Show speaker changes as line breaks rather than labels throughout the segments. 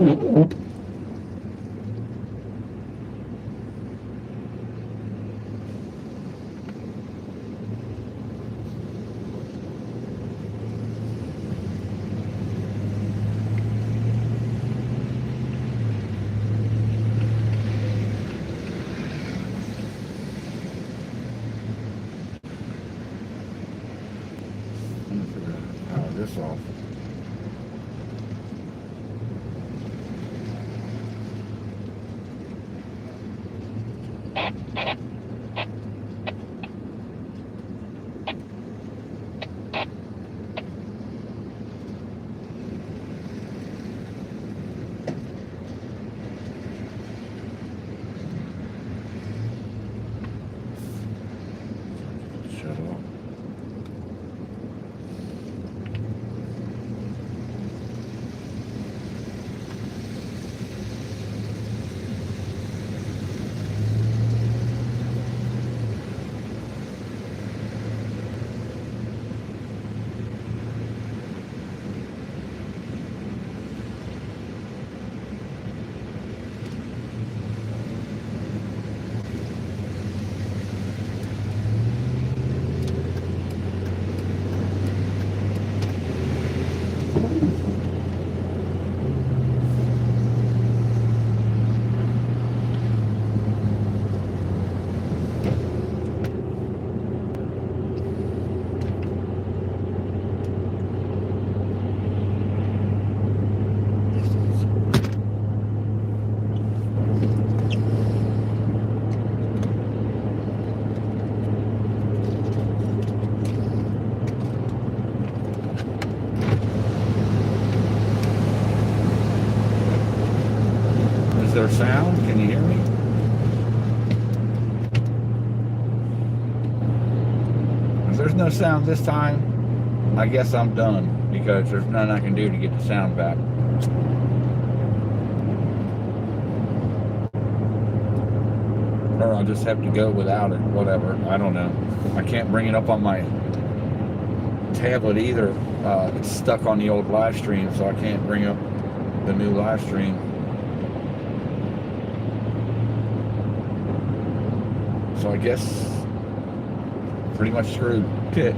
Power this off. Shut off. Is there sound? Can you hear me? If there's no sound this time, I guess I'm done because there's nothing I can do to get the sound back. Or I'll just have to go without it, whatever. I don't know. I can't bring it up on my tablet either. It's stuck on the old live stream, so I can't bring up the new live stream. So I guess pretty much screwed. Okay.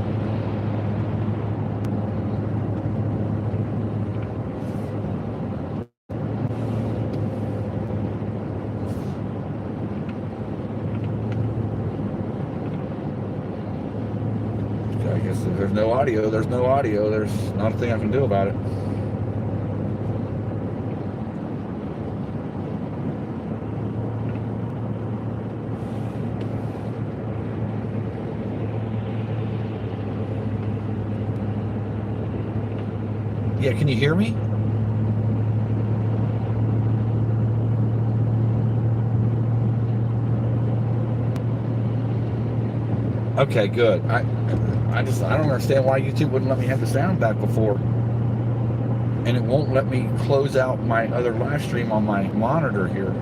I guess if there's no audio, there's no audio. There's not a thing I can do about it. Yeah, can you hear me? Okay, good. I don't understand why YouTube wouldn't let me have the sound back before. And it won't let me close out my other live stream on my monitor here.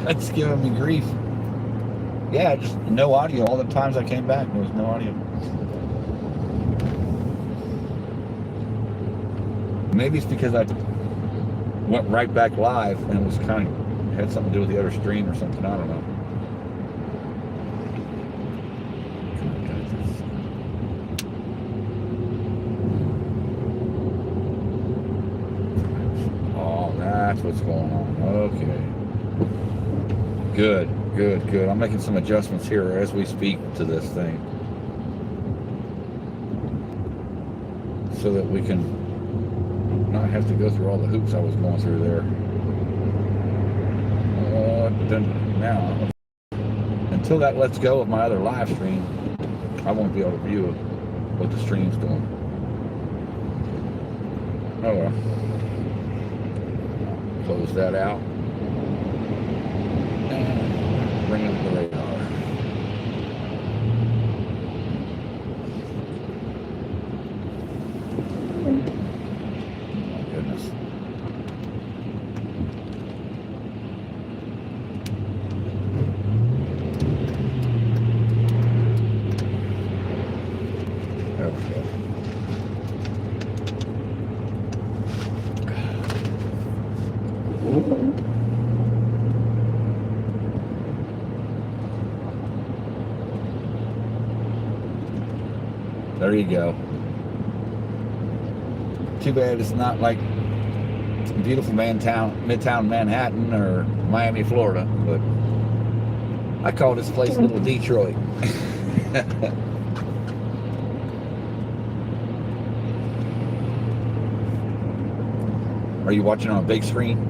That's giving me grief. Yeah, just no audio. All the times I came back, there was no audio. Maybe it's because I went right back live and it was kind of had something to do with the other stream or something. I don't know. Oh, that's what's going on. Okay. Good, good, good. I'm making some adjustments here as we speak to this thing so that we can not have to go through all the hoops I was going through there. Then now, until that lets go of my other live stream, I won't be able to view what the stream's doing. Oh well. Close that out. And bring up the radar. There you go. Too bad it's not like beautiful Midtown Manhattan or Miami, Florida, but I call this place Little Detroit. Are you watching on a big screen?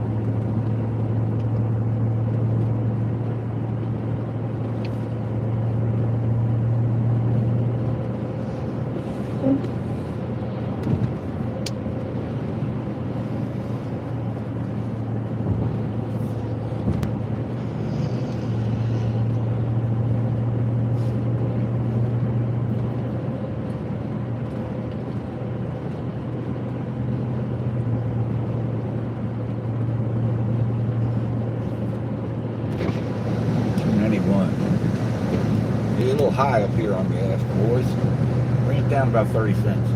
It's a little high up here on gas, boys. Bring it down about 30 cents.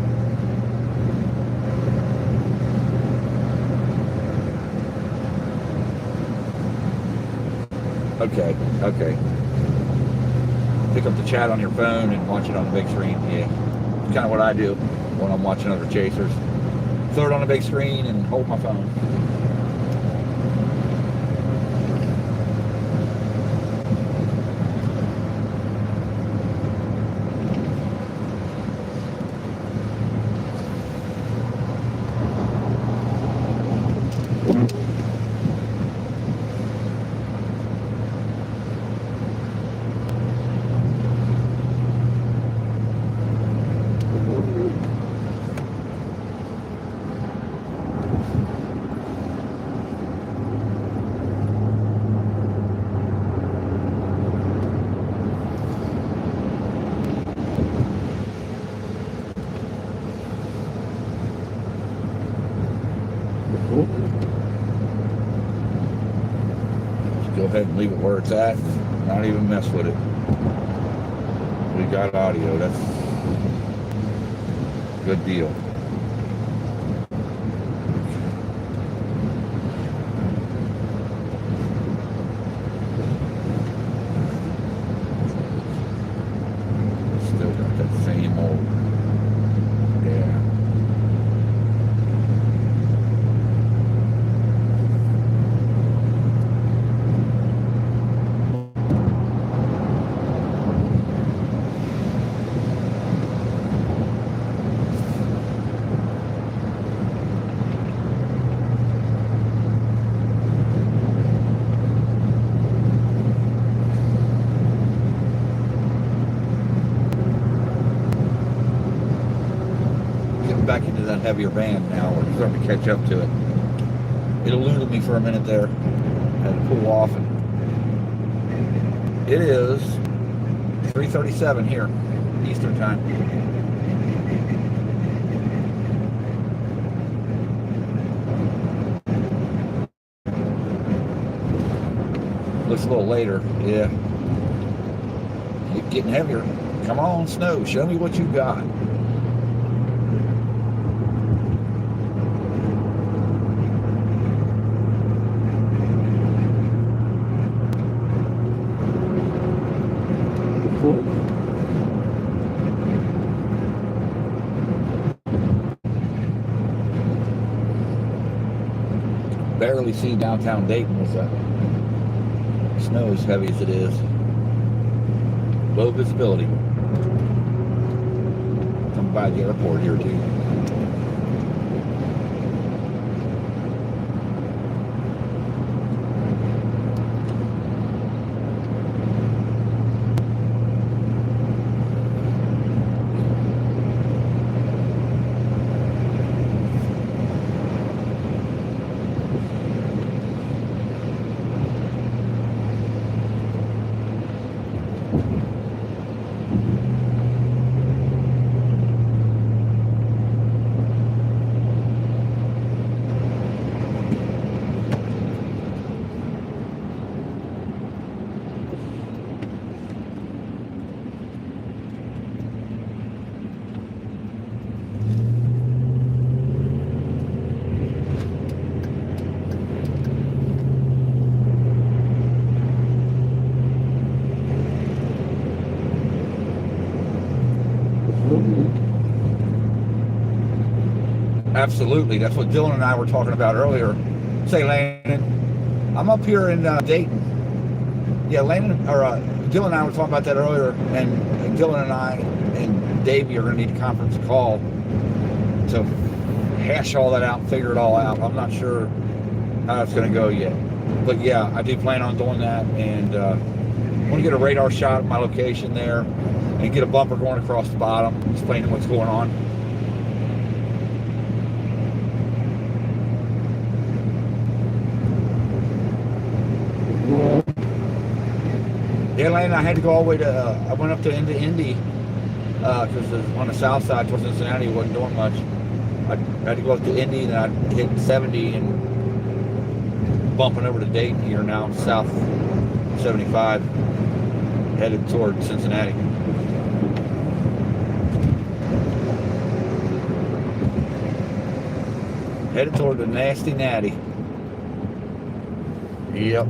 Okay. Pick up the chat on your phone and watch it on the big screen. Yeah, it's kind of what I do when I'm watching other chasers. Throw it on the big screen and hold my phone. Just go ahead and leave it where it's at. Not even mess with it. We got audio. That's a good deal. Still got that same old. Yeah. Back into that heavier band now. We're starting to catch up to it. It eluded me for a minute there. Had to pull off, and it is 3:37 here, Eastern time. Looks a little later. Yeah. Keep getting heavier. Come on, snow. Show me what you got. Barely see downtown Dayton with that snow as heavy as it is. Low visibility. Come by the airport here too. Absolutely. That's what Dylan and I were talking about earlier. Say, Landon, I'm up here in Dayton. Yeah, Landon, or Dylan and I were talking about that earlier, and Dylan and I and Davey are going to need a conference call to hash all that out and figure it all out. I'm not sure how it's going to go yet. But yeah, I do plan on doing that, and I want to get a radar shot of my location there and get a bumper going across the bottom, explaining what's going on. Yeah, Landon, I had to go all the way to, I went up to Indy, because on the south side towards Cincinnati, it wasn't doing much. I had to go up to Indy, and I hit 70 and bumping over to Dayton here now, south 75, headed toward Cincinnati. Headed toward the nasty natty. Yep.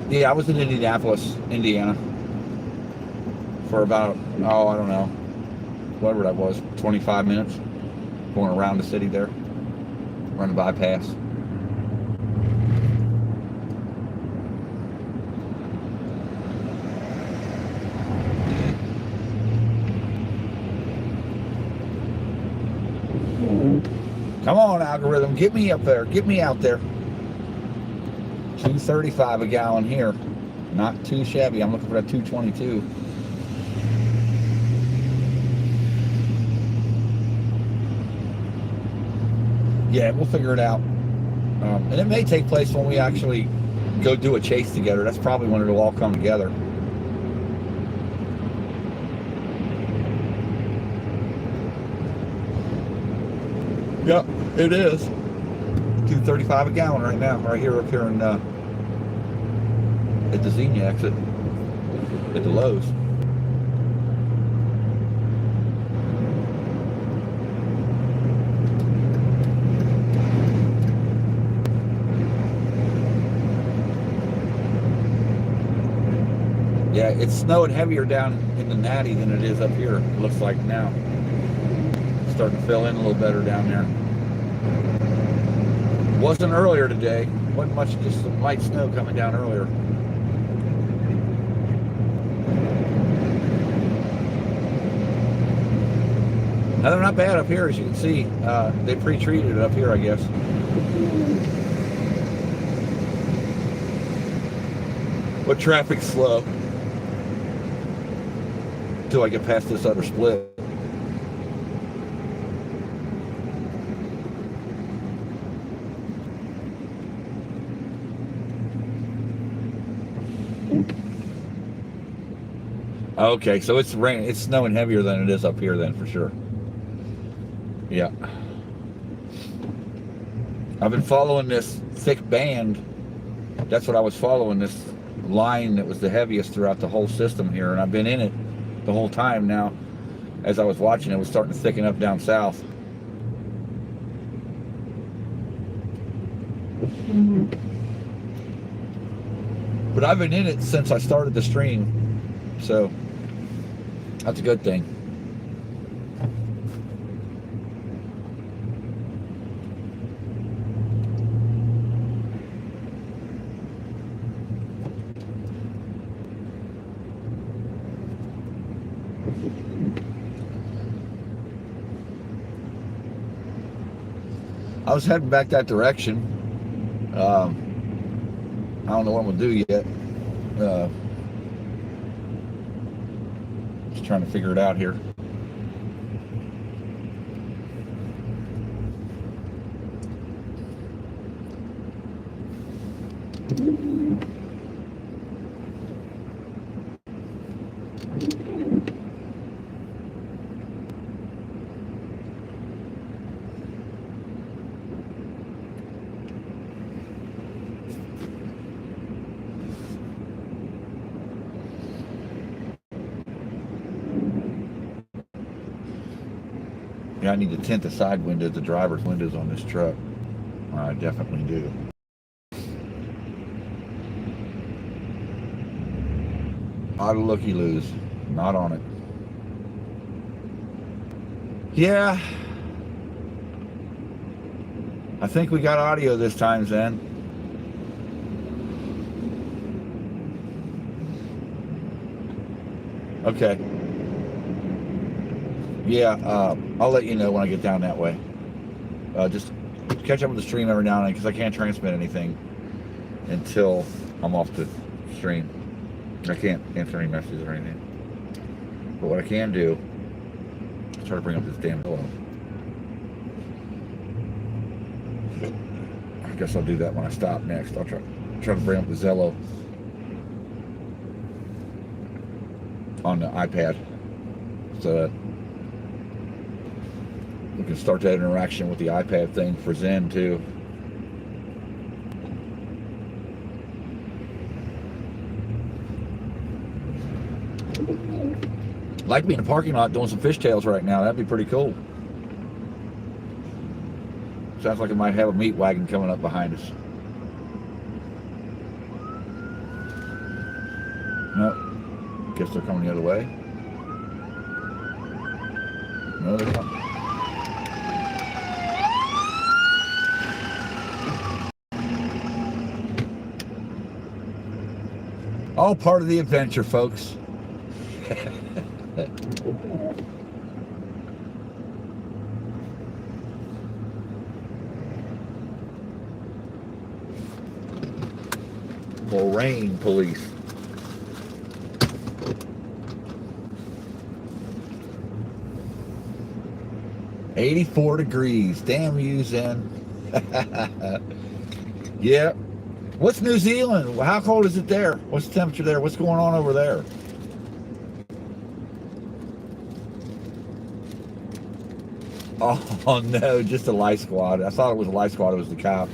Yeah, I was in Indianapolis, Indiana, for about, oh, I don't know, whatever that was, 25 minutes, going around the city there, running the bypass. Come on, algorithm, get me up there, get me out there. $2.35 a gallon here, not too shabby. I'm looking for that 222. Yeah, we'll figure it out. And it may take place when we actually go do a chase together. That's probably when it'll all come together. Yep, it is. $2.35 a gallon right now, right here up here in at the Xenia exit at the Lowe's. Yeah, it's snowing heavier down in the Natty than it is up here, it looks like now. It's starting to fill in a little better down there. Wasn't earlier today. Wasn't much, just some light snow coming down earlier. Now they're not bad up here, as you can see. They pre-treated it up here, I guess. But traffic's slow until I get past this other split. Okay, so it's snowing heavier than it is up here then, for sure. Yeah. I've been following this thick band. That's what I was following, this line that was the heaviest throughout the whole system here, and I've been in it the whole time now. As I was watching, it was starting to thicken up down south. But I've been in it since I started the stream, so that's a good thing. I was heading back that direction. I don't know what I'm gonna do yet. Just trying to figure it out here. Yeah, I need to tint the side windows, the driver's windows on this truck. I definitely do. Out of looky-loos. Not on it. Yeah. I think we got audio this time, Zen. Okay. Yeah, I'll let you know when I get down that way. Just catch up with the stream every now and then because I can't transmit anything until I'm off the stream. I can't answer any messages or anything. But what I can do is try to bring up this damn pillow. I guess I'll do that when I stop next. I'll try to bring up the Zello on the iPad so that we can start that interaction with the iPad thing for Zen too. Like being in the parking lot doing some fishtails right now. That'd be pretty cool. Sounds like it might have a meat wagon coming up behind us. No. Guess they're coming the other way. No, they're not. All part of the adventure, folks. Moraine police. $84 degrees. Damn you, Zen. Yeah. What's New Zealand? How cold is it there? What's the temperature there? What's going on over there? Oh no, just a light squad. I thought it was a light squad. It was the cops.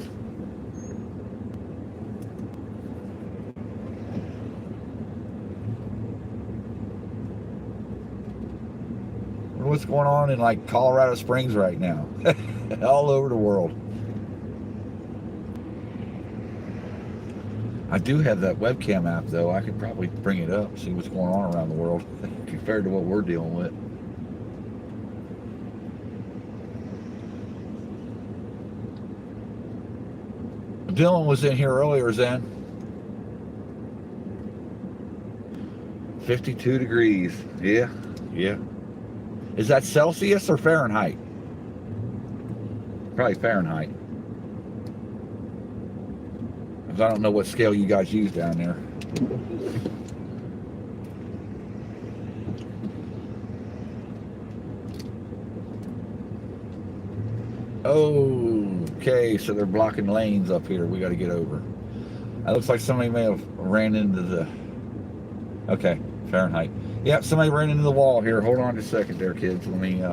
What's going on in like Colorado Springs right now? All over the world. I do have that webcam app though. I could probably bring it up, see what's going on around the world compared to what we're dealing with. Dylan was in here earlier, Zen. 52 degrees. Yeah, yeah. Is that Celsius or Fahrenheit? Probably Fahrenheit. Because I don't know what scale you guys use down there. Okay, so they're blocking lanes up here. We got to get over. That looks like somebody may have ran into the... Okay, Fahrenheit. Yep, somebody ran into the wall here. Hold on just a second there, kids. Let me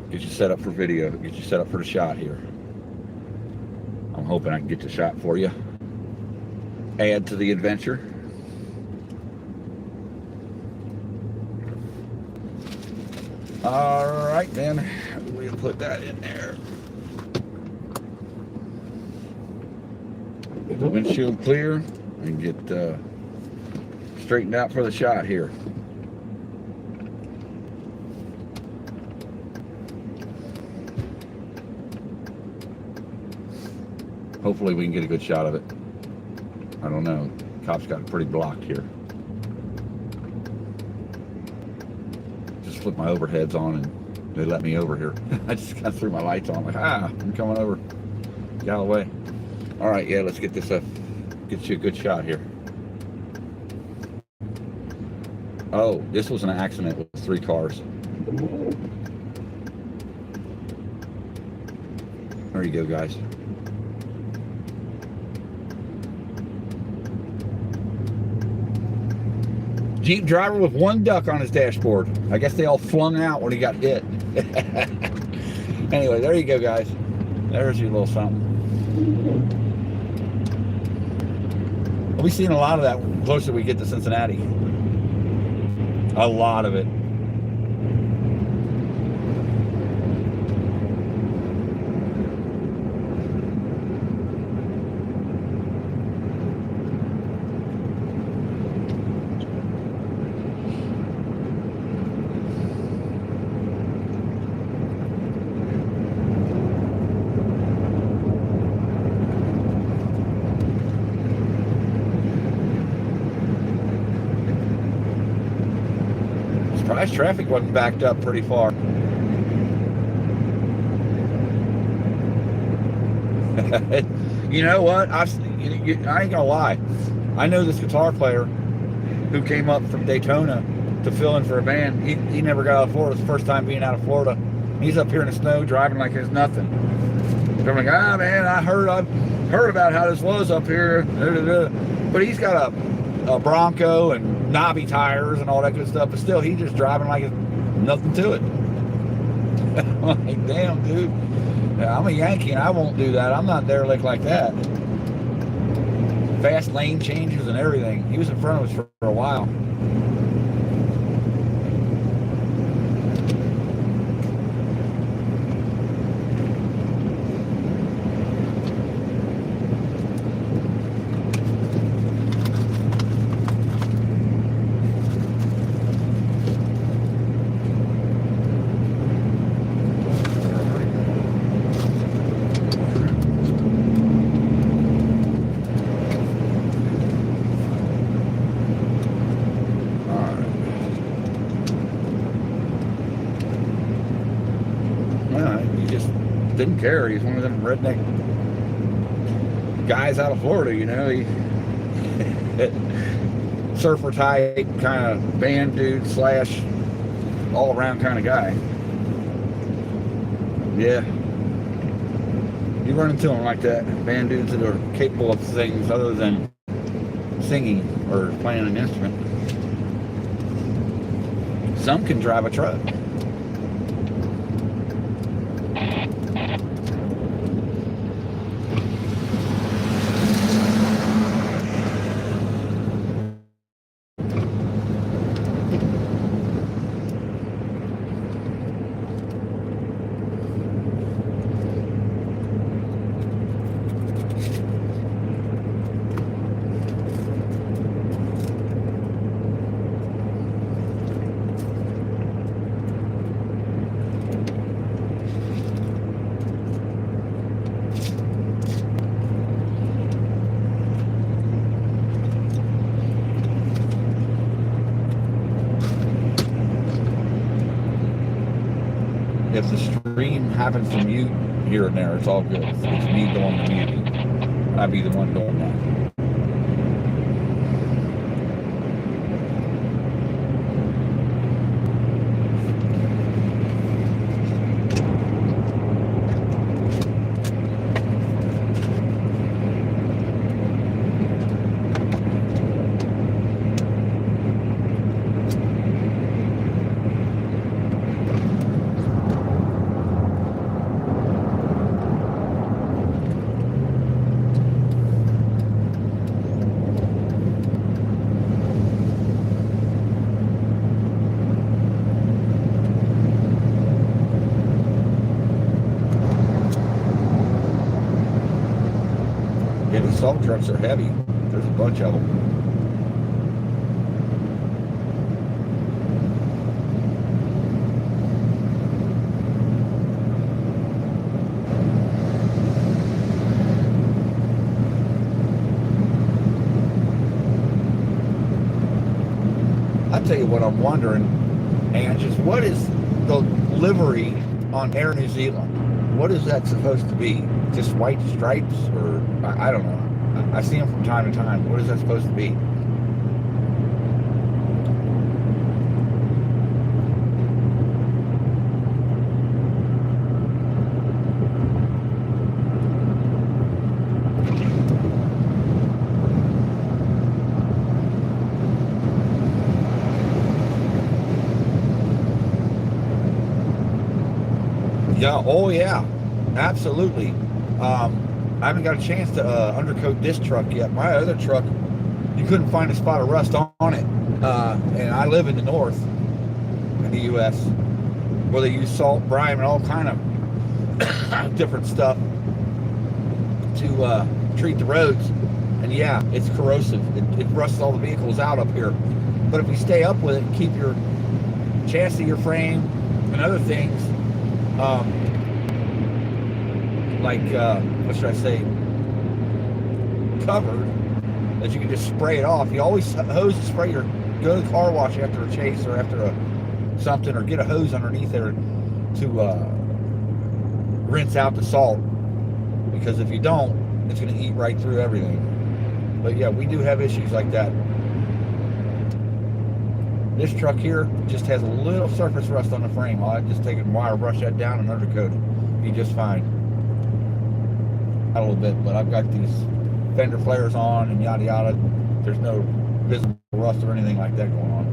get you set up for video. Get you set up for the shot here. I'm hoping I can get the shot for you. Add to the adventure. All right, then. We'll put that in there. Get the windshield clear and get straightened out for the shot here. Hopefully we can get a good shot of it. I don't know. Cops got it pretty blocked here. Just flipped my overheads on and they let me over here. I just got threw my lights on. Like, I'm coming over. Get out of the way. All right, yeah, let's get this up. Get you a good shot here. Oh, this was an accident with 3 cars. There you go, guys. Jeep driver with 1 duck on his dashboard. I guess they all flung out when he got hit. Anyway, there you go, guys. There's your little something. We'll be seeing a lot of that the closer we get to Cincinnati. A lot of it. surprised traffic wasn't backed up pretty far. You know what? I ain't gonna lie. I know this guitar player who came up from Daytona to fill in for a band. He never got out of Florida. It's the first time being out of Florida. He's up here in the snow driving like there's nothing. So I'm like, man, I've heard about how this was up here. But he's got a Bronco and knobby tires and all that good stuff. But still, he's just driving like it's nothing to it. I'm like, damn, dude. I'm a Yankee and I won't do that. I'm not derelict like that. Fast lane changes and everything. He was in front of us for a while. Didn't care. He's one of them redneck guys out of Florida, you know. He surfer type kind of band dude slash all around kind of guy. Yeah, you run into them like that, band dudes that are capable of things other than singing or playing an instrument. Some can drive a truck. If the stream happens to mute here and there, it's all good. It's me going to mute. I'd be the one doing that. Yeah, these salt trucks are heavy. There's a bunch of them. I tell you what, I'm wondering, and just what is the livery on Air New Zealand? What is that supposed to be? Just white stripes, or I don't know. I see them from time to time. What is that supposed to be? Yeah, oh yeah, absolutely. I haven't got a chance to undercoat this truck yet. My other truck, you couldn't find a spot of rust on it. And I live in the north, in the U.S., where they use salt, brine, and all kind of different stuff to treat the roads. And yeah, it's corrosive. It rusts all the vehicles out up here. But if you stay up with it and keep your chassis, your frame, and other things, what should I say, covered, that you can just spray it off. You always hose and spray go to the car wash after a chase or after a something or get a hose underneath there to rinse out the salt, because if you don't, it's going to eat right through everything. But yeah, we do have issues like that. This truck here just has a little surface rust on the frame. I'll just take a wire brush that down and undercoat it. Be just fine. A little bit, but I've got these fender flares on and yada yada. There's no visible rust or anything like that going on.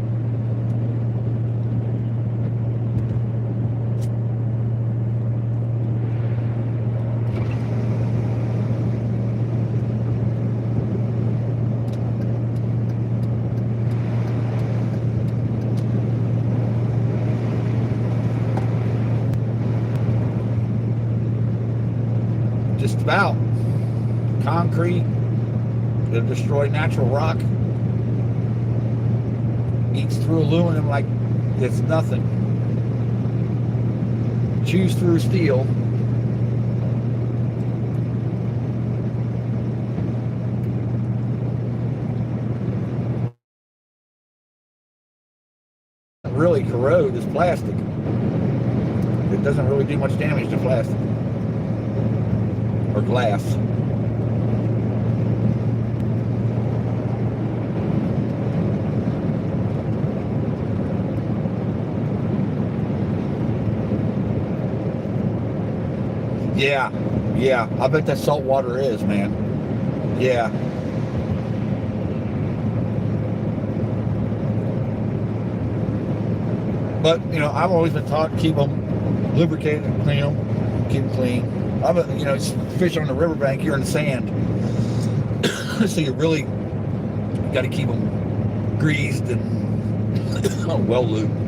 Just about. Concrete, it'll destroy natural rock, eats through aluminum like it's nothing, chews through steel. Really corrode is plastic. It doesn't really do much damage to plastic or glass. Yeah, I bet that salt water is, man. Yeah. But, you know, I've always been taught to keep them lubricated and clean them, keep them clean. You know, fish on the riverbank here in the sand. So you really got to keep them greased and well lubed.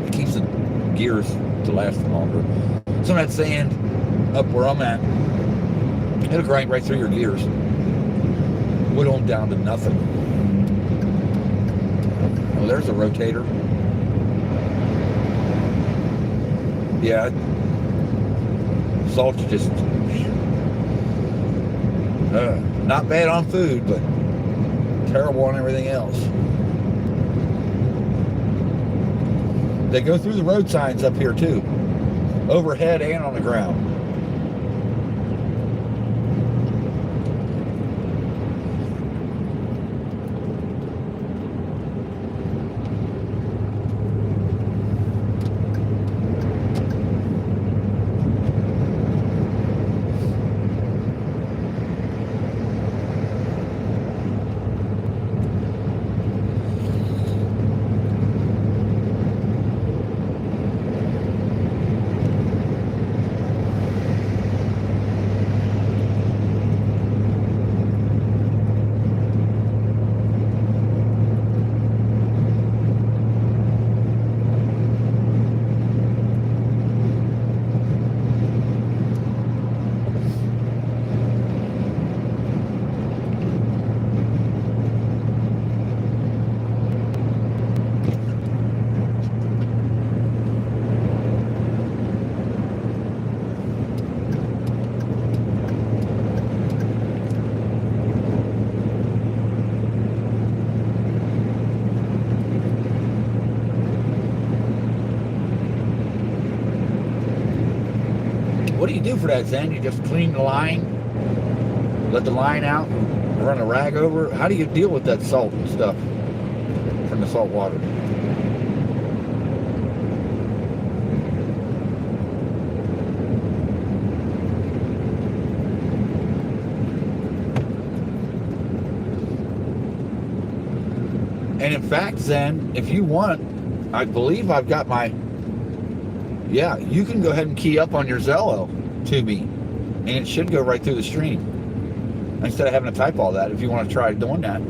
It keeps the gears to last longer. Some of that sand up where I'm at, it'll grind right through your gears. Whittle them down to nothing. Oh, there's a rotator. Yeah, salt's just not bad on food, but terrible on everything else. They go through the road signs up here too, overhead and on the ground. What do you do for that, Zen? You just clean the line, let the line out, and run a rag over it? How do you deal with that salt and stuff from the salt water? And in fact, Zen, if you want, I believe I've got my, yeah, you can go ahead and key up on your Zello to me, and it should go right through the stream instead of having to type all that if you want to try doing that.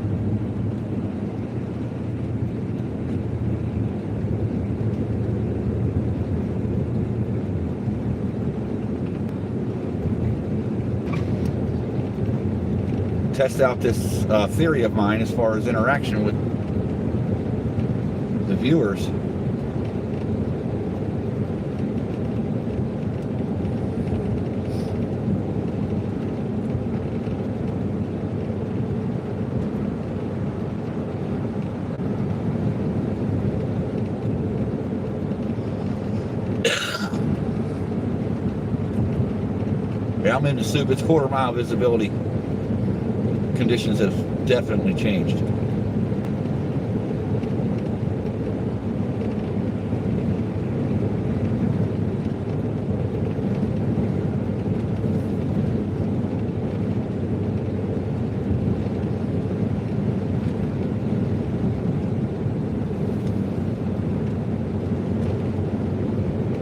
Test out this theory of mine as far as interaction with the viewers. Yeah, I'm in the soup. It's quarter-mile visibility. Conditions have definitely changed.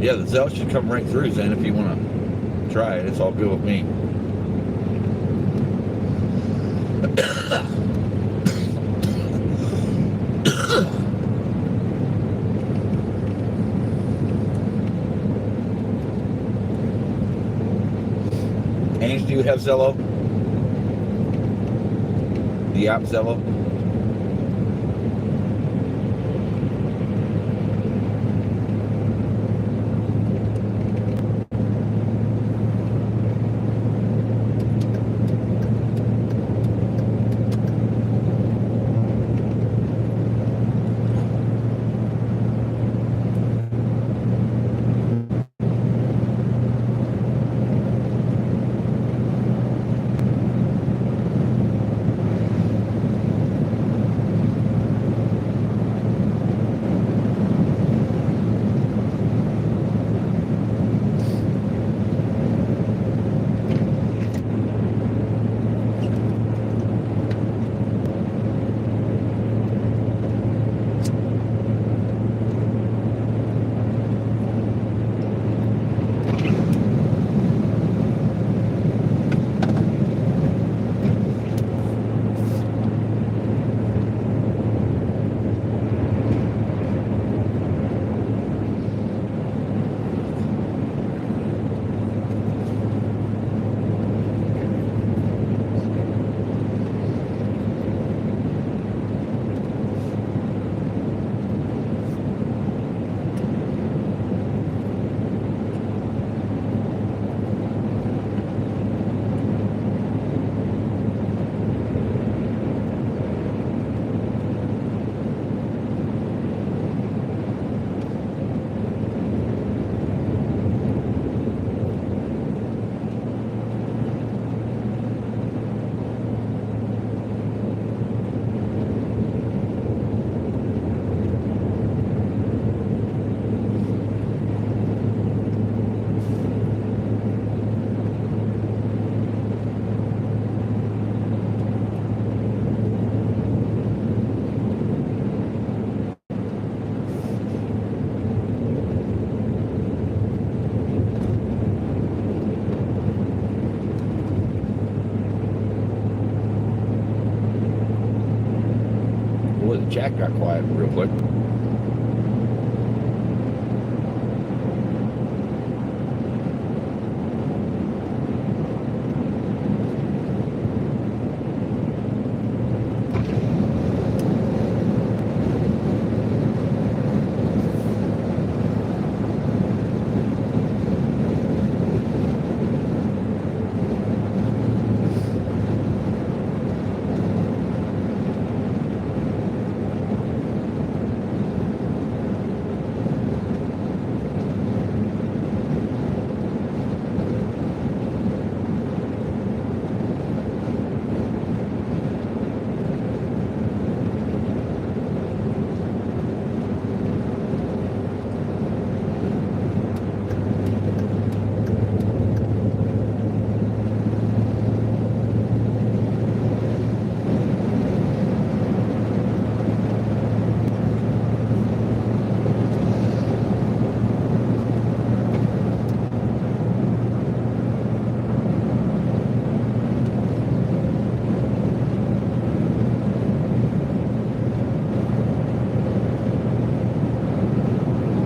Yeah, the Zelt should come right through, Zen, if you want to try it. It's all good with me. Ange, do you have Zello? The app Zello? Boy, the chat got quiet real quick.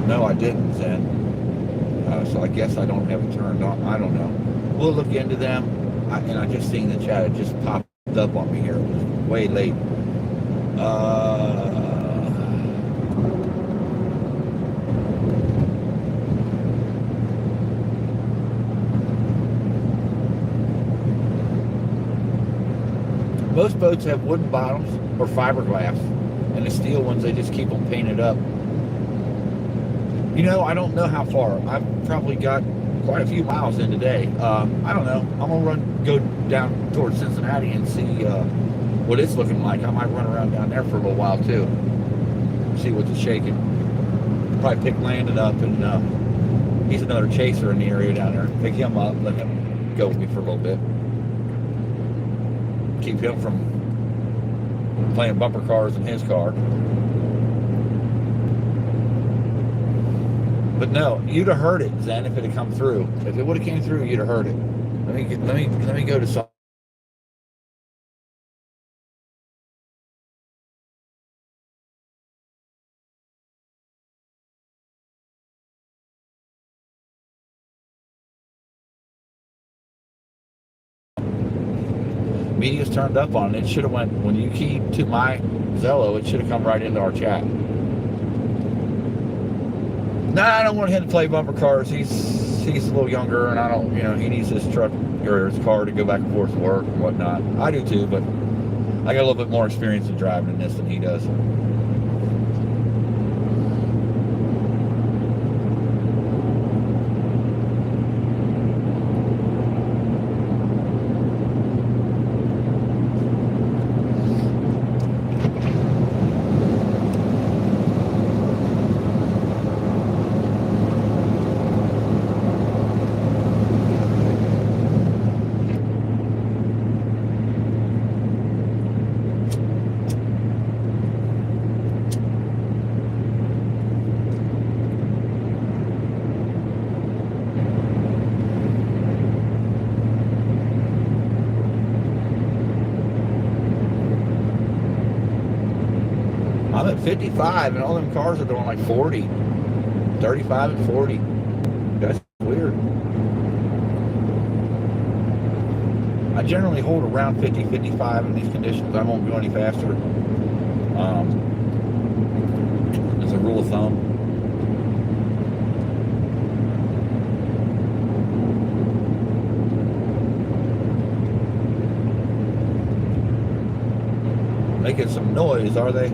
No, I didn't, Zen. So I guess I don't have it turned on. I don't know. We'll look into them. And I just seen the chat. It just popped up on me here. It was way late. Most boats have wooden bottoms or fiberglass. And the steel ones, they just keep them painted up. You know, I don't know how far. I've probably got quite a few miles in today. I don't know. I'm gonna go down towards Cincinnati and see what it's looking like. I might run around down there for a little while too, see what's shaking. Probably pick Landon up, and he's another chaser in the area down there. Pick him up, let him go with me for a little bit. Keep him from playing bumper cars in his car. But no, you'd have heard it, Zen, if it had come through. If it would have came through, you'd have heard it. Let me go to some. Media's turned up on it. It should have went, when you keyed to my Zello, it should have come right into our chat. Nah, I don't want him to play bumper cars. He's a little younger, and I don't, he needs his truck or his car to go back and forth to work and whatnot. I do too, but I got a little bit more experience in driving in this than he does. I'm at 55 and all them cars are doing like 40, 35 and 40. That's weird. I generally hold around 50, 55 in these conditions. I won't go any faster. As a rule of thumb. Making some noise, are they?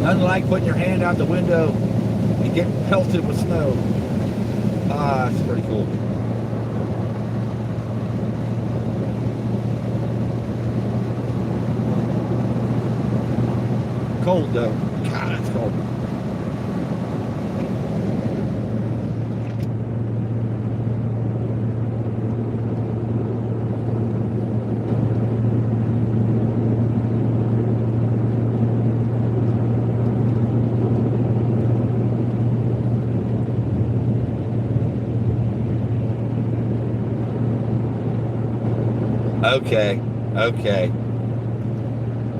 Nothing like putting your hand out the window and getting pelted with snow. Ah, it's pretty cool. Cold though. God, it's cold. Okay.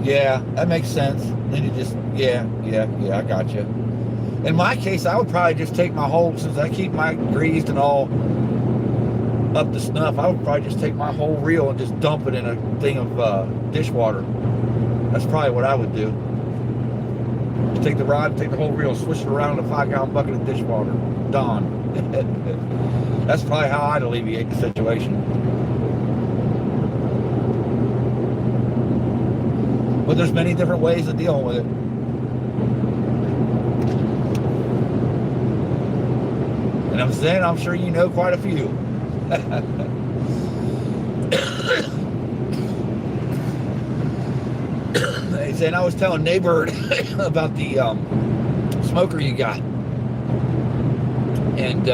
Yeah, that makes sense. Then you just, yeah, I got you. In my case, I would probably just take my whole, since I keep my greased and all up to snuff, I would probably just take my whole reel and just dump it in a thing of dishwater. That's probably what I would do. Just take the rod, take the whole reel, swish it around in a 5-gallon bucket of dishwater. Done. That's probably how I'd alleviate the situation. But there's many different ways of dealing with it. And I'm saying, I'm sure you know quite a few. And I was telling neighbor about the smoker you got. And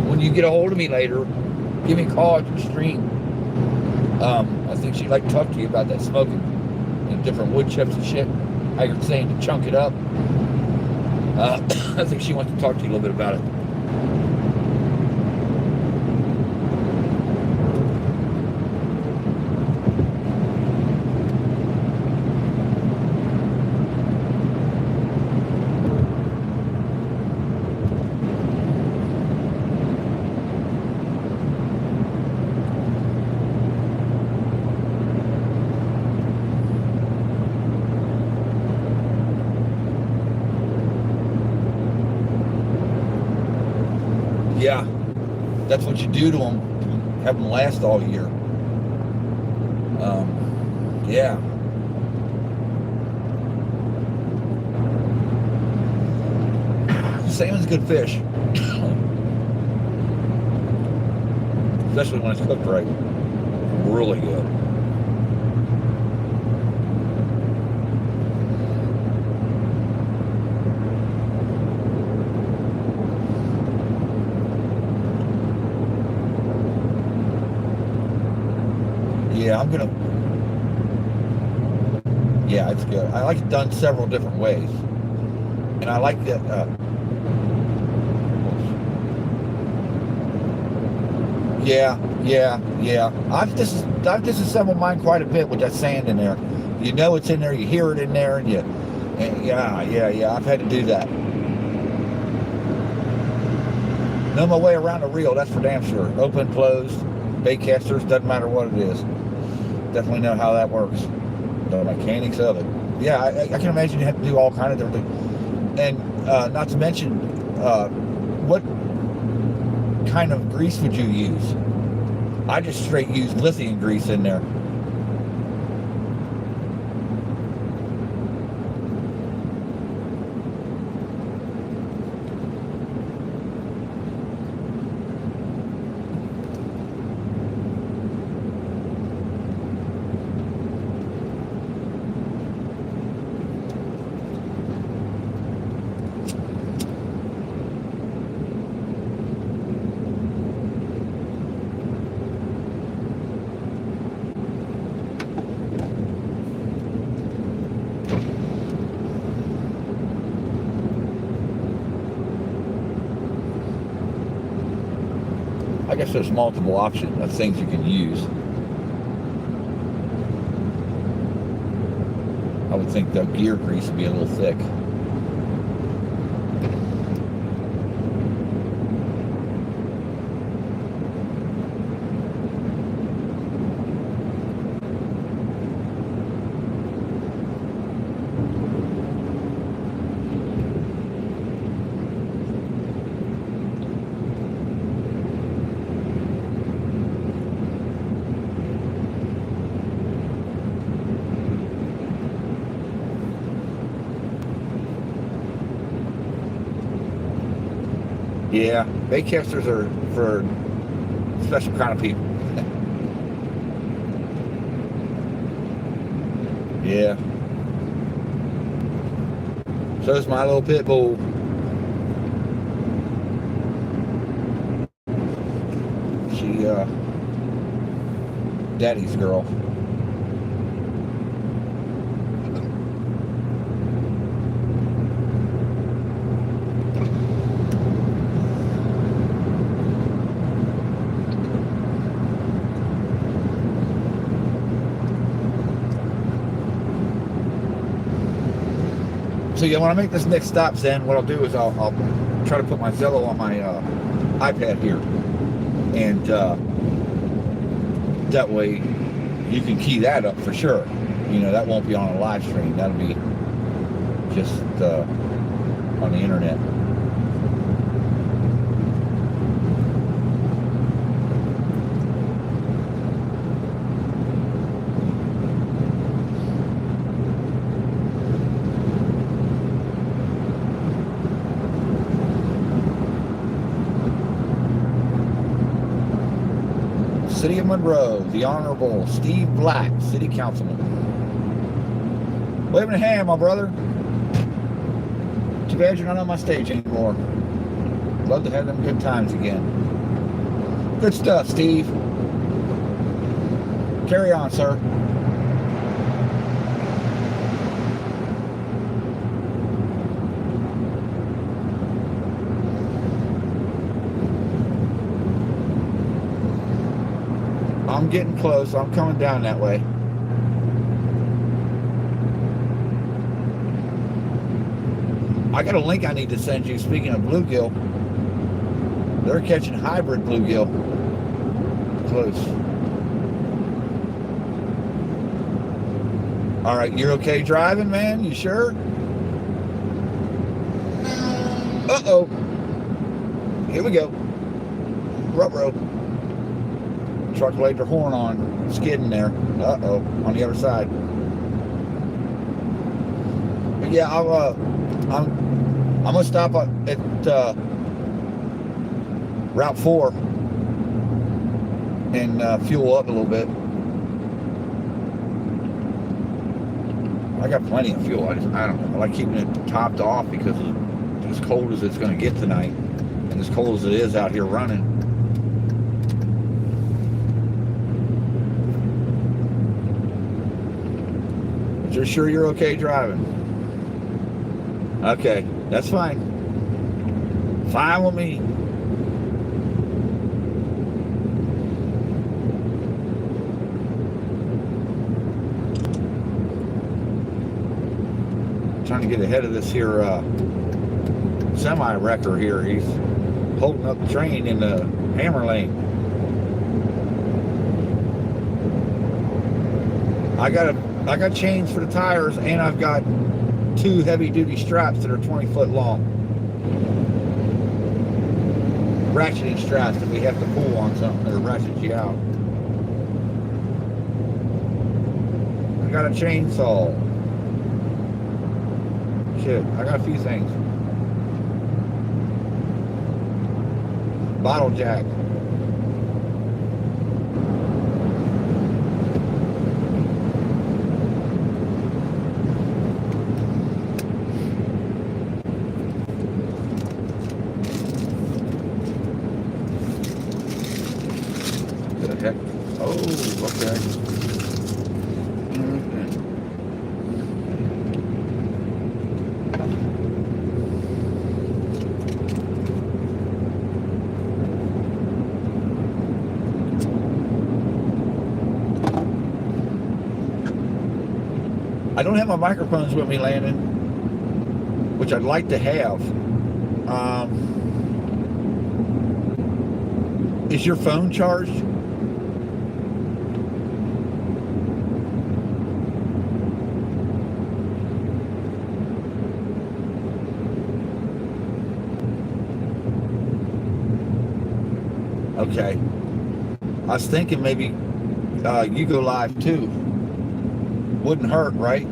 when you get a hold of me later, give me a call at the stream. I think she'd like to talk to you about that smoking and different wood chips and shit. How you're saying to chunk it up. I think she wants to talk to you a little bit about it. Yeah. That's what you do to them. Have them last all year. Yeah. Salmon's good fish. Especially when it's cooked right. Really good. Yeah, yeah, it's good. I like it done several different ways. And I like that, yeah. I've disassembled mine quite a bit with that sand in there. You know it's in there, you hear it in there, and yeah, I've had to do that. Know my way around a reel, that's for damn sure. Open, closed, bait casters, doesn't matter what it is. Definitely know how that works. The mechanics of it. Yeah, I can imagine you have to do all kind of different things. And not to mention, what kind of grease would you use? I just straight use lithium grease in there. I guess there's multiple options of things you can use. I would think the gear grease would be a little thick. Yeah, bait casters are for special kind of people. Yeah. So is my little pit bull. She, daddy's girl. So yeah, when I make this next stop, Zen, what I'll do is I'll try to put my Zello on my iPad here, and that way you can key that up for sure. You know, that won't be on a live stream. That'll be just on the internet. City of Monroe, the Honorable Steve Black, City Councilman. Waving a hand, my brother. Too bad you're not on my stage anymore. Love to have them good times again. Good stuff, Steve. Carry on, sir. I'm getting close. I'm coming down that way. I got a link I need to send you. Speaking of bluegill, they're catching hybrid bluegill. Close. All right, you're okay driving, man? You sure? Uh-oh. Here we go. Ruh-roh. Truck laid their horn on, skidding there. Uh-oh, on the other side. But yeah, I'm gonna stop at Route 4 and fuel up a little bit. I got plenty of fuel. I don't know. I like keeping it topped off because it's as cold as it's going to get tonight, and as cold as it is out here running. But you're sure you're okay driving? Okay, that's fine. Fine with me. Trying to get ahead of this here semi-wrecker here. He's holding up the train in the hammer lane. I got chains for the tires, and I've got 2 heavy-duty straps that are 20 foot long. Ratcheting straps that we have to pull on something or ratchet you out. I got a chainsaw. Shit, I got a few things. Bottle jack. What the heck? Oh, okay. I don't have my microphones with me, Landon, which I'd like to have. Is your phone charged? Okay. I was thinking maybe you go live too. Wouldn't hurt, right?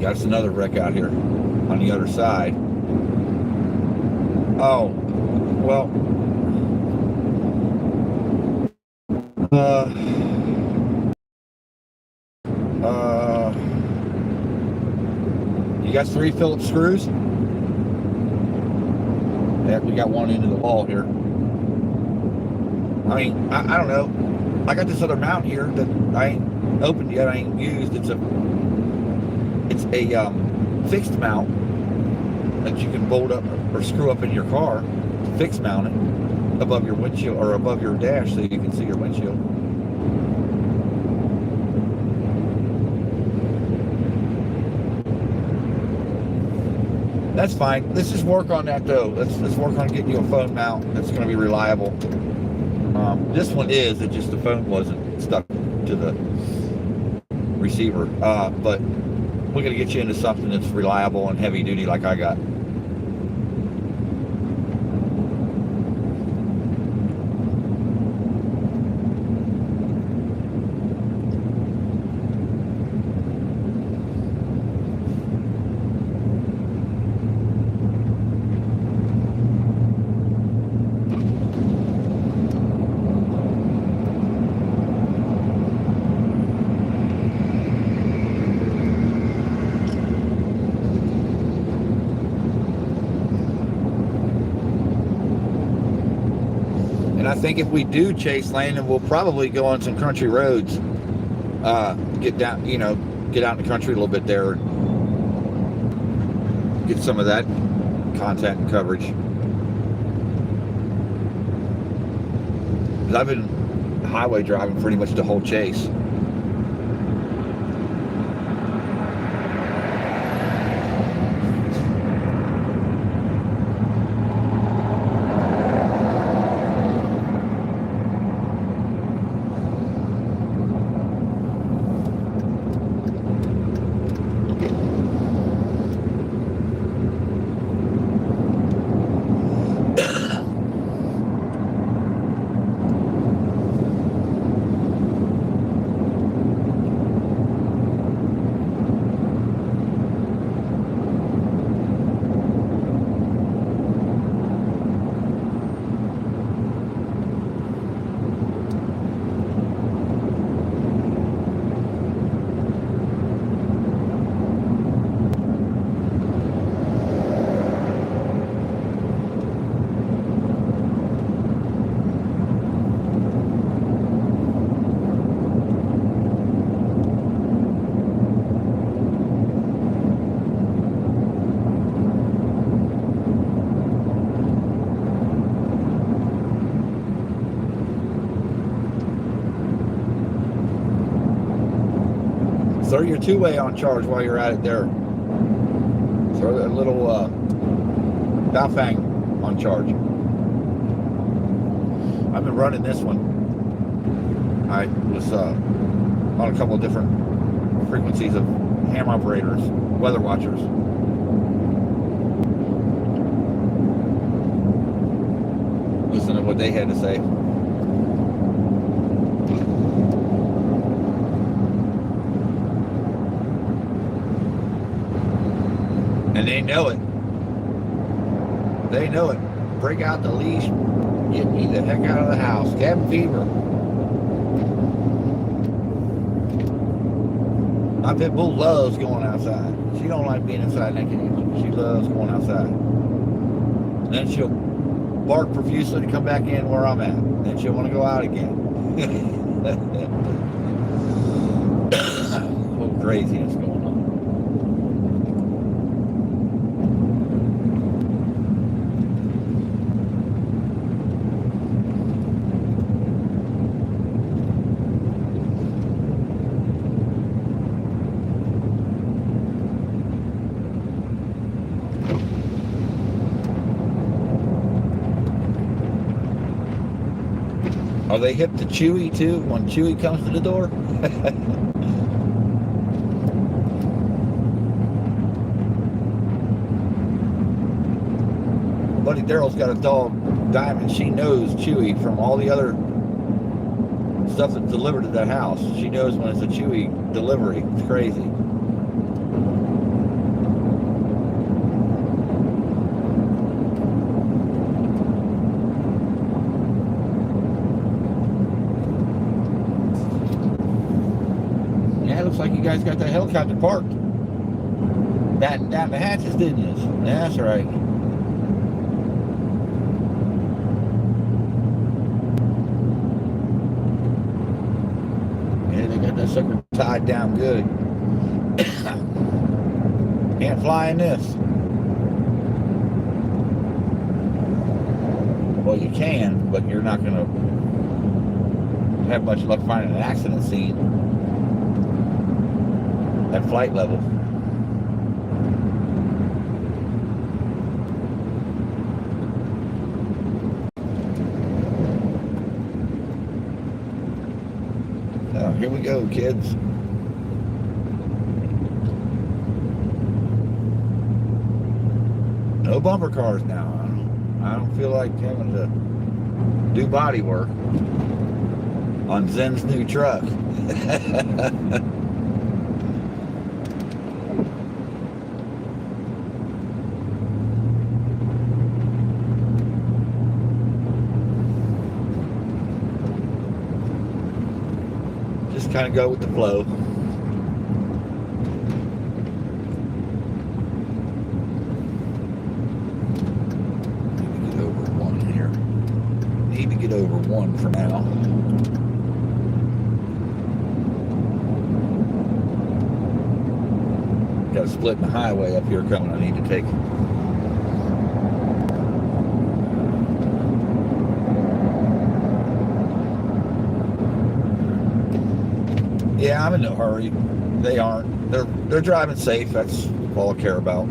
Got us another wreck out here on the other side. Oh, well. You got 3 Phillips screws? Yeah, we got one into the wall here. I mean, I don't know. I got this other mount here that I ain't opened yet. I ain't used. It's a fixed mount that you can bolt up or screw up in your car. Fixed mount it above your windshield or above your dash so you can see your windshield. That's fine. Let's just work on that though. Let's work on getting you a phone mount that's going to be reliable. This one is. It just the phone wasn't stuck to the receiver. But we're going to get you into something that's reliable and heavy duty like I got. I think if we do chase Landon, we'll probably go on some country roads. Get down, get out in the country a little bit there. Get some of that content and coverage. 'Cause I've been highway driving pretty much the whole chase. Throw your two-way on charge while you're at it there. Throw that little Baofeng on charge. I've been running this one. I was on a couple of different frequencies of ham operators, weather watchers. Listen to what they had to say. And they know it. They know it. Break out the leash. Get me the heck out of the house. Cabin fever. My pit bull loves going outside. She don't like being inside that cage. She loves going outside. And then she'll bark profusely to come back in where I'm at. Then she'll want to go out again. What craziness going on. Are they hip to Chewy too when Chewy comes to the door? Buddy Daryl's got a dog, Diamond. She knows Chewy from all the other stuff that's delivered to that house. She knows when it's a Chewy delivery. It's crazy. Looks like you guys got that helicopter parked. Batting down the hatches, didn't you? That's right. Yeah, they got that sucker tied down good. Can't fly in this. Well, you can, but you're not going to have much luck finding an accident scene at flight level. Now, here we go, kids. No bumper cars now. I don't feel like having to do body work on Zen's new truck. Kind of go with the flow. Need to get over one here. Need to get over one for now. Got a split in the highway up here coming. I need to take. Yeah, I'm in no hurry. They aren't. They're driving safe. That's all I care about.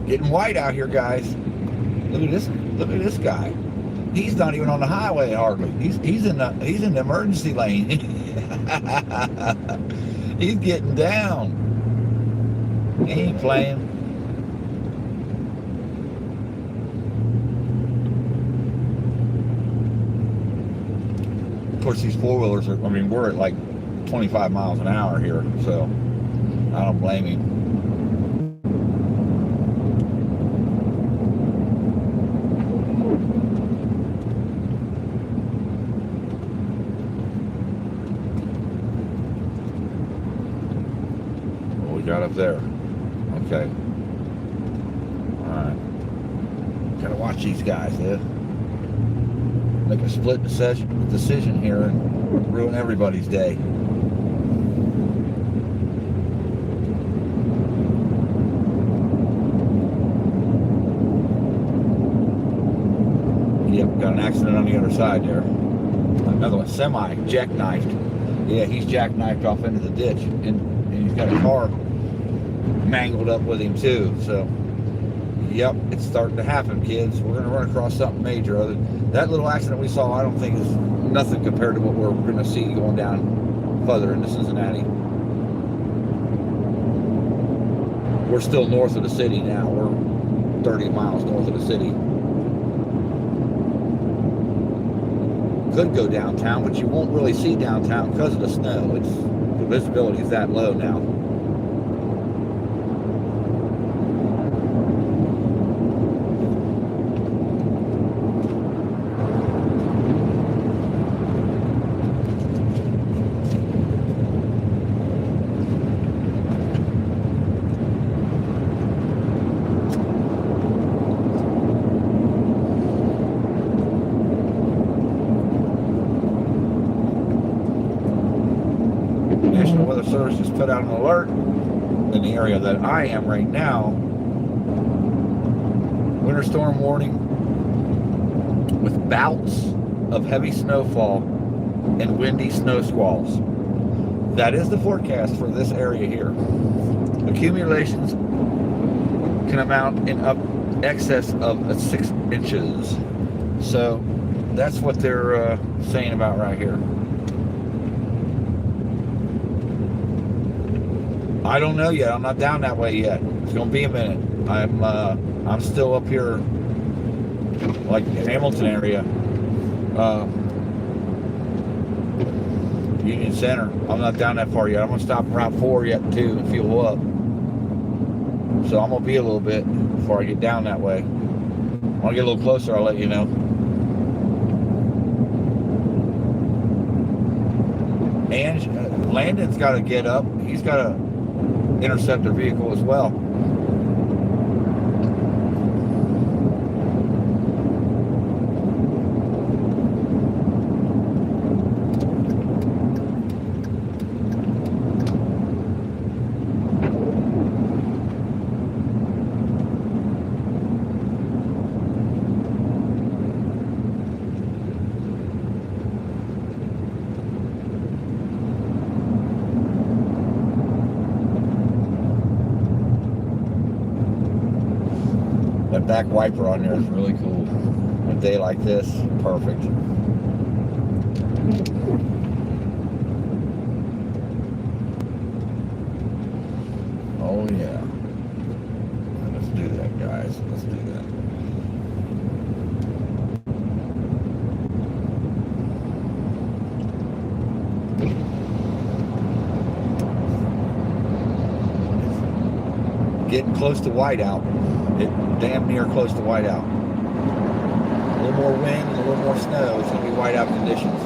Getting white out here, guys. Look at this. Look at this guy. He's not even on the highway hardly. He's in the emergency lane. He's getting down. He ain't playing. Of course, these four-wheelers are, I mean, we're at like 25 miles an hour here, so I don't blame him. Got up there. Okay. Alright. Gotta watch these guys, yeah. make a split decision here and ruin everybody's day. Yep, got an accident on the other side there. Another one, semi jackknifed. Yeah, he's jackknifed off into the ditch, and he's got a car mangled up with him too. So, yep, it's starting to happen, kids. We're going to run across something major. That little accident we saw, I don't think is nothing compared to what we're going to see going down further into Cincinnati. We're still north of the city now. We're 30 miles north of the city. Could go downtown, but you won't really see downtown because of the snow. The visibility is that low now. National Weather Service just put out an alert in the area that I am right now. Winter storm warning with bouts of heavy snowfall and windy snow squalls. That is the forecast for this area here. Accumulations can amount in up excess of 6 inches. So that's what they're saying about right here. I don't know yet. I'm not down that way yet. It's gonna be a minute. I'm still up here, like Hamilton area, Union Center. I'm not down that far yet. I'm gonna stop around Route 4 yet too and fuel up. So I'm gonna be a little bit before I get down that way. When I get a little closer, I'll let you know. And Landon's got to get up. He's got to intercept their vehicle as well. That back wiper on there is really cool. A day like this, perfect. Oh yeah. Let's do that, guys. Let's do that. Getting close to whiteout. Damn near close to whiteout. A little more wind, a little more snow. It's going to be whiteout conditions.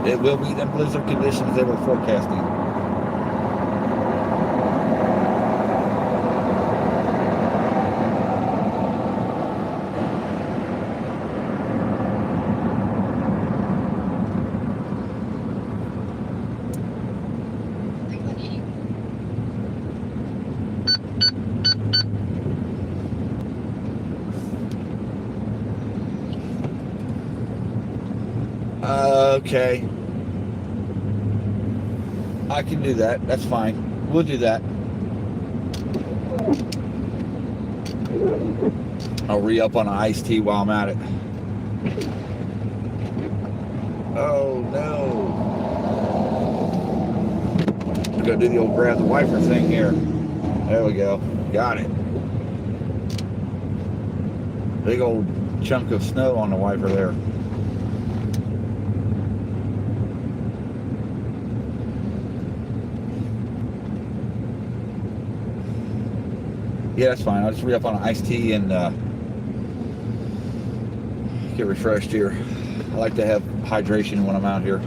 It will be them blizzard conditions they were forecasting. Okay. I can do that. That's fine. We'll do that. I'll re-up on an iced tea while I'm at it. Oh no. I'm gonna do the old grab the wiper thing here. There we go. Got it. Big old chunk of snow on the wiper there. Yeah, that's fine. I'll just re-up on an iced tea and get refreshed here. I like to have hydration when I'm out here.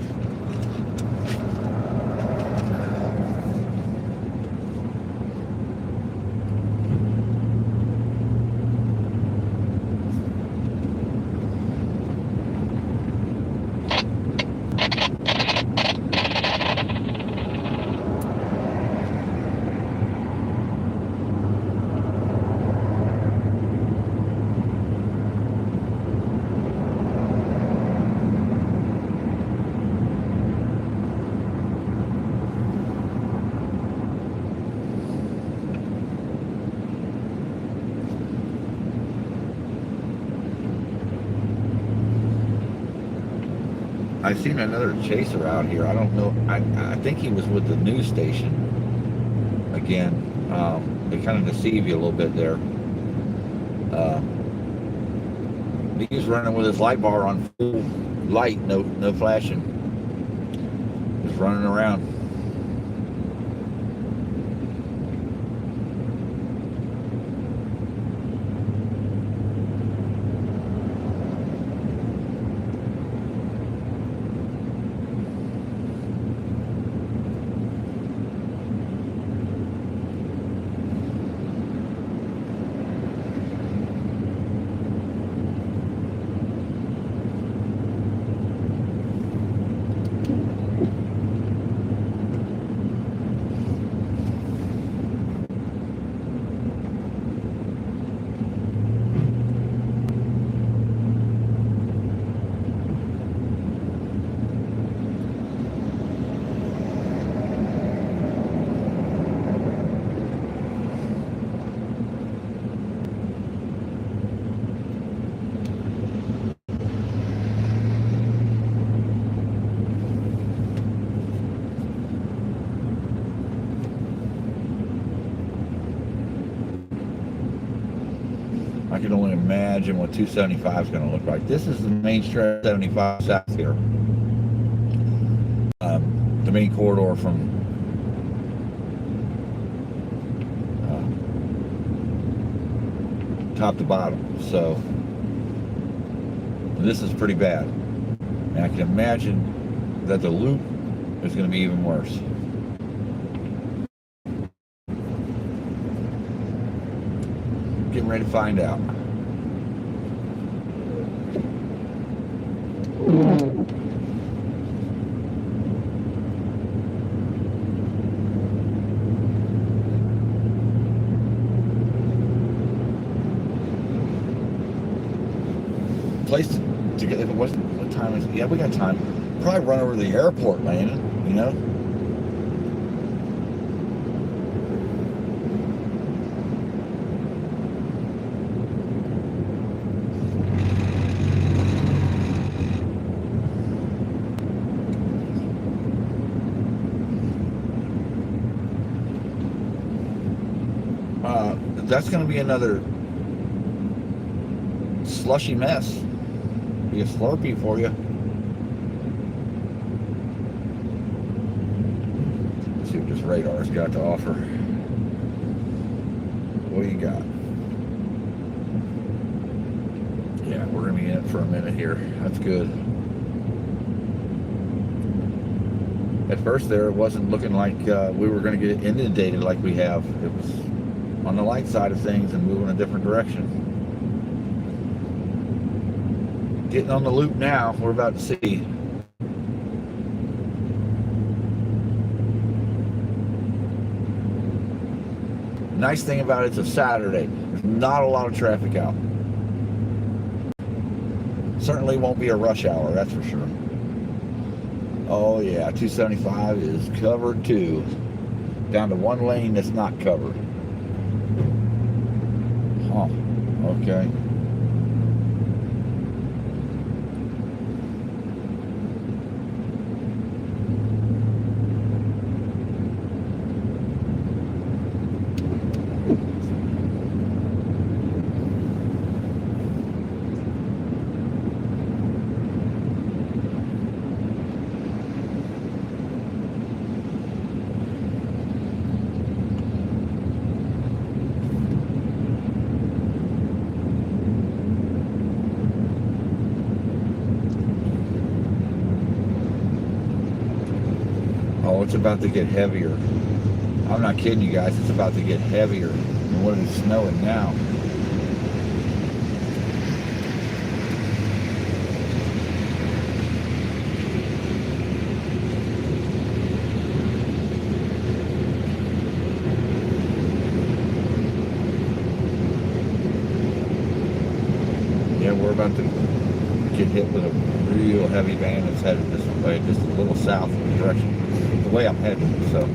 I seen another chaser out here. I don't know. I think he was with the news station again. They kind of deceive you a little bit there. He's running with his light bar on full light, no flashing. Just running around. I can only imagine what 275 is going to look like. This is the main stretch 75 south here. The main corridor from top to bottom. So this is pretty bad. And I can imagine that the loop is going to be even worse. Getting ready to find out. Place to get, if it wasn't, what time is it? Yeah, we got time. Probably run over to the airport, Landon, you know? That's going to be another slushy mess. Be a Slurpee for you. Let's see what this radar's got to offer. What do you got? Yeah, we're going to be in it for a minute here. That's good. At first there, it wasn't looking like we were going to get inundated like we have. It was on the light side of things and moving a different direction. Getting on the loop now, we're about to see. Nice thing about it's a Saturday. There's not a lot of traffic out. Certainly won't be a rush hour, that's for sure. Oh yeah, 275 is covered too. Down to one lane that's not covered. Huh, okay. Oh, it's about to get heavier. I'm not kidding you guys, it's about to get heavier than what it's snowing now. Yeah, we're about to get hit with a real heavy band that's headed this way, just a little south in the direction, the way I'm headed, so.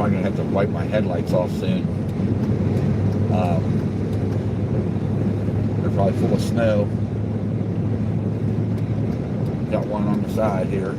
probably gonna have to wipe my headlights off soon. They're probably full of snow. Got one on the side here.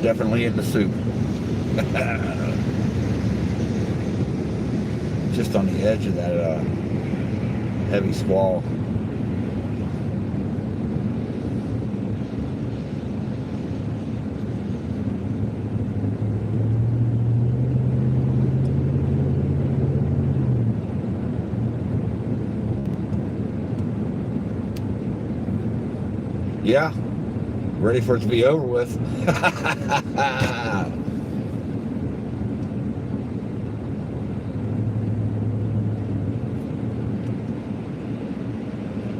Definitely in the soup. Just on the edge of that heavy squall. Yeah. Ready for it to be over with.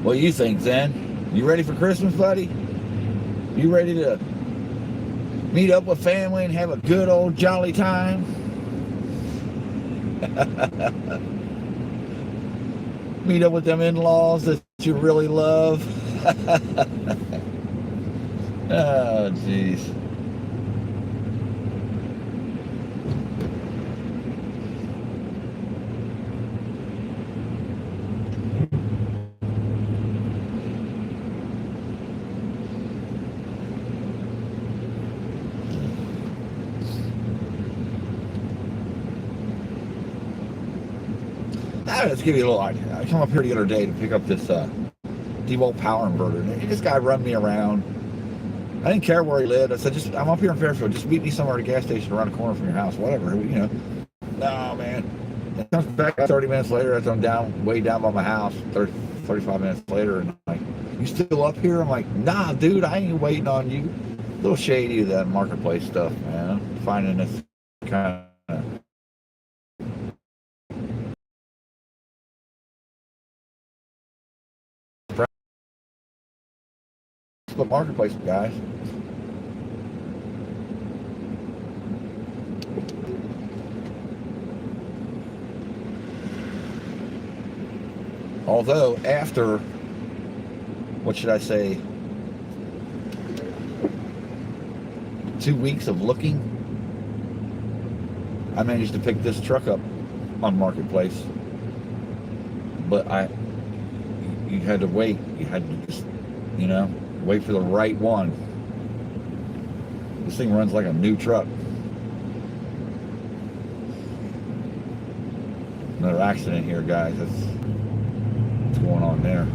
What do you think, Zen? You ready for Christmas, buddy? You ready to meet up with family and have a good old jolly time? Meet up with them in-laws that you really love? Oh, jeez. Let's give you a little idea. I come up here the other day to pick up this DeWalt power inverter. And this guy run me around. I didn't care where he lived. I said, I'm up here in Fairfield. Just meet me somewhere at a gas station around the corner from your house, whatever. You know. No, man. It comes back 30 minutes later as I'm way down by my house, 35 minutes later, and I'm like, you still up here? I'm like, nah, dude, I ain't waiting on you. A little shady of that marketplace stuff, man. I'm finding this kind of marketplace, guys. Although after, what should I say, 2 weeks of looking, I managed to pick this truck up on Marketplace. But you had to wait. You had to just, wait for the right one. This thing runs like a new truck. Another accident here, guys. That's what's going on there.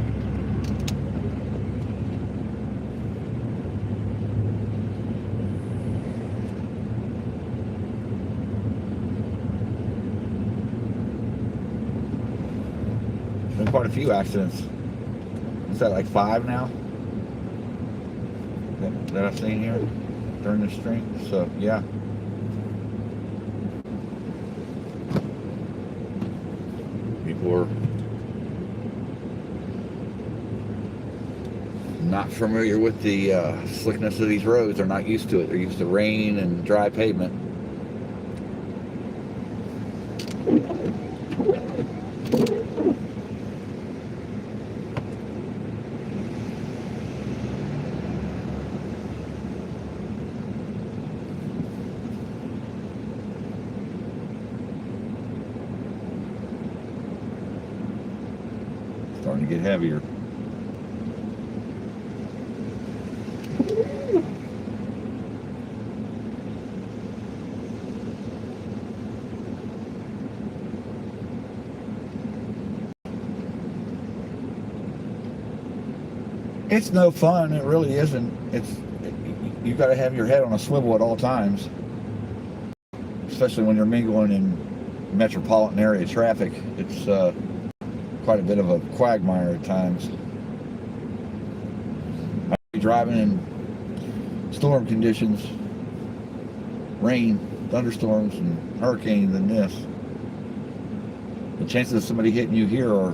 There's been quite a few accidents. Is that like 5 now that I've seen here during the stream? So yeah. People are not familiar with the slickness of these roads. They're not used to it. They're used to rain and dry pavement. Starting to get heavier. It's no fun. It really isn't. You got to have your head on a swivel at all times, especially when you're mingling in metropolitan area traffic. It's quite a bit of a quagmire at times. driving in storm conditions, rain, thunderstorms, and hurricanes than this. The chances of somebody hitting you here are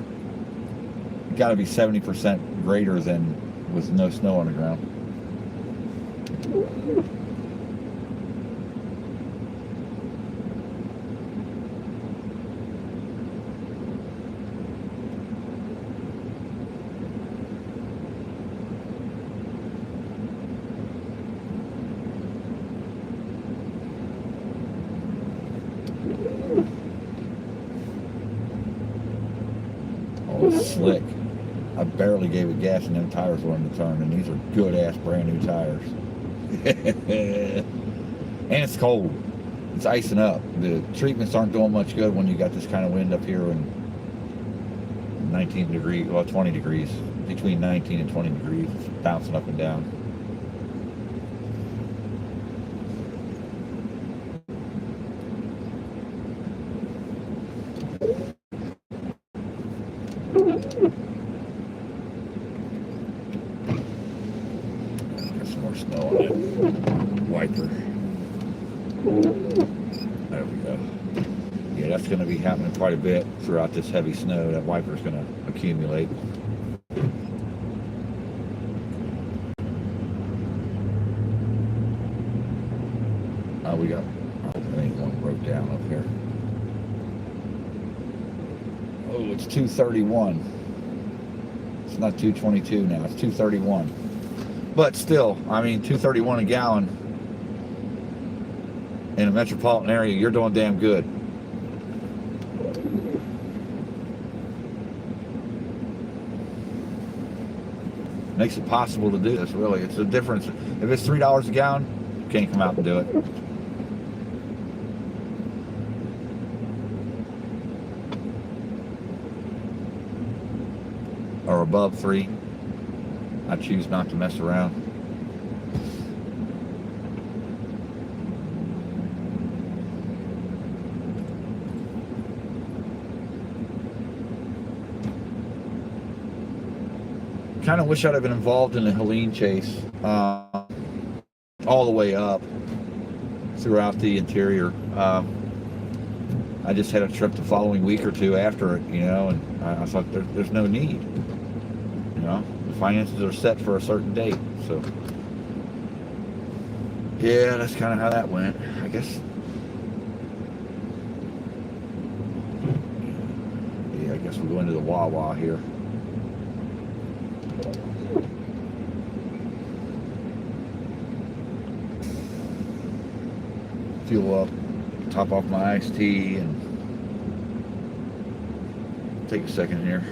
got to be 70% greater than with no snow on the ground. Oh, it's slick. I barely gave it gas and them tires wanted to turn, and these are good ass brand new tires. And it's cold. It's icing up. The treatments aren't doing much good when you got this kind of wind up here in 19 degrees, well 20 degrees, between 19 and 20 degrees. It's bouncing up and down. Got some more snow on that wiper. There we go. Yeah, that's going to be happening quite a bit throughout this heavy snow. That wiper's going to accumulate. We got, I think one broke down up here. Oh, it's 231. It's not 222 now, it's 231. But still, I mean, 231 a gallon in a metropolitan area, you're doing damn good. Makes it possible to do this, really. It's a difference. If it's $3 a gallon, you can't come out and do it. Or above 3. I choose not to mess around. Kind of wish I'd have been involved in the Helene chase all the way up throughout the interior. I just had a trip the following week or two after it, you know, and I thought there's no need. You know, the finances are set for a certain date, so yeah, that's kind of how that went, I guess. Yeah, I guess we'll go into the Wawa here. Fuel up, top off my iced tea, and take a second here.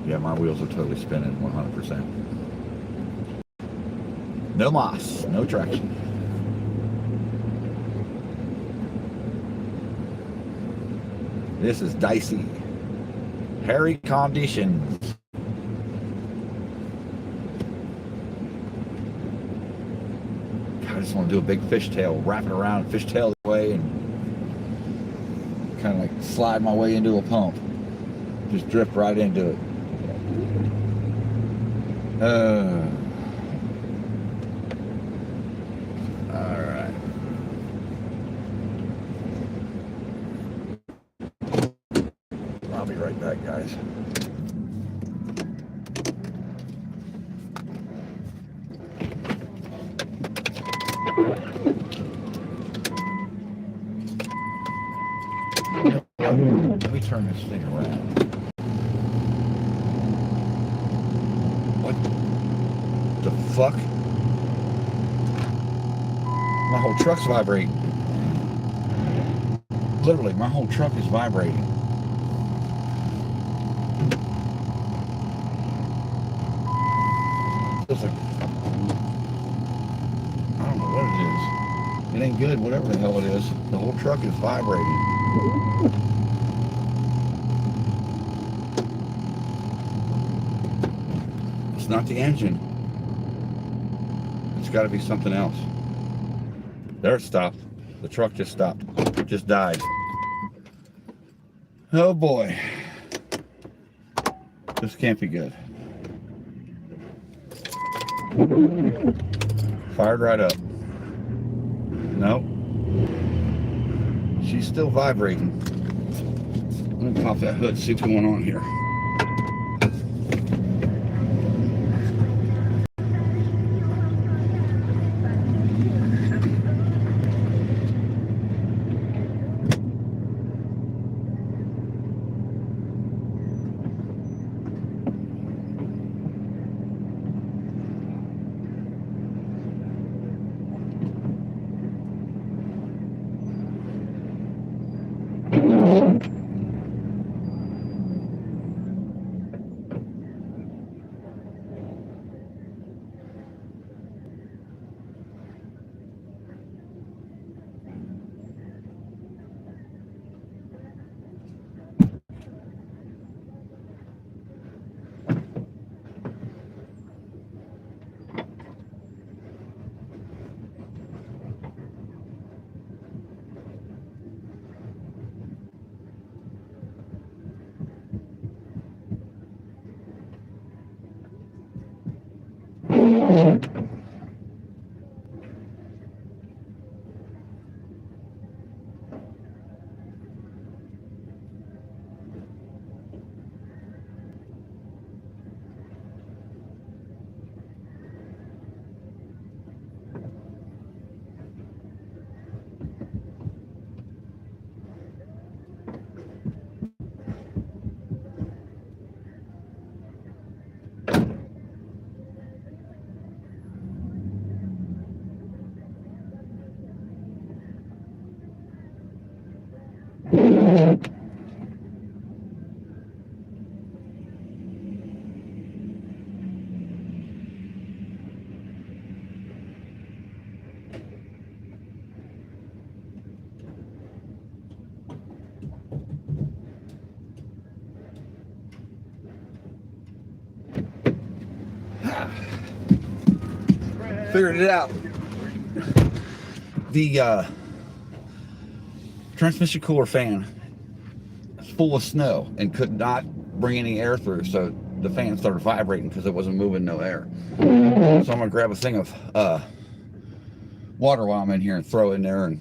Yeah, my wheels are totally spinning 100%. No moss, no traction. This is dicey. Hairy conditions. God, I just want to do a big fishtail, wrap it around, fishtail the way, and kind of like slide my way into a pump. Just drift right into it. All right. I'll be right back, guys. Let me turn this thing around. What the fuck? My whole truck's vibrating. Literally, my whole truck is vibrating. It's like, I don't know what it is. It ain't good, whatever the hell it is. The whole truck is vibrating. It's not the engine. got to be something else. There it stopped. The truck just stopped. Just died. Oh boy. This can't be good. Fired right up. Nope. She's still vibrating. Let me pop that hood, see what's going on here. Figured it out. The transmission cooler fan is full of snow and could not bring any air through, so the fan started vibrating because it wasn't moving no air. So I'm gonna grab a thing of water while I'm in here and throw it in there and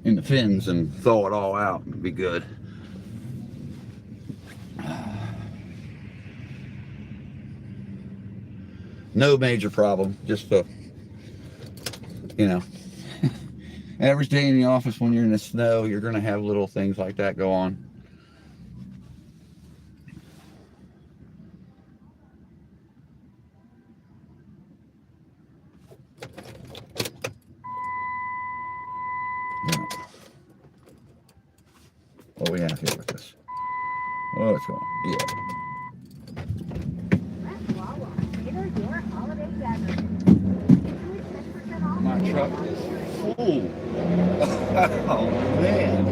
in the fins and thaw it all out. It'd be good. No major problem, just you know, every day in the office when you're in the snow, you're going to have little things like that go on. Yeah. What do we have here with this? Oh, it's going, yeah. My truck is full. Oh, man.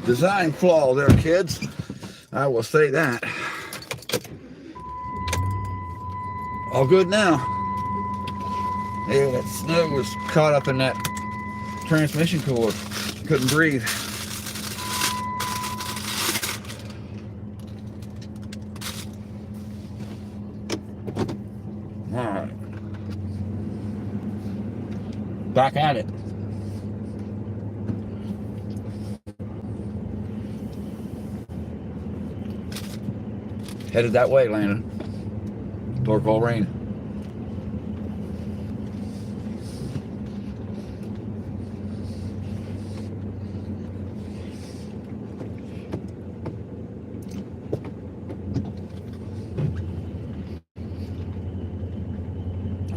Design flaw there, kids. I will say that. All good now. Yeah, that snow was caught up in that transmission cooler. Couldn't breathe. All right. Back at it. Headed that way, Landon. Torquil Rain.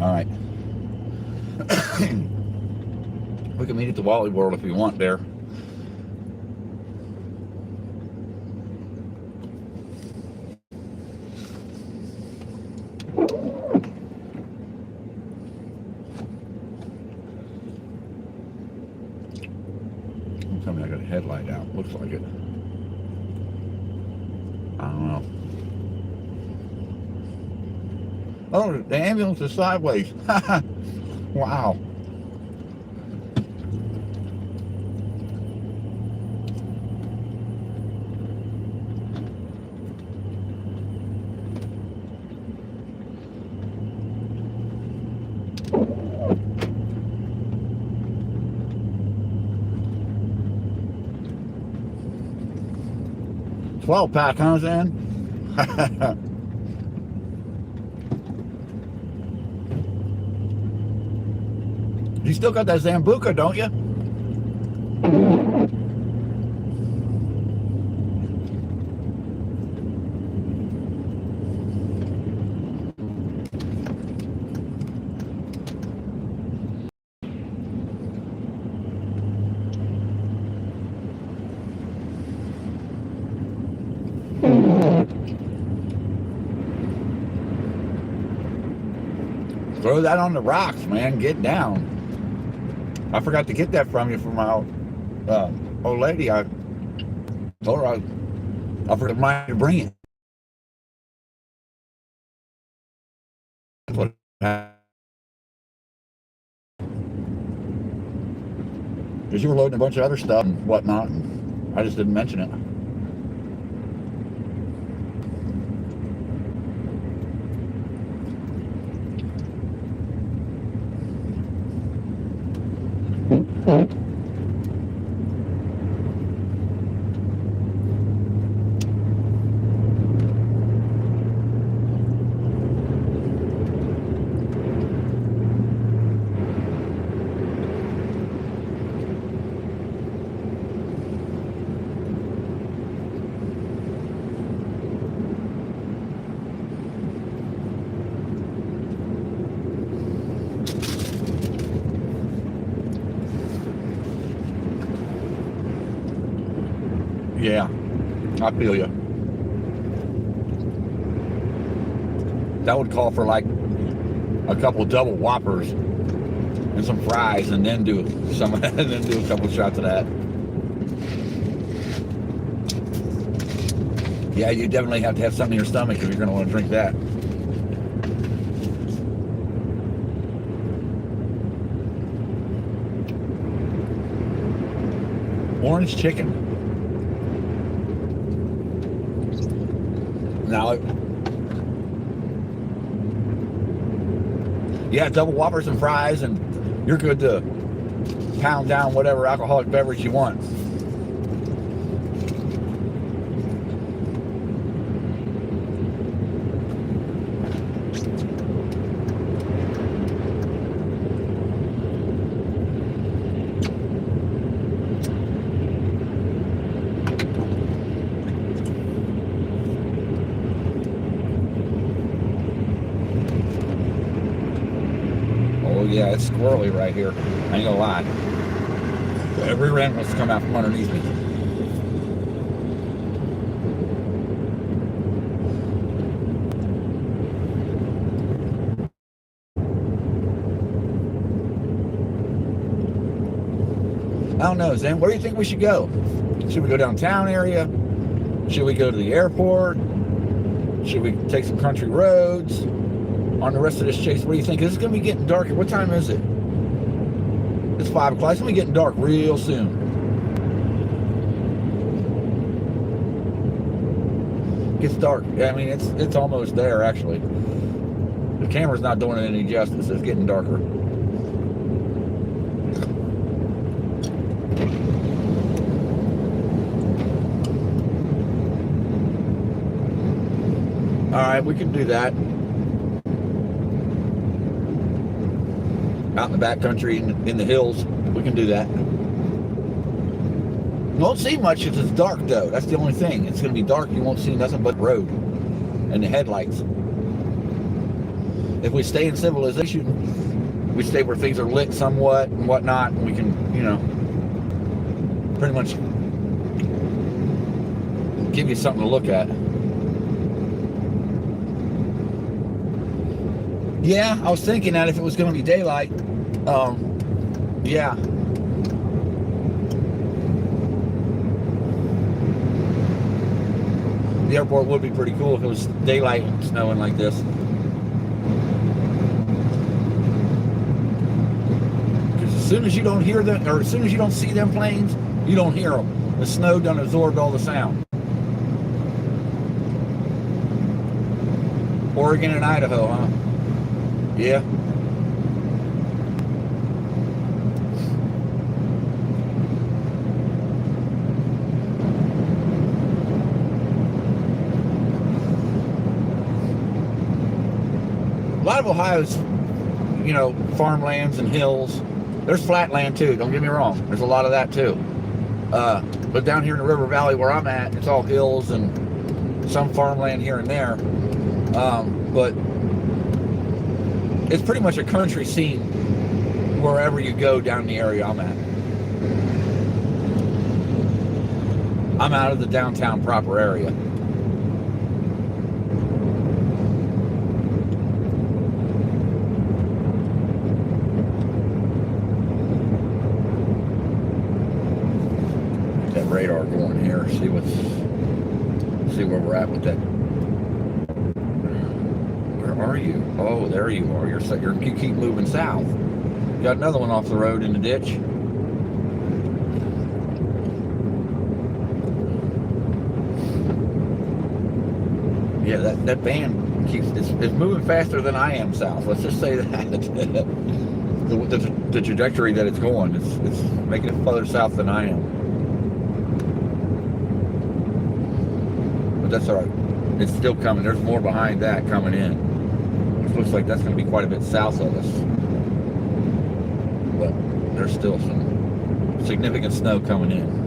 All right. We can meet at the Wally World if you want there. Tell me I got a headlight out. Looks like it. I don't know. Oh, the ambulance is sideways. Wow. Twelve pack, huh, Zan? You still got that Zambuca, don't you? Throw that on the rocks, man. Get down. I forgot to get that from you from my old lady. I told her I forgot to remind you to bring it. What happened? Because you were loading a bunch of other stuff and whatnot, and I just didn't mention it. Yeah, I feel you. That would call for like a couple double Whoppers and some fries, and then do some, and then do a couple shots of that. Yeah, you definitely have to have something in your stomach if you're going to want to drink that. Orange chicken. Now, yeah, double Whoppers and fries, and you're good to pound down whatever alcoholic beverage you want. Yeah, it's squirrely right here. I ain't gonna lie. Every wren wants to come out from underneath me. I don't know, Zen. Where do you think we should go? Should we go downtown area? Should we go to the airport? Should we take some country roads on the rest of this chase? What do you think? This is going to be getting darker. What time is it? It's 5 o'clock. It's going to be getting dark real soon. It gets dark. I mean, it's almost there, actually. The camera's not doing it any justice. It's getting darker. All right, we can do that. Out in the back country, in the hills, we can do that. You won't see much if it's dark, though. That's the only thing. It's going to be dark. You won't see nothing but the road and the headlights. If we stay in civilization, we stay where things are lit somewhat and whatnot, and we can, you know, pretty much give you something to look at. Yeah, I was thinking that if it was going to be daylight, yeah. The airport would be pretty cool if it was daylight and snowing like this. Because as soon as you don't hear them, or as soon as you don't see them planes, you don't hear them. The snow done absorbed all the sound. Oregon and Idaho, huh? Yeah. A lot of Ohio's, you know, farmlands and hills. There's flat land too, don't get me wrong. There's a lot of that too. But down here in the River Valley where I'm at, it's all hills and some farmland here and there. But it's pretty much a country scene wherever you go down the area I'm at. I'm out of the downtown proper area. Get that radar going here, see where we're at with that. Are you? Oh, there you are. You keep moving south. Got another one off the road in the ditch. Yeah, that van it's moving faster than I am south. Let's just say that. the trajectory that it's going, it's making it further south than I am. But that's all right. It's still coming. There's more behind that coming in. Looks like that's going to be quite a bit south of us, but there's still some significant snow coming in.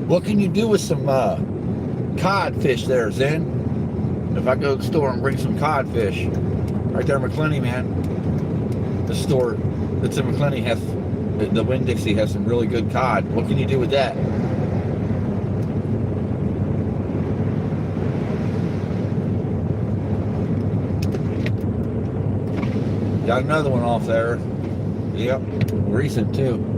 What can you do with some codfish there, Zen? If I go to the store and bring some codfish, right there in McClenny, man. The store that's in McClenny has, the Winn-Dixie has some really good cod. What can you do with that? Got another one off there. Yep, recent too.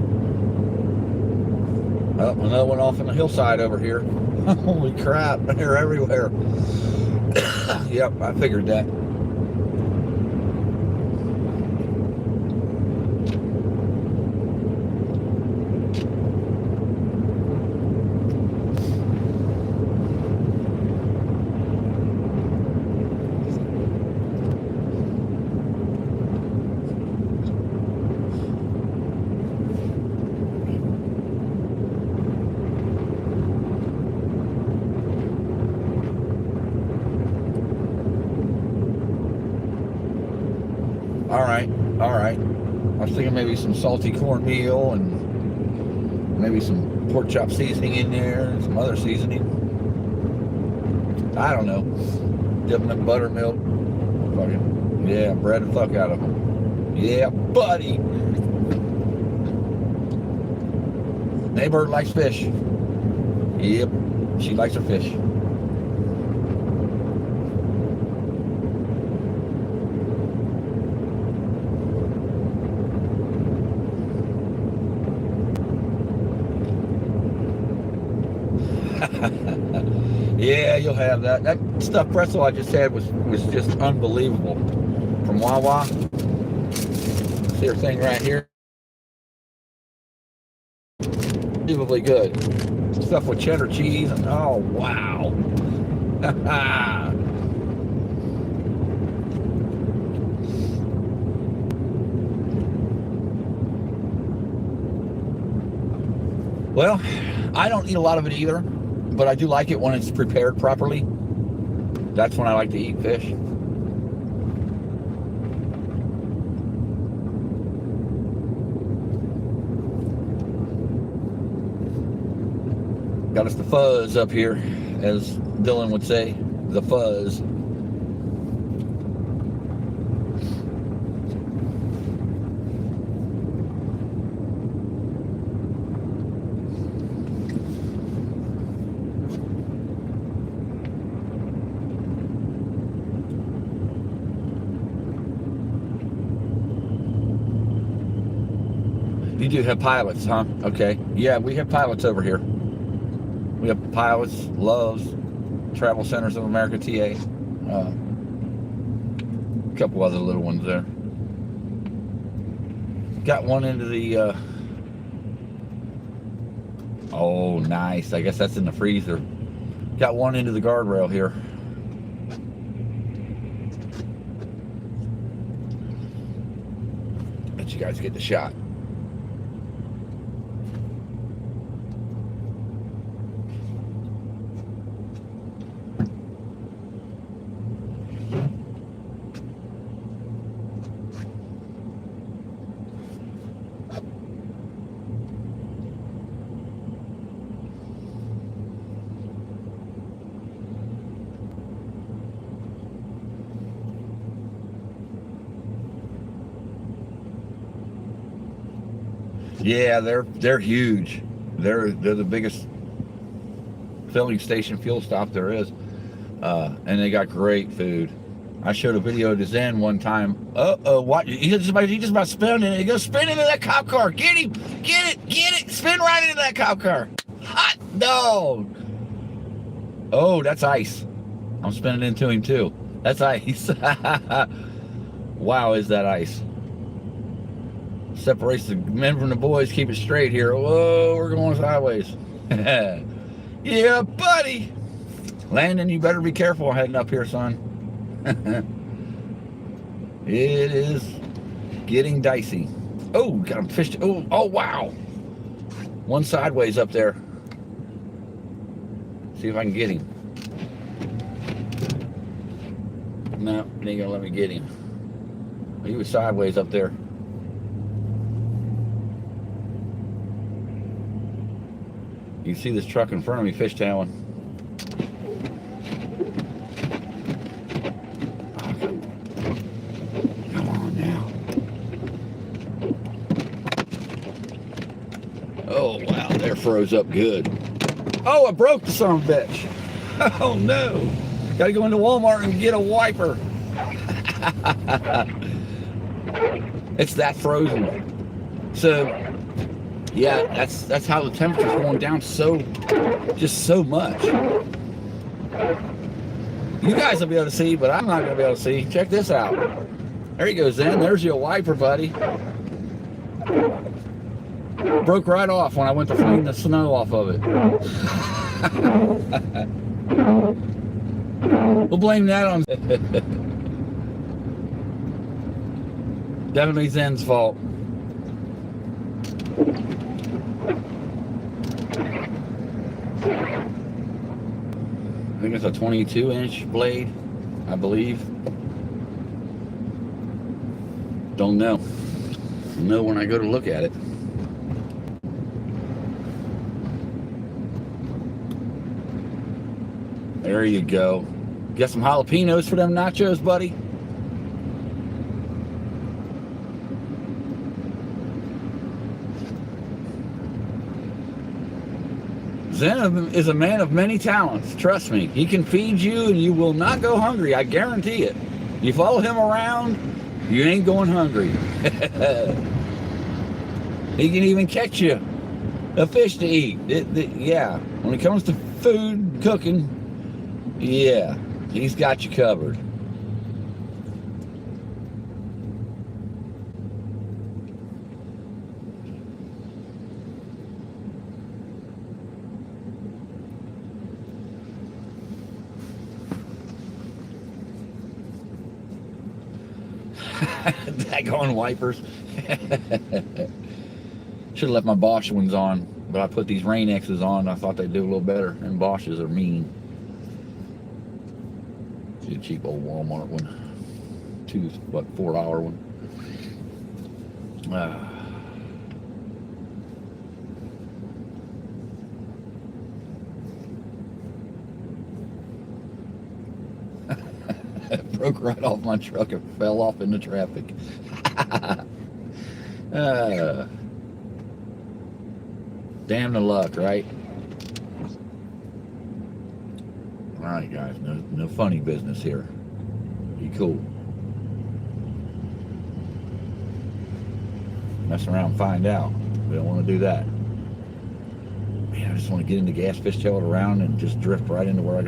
Oh, another one off on the hillside over here. Holy crap, they're everywhere. Yep, I figured that. right. I was thinking maybe some salty cornmeal and maybe some pork chop seasoning in there and some other seasoning. I don't know. Dip them in buttermilk. Fucking, yeah, bread the fuck out of them. Yeah, buddy. Neighbor likes fish. Yep, she likes her fish. Yeah, you'll have that. That stuffed pretzel I just had was just unbelievable. From Wawa. See her thing right here. Unbelievably good. Stuff with cheddar cheese and oh wow. Well, I don't eat a lot of it either, but I do like it when it's prepared properly. That's when I like to eat fish. Got us the fuzz up here, as Dylan would say, the fuzz. You do have pilots, huh? Okay. Yeah, we have pilots over here. We have pilots, Loves, Travel Centers of America, TA. A couple other little ones there. Got one into the... oh, nice. I guess that's in the freezer. Got one into the guardrail here. Let you guys get the shot. Yeah, they're huge. They're the biggest filling station fuel stop there is, and they got great food. I showed a video to Zen one time. What? He just about spun it. He goes, spin into that cop car. Get him! Get it! Spin right into that cop car. Hot dog! Oh, that's ice. I'm spinning into him too. That's ice. Wow, is that ice? Separates the men from the boys. Keep it straight here. Whoa, we're going sideways. Yeah, buddy. Landon, you better be careful heading up here, son. It is getting dicey. Oh, got him fished. Oh, wow. One sideways up there. See if I can get him. No, he ain't gonna let me get him. He was sideways up there. You can see this truck in front of me fishtailing. Come on now. Oh, wow, they're froze up good. Oh, I broke the son of a bitch. Oh, no. Got to go into Walmart and get a wiper. It's that frozen. So... yeah, that's how the temperature's going down so much. You guys will be able to see, but I'm not going to be able to see. Check this out. There he goes in. There's your wiper, buddy. Broke right off when I went to clean the snow off of it. We'll blame that on... definitely Zen's fault. I think it's a 22-inch blade, I believe. Don't know. know when I go to look at it. There you go. Get some jalapenos for them nachos, buddy. Zen is a man of many talents. Trust me. He can feed you and you will not go hungry. I guarantee it. You follow him around, you ain't going hungry. He can even catch you a fish to eat. Yeah. When it comes to food, cooking, yeah, he's got you covered. Daggone wipers. Should have left my Bosch ones on, but I put these Rain X's on. I thought they'd do a little better, and Bosches are mean. See a cheap old Walmart one. $4 one. Broke right off my truck and fell off into traffic. Damn the luck, right? All right, guys, no funny business here. Be cool. Mess around and find out. We don't want to do that. Man, I just want to get into gas, fishtail it around, and just drift right into where I...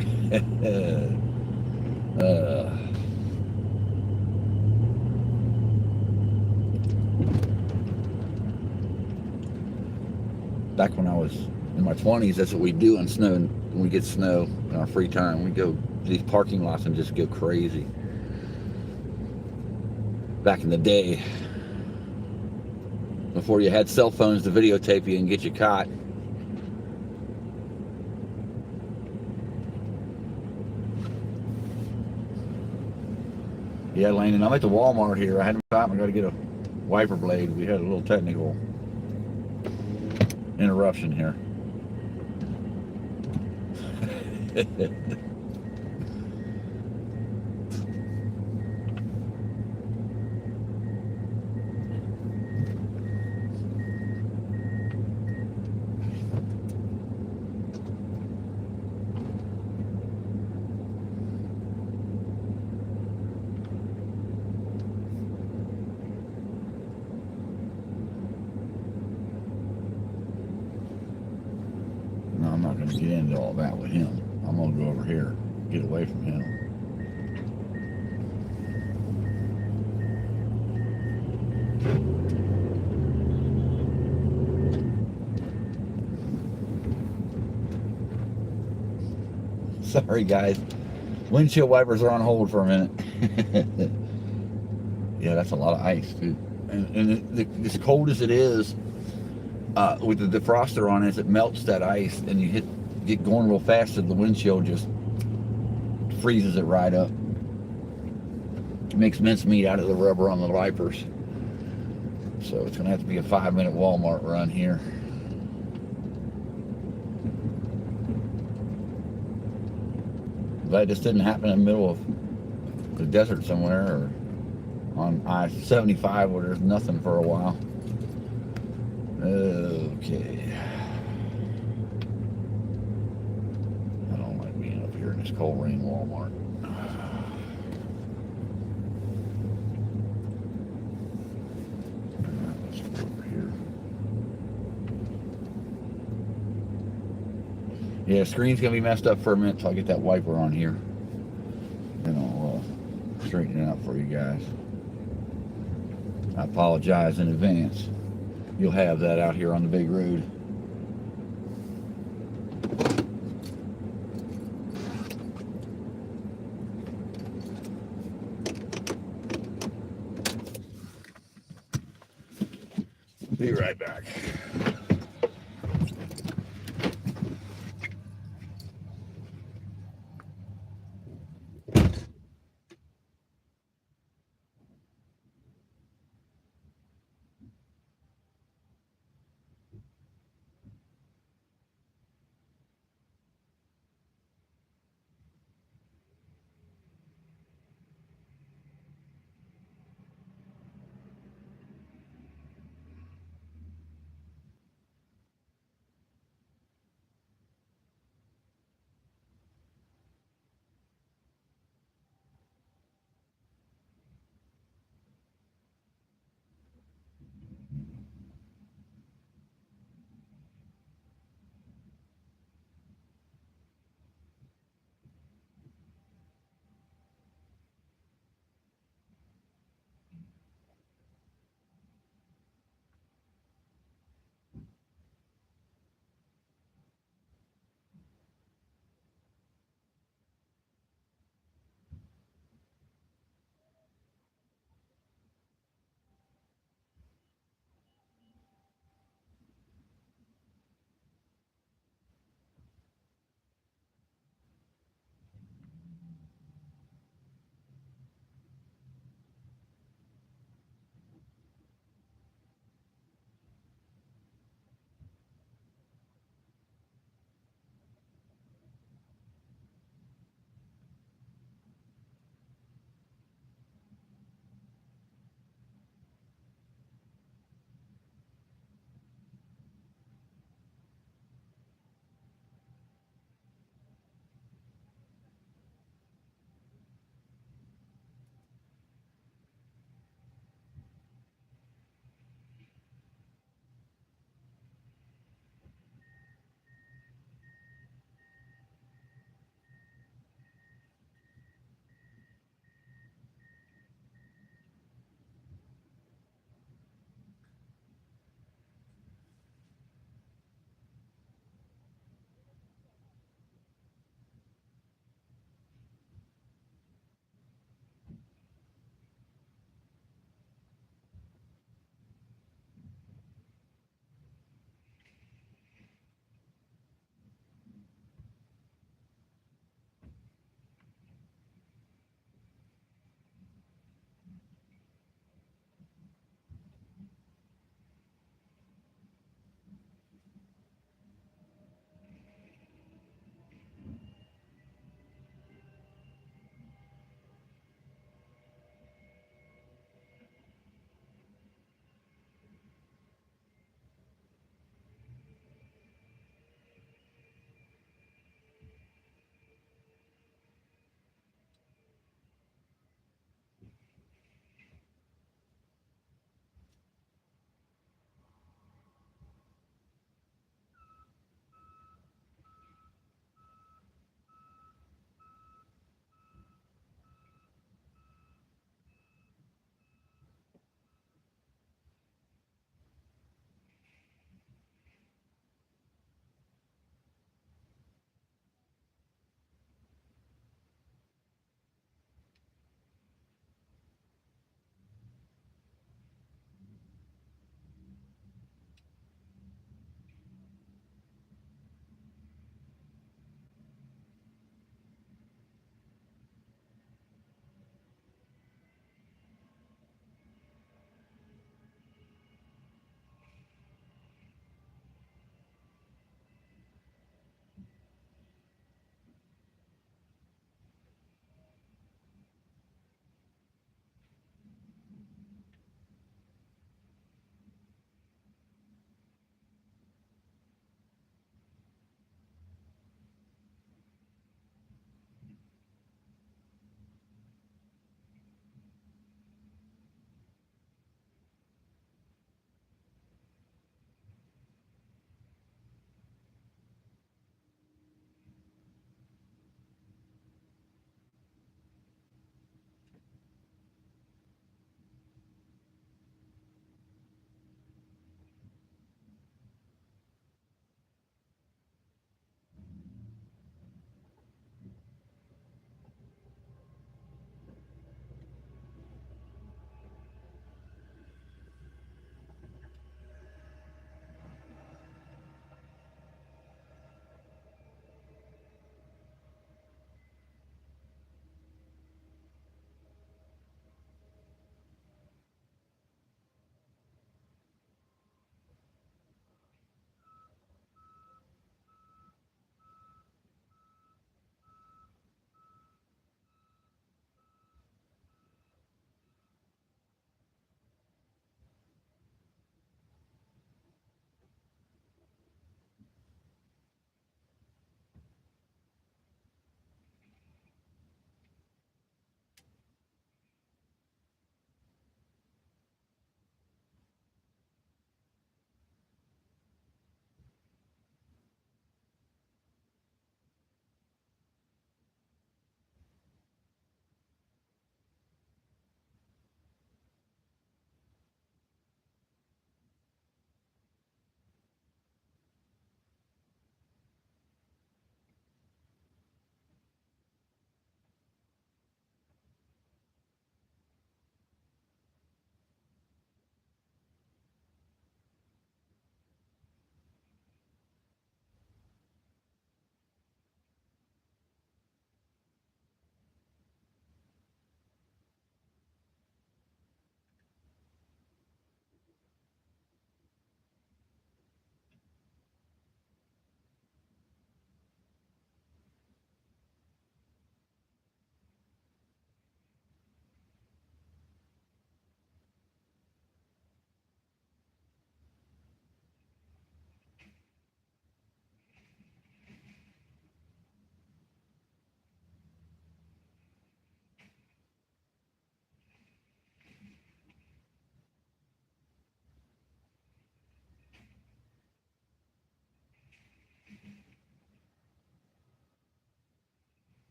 Back when I was in my 20s, that's what we do on snow. And when we get snow in our free time, we go to these parking lots and just go crazy. Back in the day, before you had cell phones to videotape you and get you caught. Yeah, Landon, I'm at the Walmart here. I had time. I got to get a wiper blade. We had a little technical interruption here. No, I'm not going to get into all that with him. I'm going to go over here, get away from him. Sorry, guys. Windshield wipers are on hold for a minute. Yeah, that's a lot of ice, dude. And as cold as it is, with the defroster on, as it melts that ice, and you get going real fast, and the windshield just freezes it right up. It makes mincemeat out of the rubber on the wipers. So it's gonna have to be a 5-minute Walmart run here. Glad this didn't happen in the middle of the desert somewhere, or on I-75 where there's nothing for a while. Okay. I don't like being up here in this cold rain Walmart. Let's go over here. Yeah, screen's gonna be messed up for a minute till I get that wiper on here. Then I'll straighten it out for you guys. I apologize in advance. You'll have that out here on the big road. Be right back.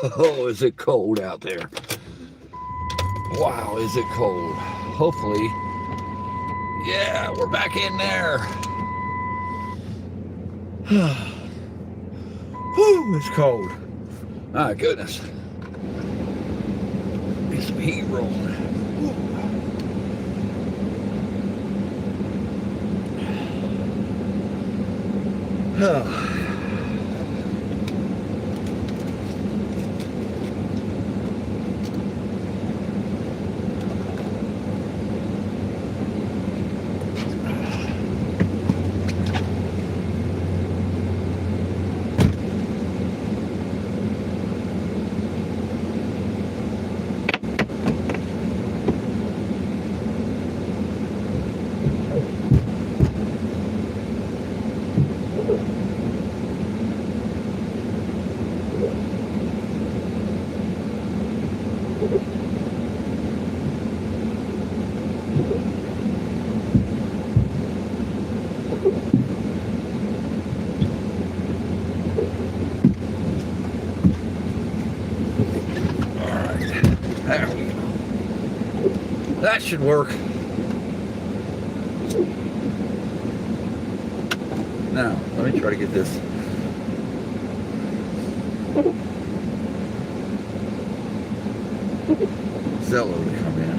Oh, is it cold out there? Wow, is it cold? Hopefully, yeah, we're back in there. Whew, it's cold. My goodness. Get some heat rolling. Oh. There we go. That should work. Now, let me try to get this. Zello to come in.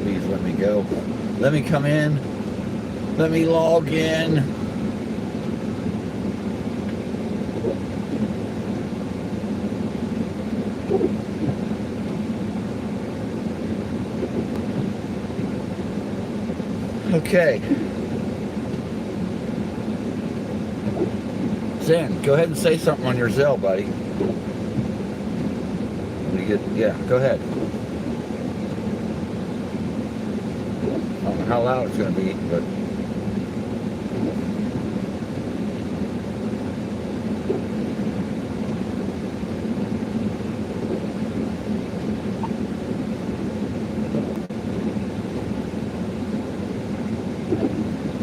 Please let me go. Let me come in. Let me log in. Okay. Zen, go ahead and say something on your Zelle, buddy. Yeah, go ahead. I don't know how loud it's going to be, but...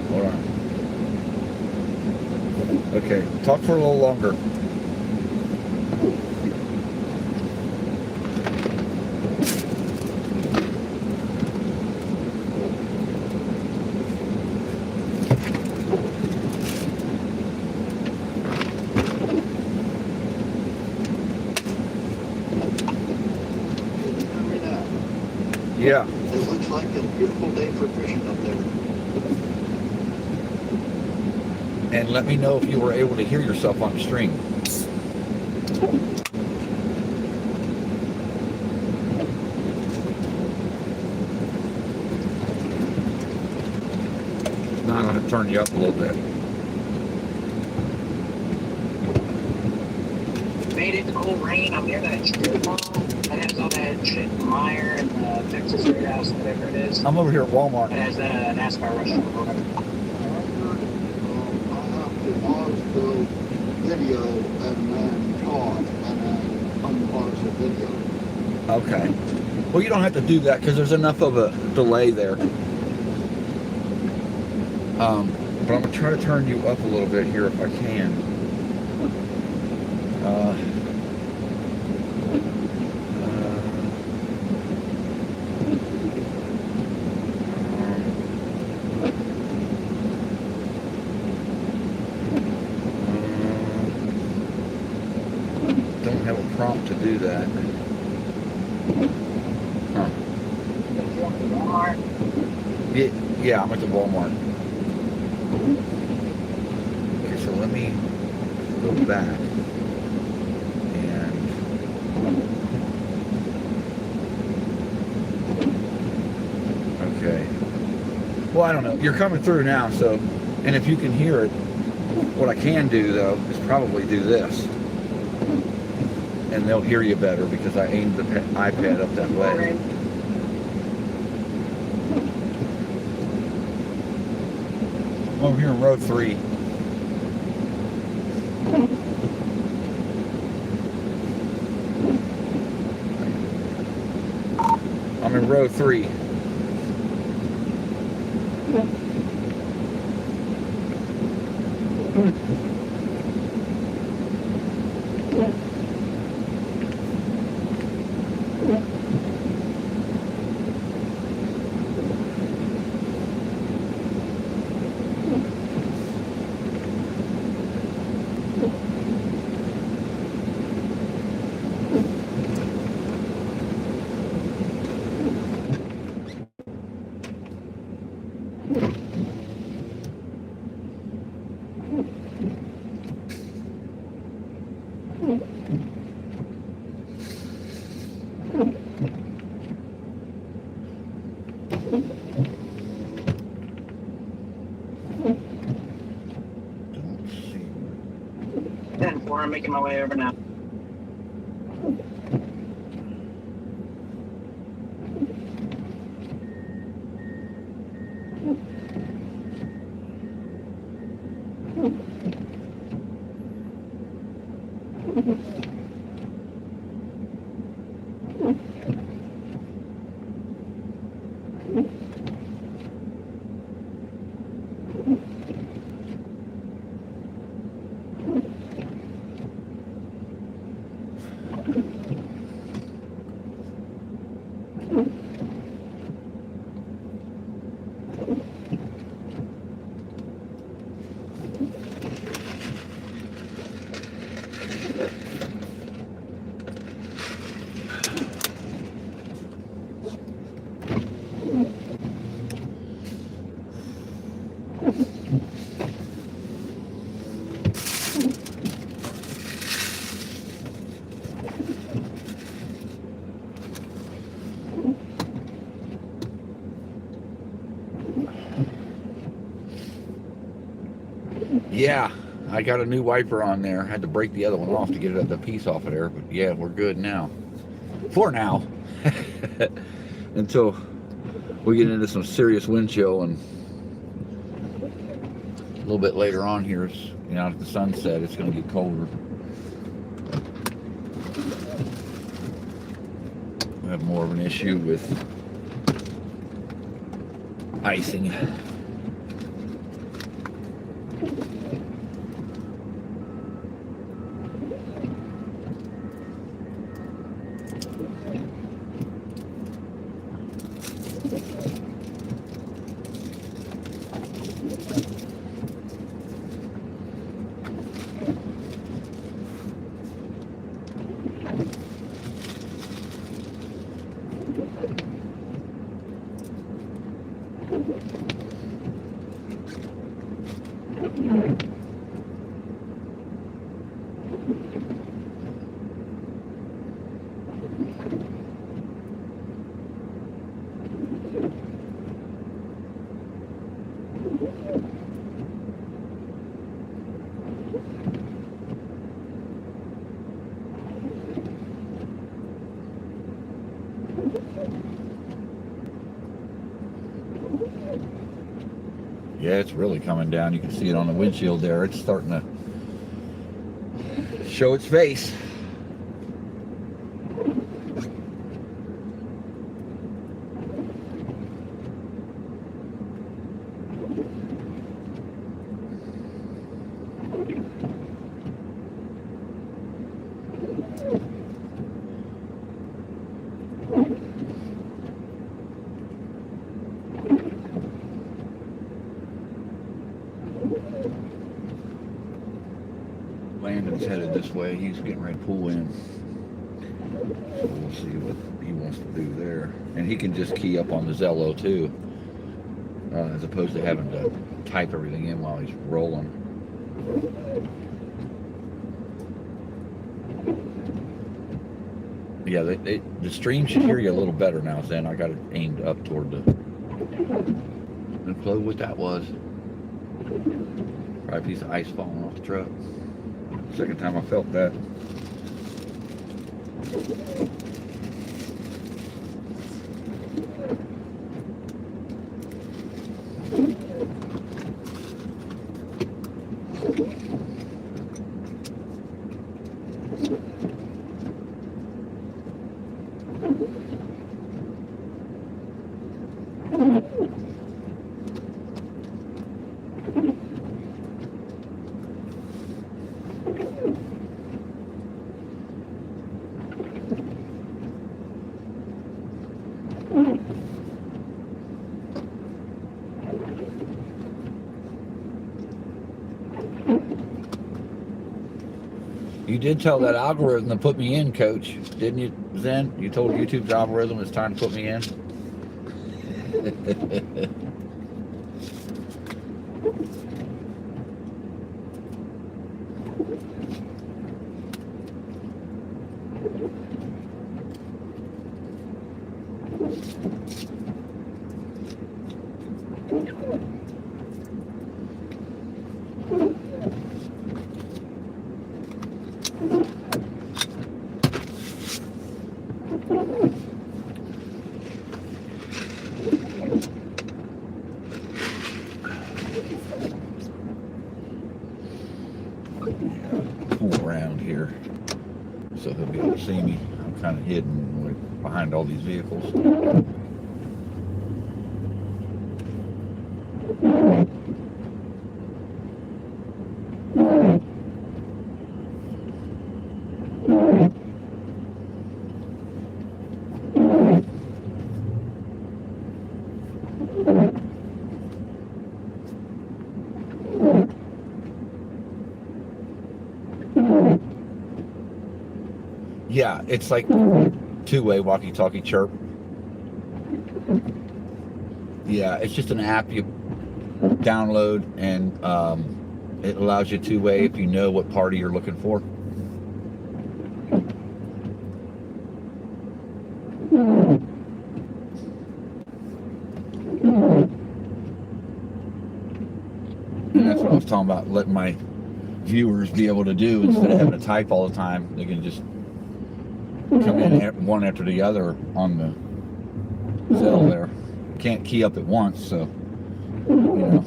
Hold on. Okay, talk for a little longer. Yeah.
It looks like a beautiful day for fishing up there.
And let me know if you were able to hear yourself on the stream. Now I'm going to turn you up a little bit.
Made it cold rain. I'm near that strip mall that has all that shit Meyer and Texas Roadhouse, whatever it is.
I'm over here at Walmart.
It has that NASCAR restaurant.
I have to pause the video and then talk and then unpause the video.
Okay. Well, you don't have to do that because there's enough of a delay there. But I'm going to try to turn you up a little bit here if I can. Don't have a prompt to do that. Huh. Yeah, I'm at the Walmart. let me go back and okay. Well, I don't know. You're coming through now, so, and if you can hear it, what I can do though is probably do this, and they'll hear you better because I aimed the iPad up that way. Over here in row 3. I'm in row 3.
I'm making my way over now.
Yeah, I got a new wiper on there. I had to break the other one off to get the piece off of there, but yeah, we're good now. For now. Until we get into some serious wind chill, and a little bit later on here, at the sunset, it's going to get colder. We have more of an issue with icing. Yeah, it's really coming down. You can see it on the windshield there. It's starting to show its face. Landon's headed this way. He's getting ready to pull in. So we'll see what he wants to do there. And he can just key up on the Zello too, as opposed to having to type everything in while he's rolling. Yeah, the stream should hear you a little better now, Zen. I got it aimed up toward the. Don't know what that was. Probably a piece of ice falling off the truck. Second time I felt that. You did tell that algorithm to put me in, Coach, didn't you, Zen? You told YouTube's algorithm it's time to put me in. Pull around here so he'll be able to see me. I'm kind of hidden behind all these vehicles. Yeah, it's like two-way walkie-talkie chirp. Yeah, it's just an app you download, and it allows you two-way if you know what party you're looking for. And that's what I was talking about, letting my viewers be able to do instead of having to type all the time. They can just come in one after the other on the cell there. Can't key up at once, so you know.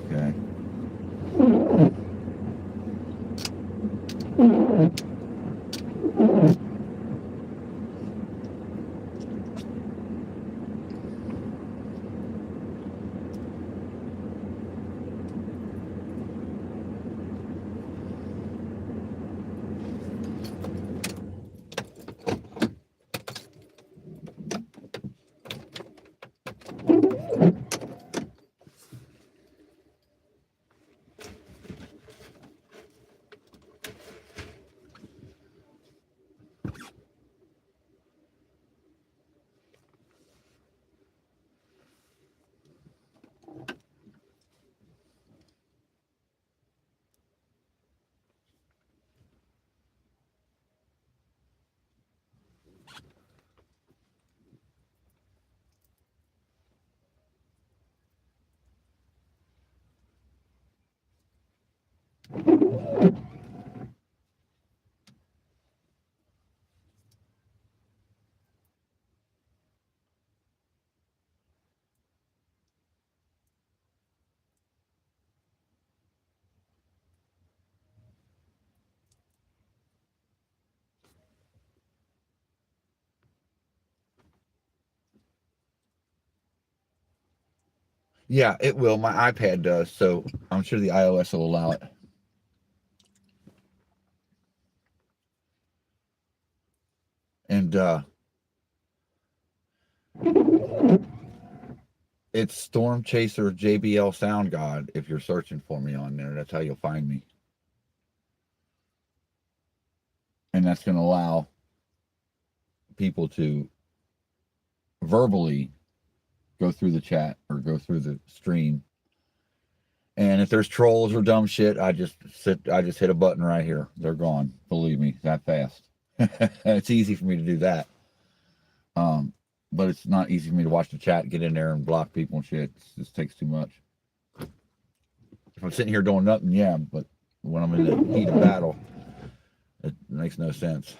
Okay. Yeah, it will. My iPad does, so I'm sure the iOS will allow it. And it's Storm Chaser JBL Sound God. If you're searching for me on there, that's how you'll find me. And that's going to allow people to verbally go through the chat or go through the stream. And if there's trolls or dumb shit, I just hit a button right here. They're gone. Believe me, that fast. It's easy for me to do that. But it's not easy for me to watch the chat, get in there and block people and shit. It just takes too much. If I'm sitting here doing nothing, yeah, but when I'm in the heat of battle, it makes no sense.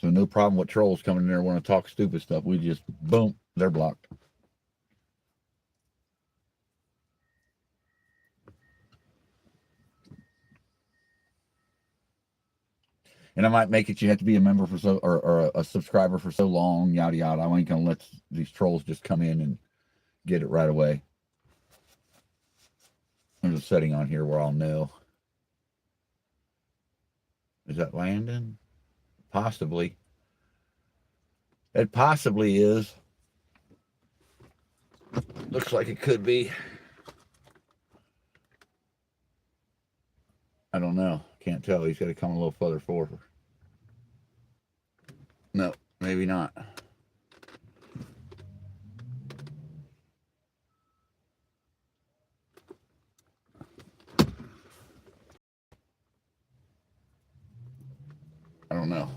So no problem with trolls coming in there want to talk stupid stuff. We just, boom, they're blocked. And I might make it you have to be a member for so or a subscriber for so long, yada yada. I ain't gonna let these trolls just come in and get it right away. There's a setting on here where I'll know. Is that Landon? Possibly. It possibly is. Looks like it could be. I don't know. Can't tell. He's got to come a little further forward. No, maybe not. I don't know.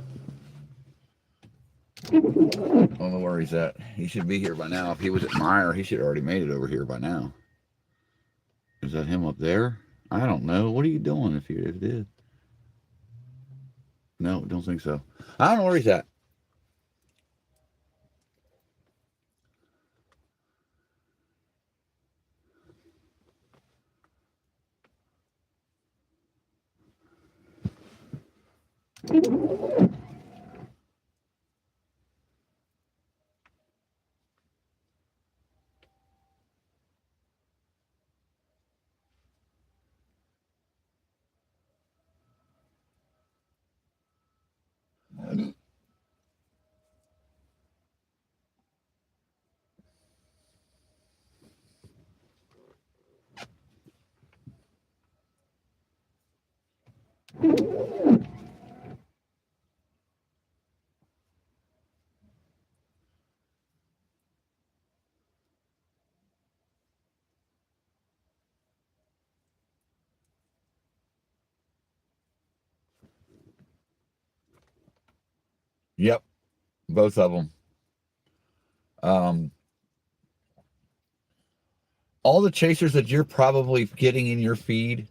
I don't know where he's at. He should be here by now. If he was at Meyer, he should have already made it over here by now. Is that him up there? I don't know. What are you doing if it is? No, don't think so. I don't know where he's at. Yep, both of them. All the chasers that you're probably getting in your feed,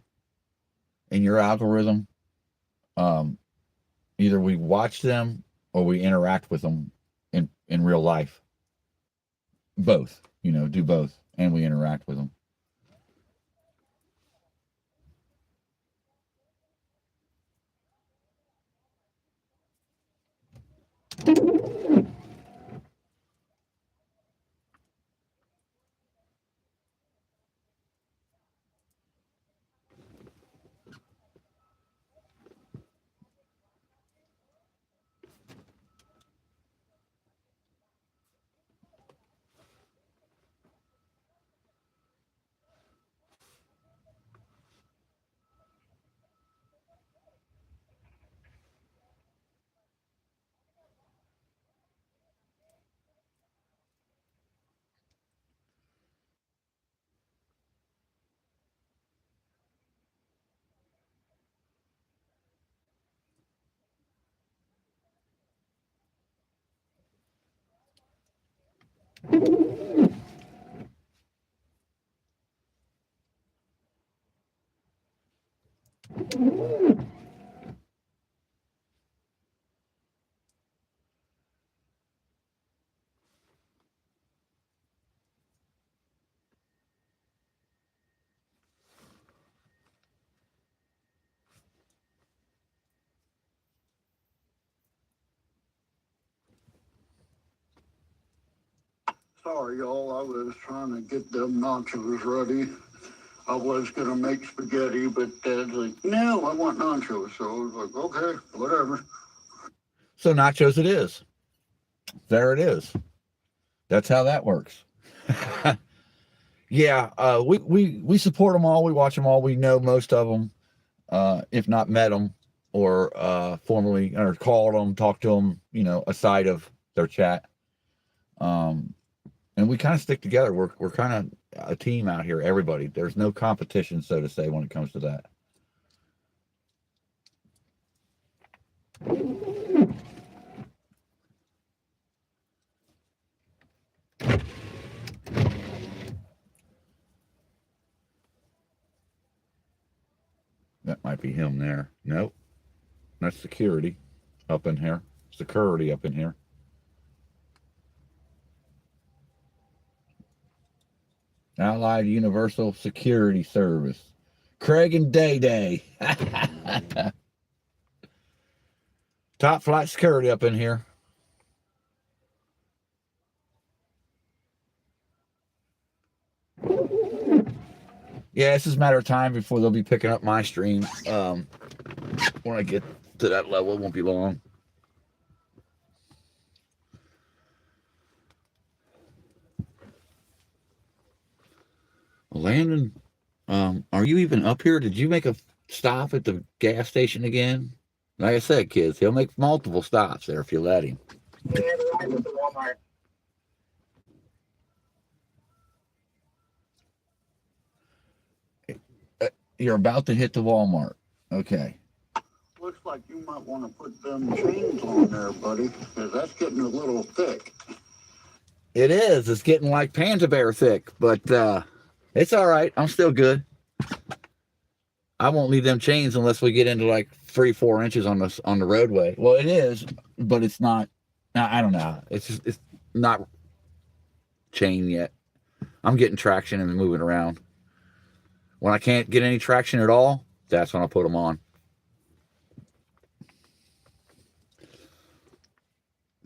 in your algorithm, either we watch them or we interact with them in real life. Both, do both, and we interact with them.
Sorry, y'all. I was trying to get them nachos ready. I was going to make spaghetti, but Dad's like, no, I want nachos. So I was like, okay, whatever.
So nachos it is. There it is. That's how that works. Yeah, we support them all. We watch them all. We know most of them. if not met them or formally or called them, talked to them, you know, aside of their chat. And we kind of stick together. We're kind of a team out here, everybody. There's no competition, so to say, when it comes to that. That might be him there. Nope. That's security up in here. Security up in here. Allied Universal Security Service. Craig and Day Day. Top flight security up in here. Yeah, it's just a matter of time before they'll be picking up my stream. When I get to that level, it won't be long. Landon, are you even up here? Did you make a stop at the gas station again? Like I said, kids, he'll make multiple stops there if you let him.
Yeah, right with the Walmart.
You're about to hit the Walmart. Okay.
Looks like you might want to put them chains on there, buddy, because that's getting a little thick.
It is. It's getting like Panda Bear thick, but it's all right. I'm still good. I won't leave them chains unless we get into like 3-4 inches on the roadway. Well, it is, but it's not. I don't know. It's not chain yet. I'm getting traction and moving around. When I can't get any traction at all, that's when I put them on.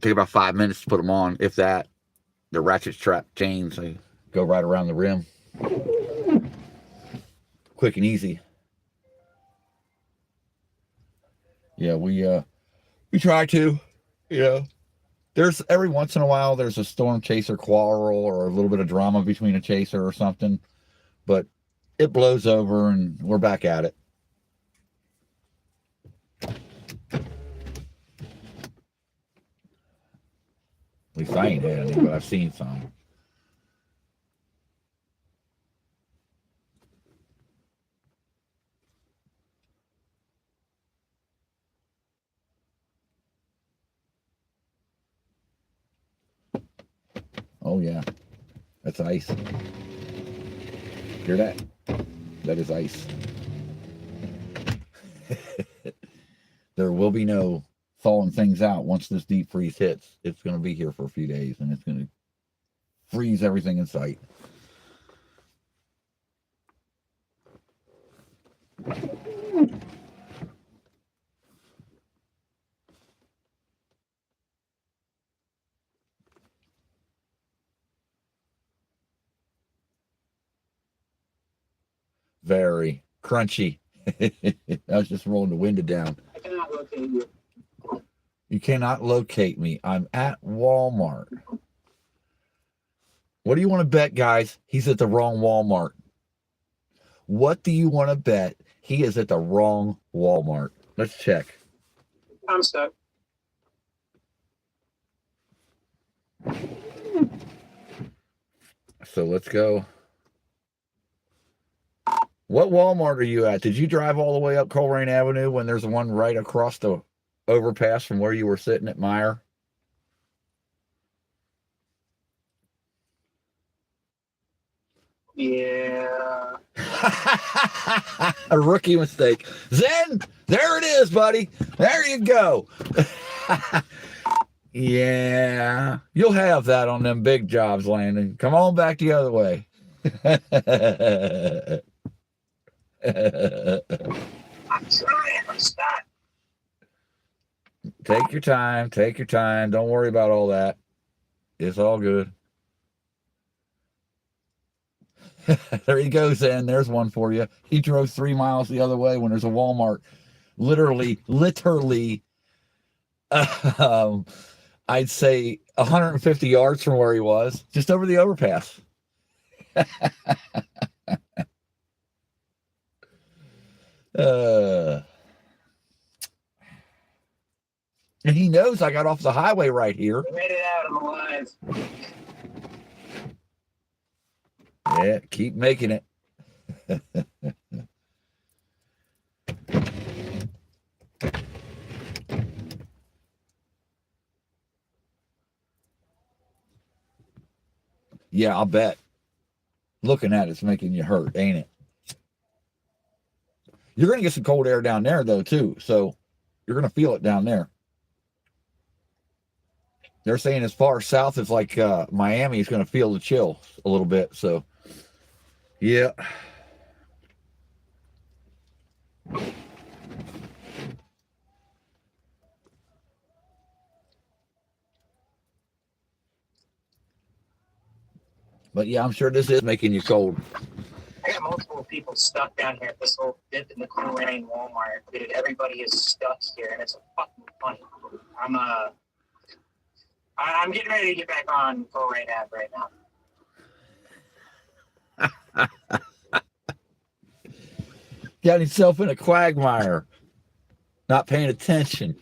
Take about 5 minutes to put them on, if that. The ratchet strap chains, they go right around the rim. Quick and easy. Yeah, we try to, you know. There's every once in a while there's a storm chaser quarrel or a little bit of drama between a chaser or something, but it blows over and we're back at it. At least I ain't had any, but I've seen some. Oh yeah, that's ice. Hear that? That is ice. There will be no thawing things out once this deep freeze hits. It's going to be here for a few days and it's going to freeze everything in sight. Very crunchy. I was just rolling the window down.
I cannot locate you.
You cannot locate me. I'm at Walmart. What do you want to bet, guys? He's at the wrong Walmart. What do you want to bet? He is at the wrong Walmart. Let's check.
I'm stuck.
So let's go. What Walmart are you at? Did you drive all the way up Colerain Avenue when there's one right across the overpass from where you were sitting at Meyer?
Yeah.
A rookie mistake. Zen, there it is, buddy. There you go. Yeah, you'll have that on them big jobs, Landon. Come on back the other way.
I'm trying. I'm stuck.
Take your time. Take your time. Don't worry about all that. It's all good. There he goes, and there's one for you. He drove 3 miles the other way when there's a Walmart. Literally, I'd say 150 yards from where he was, just over the overpass. Uh, and he knows I got off the highway right here.
We made it out. I'm alive.
Yeah, keep making it. Yeah, I'll bet. Looking at it's making you hurt, ain't it? You're going to get some cold air down there, though, too. So you're going to feel it down there. They're saying as far south as like Miami is going to feel the chill a little bit. So, yeah. But yeah, I'm sure this is making you cold.
I got multiple people stuck down here at this whole dip in the Coleraine Walmart. Dude, everybody is stuck here, and it's fucking funny. I'm getting ready to get back on Coleraine app right now.
Got himself in a quagmire. Not paying attention.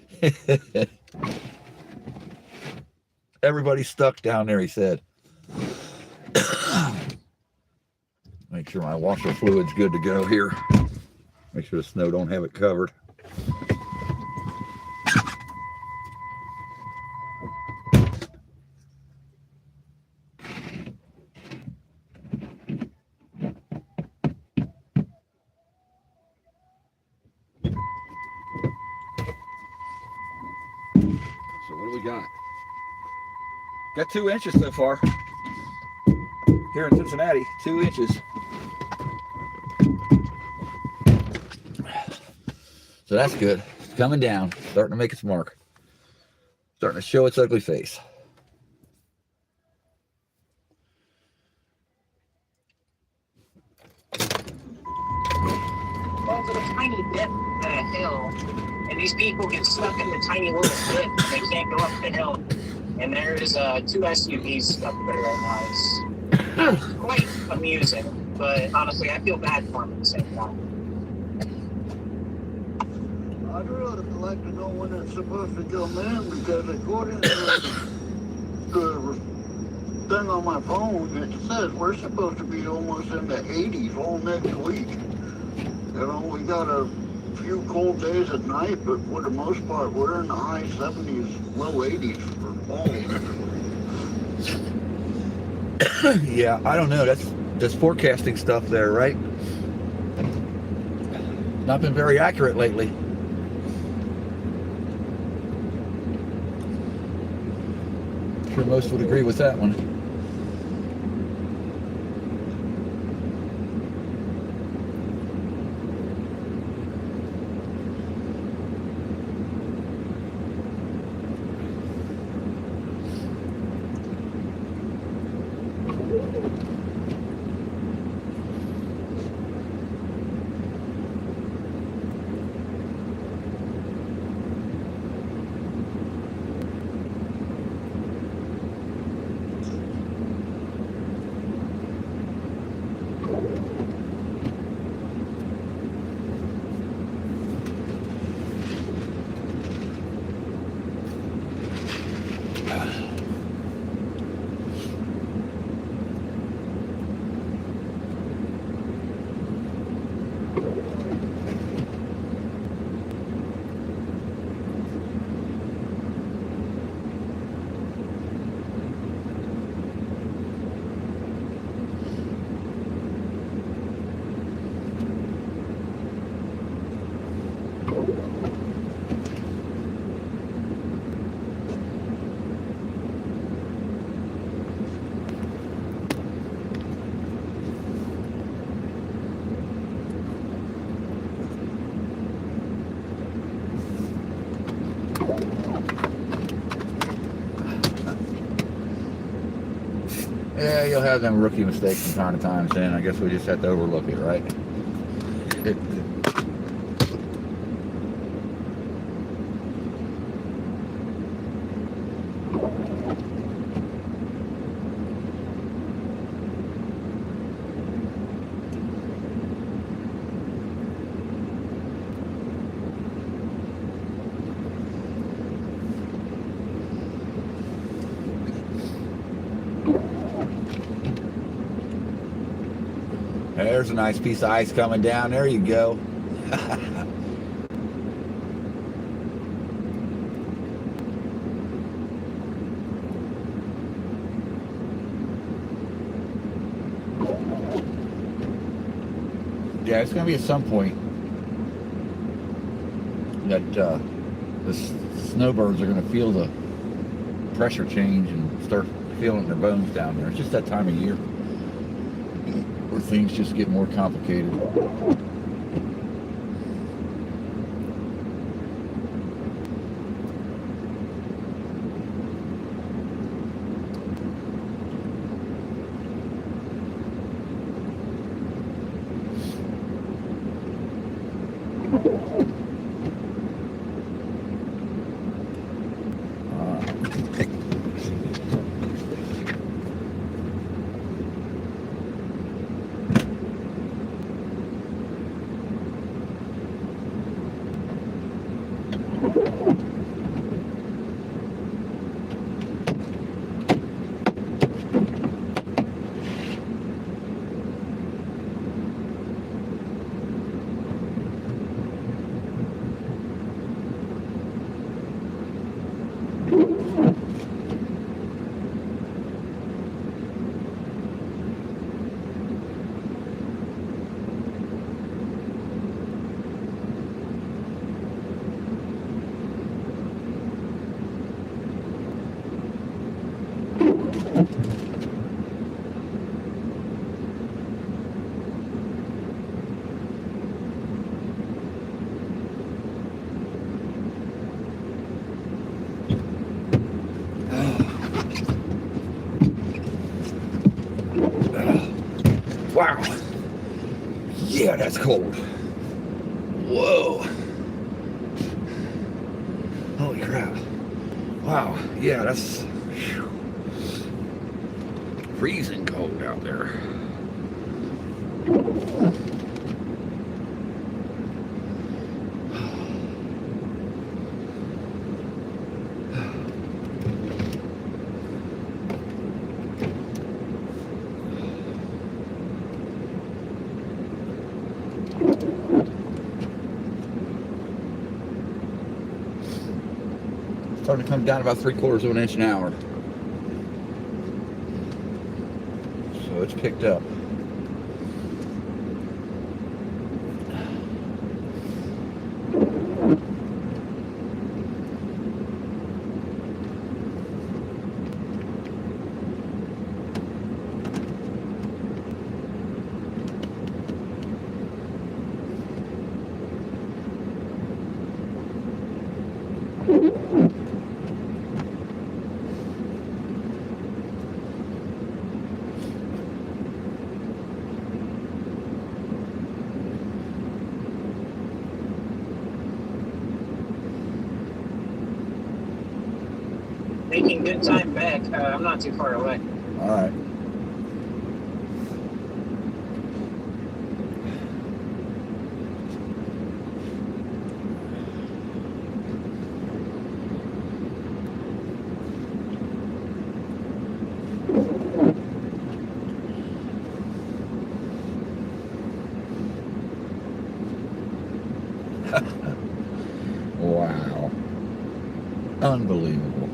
Everybody's stuck down there, he said. Make sure my washer fluid's good to go here. Make sure the snow don't have it covered. So what do we got? Got 2 inches so far. Here in Cincinnati, 2 inches. So that's good. It's coming down, starting to make its mark. Starting to show its ugly face.
Well, it's a tiny dip at a hill, and these people get stuck in the tiny little dip, and they can't go up the hill. And there's 2 SUVs stuck there right now. It's quite amusing, but honestly, I feel bad for them at the same time.
I'd really like to know when it's supposed to come in, because according to the thing on my phone, it says we're supposed to be almost in the 80s all next week. You know, we got a few cold days at night, but for the most part, we're in the high 70s, low 80s for fall.
Yeah, I don't know. That's forecasting stuff there, right? Not been very accurate lately. I'm sure most would agree with that one. Yeah, you'll have them rookie mistakes from time to time, Sam. I guess we just have to overlook it, right? There's a nice piece of ice coming down. There you go. Yeah, it's going to be at some point that the snowbirds are going to feel the pressure change and start feeling their bones down there. It's just that time of year where things just get more complicated. Wow. Yeah, that's cold. Whoa. Holy crap. Wow. Yeah, that's freezing cold out there. Starting to come down about 3/4 of an inch an hour. So it's picked up.
Making good time back. I'm not too far away.
All right. Wow. Unbelievable.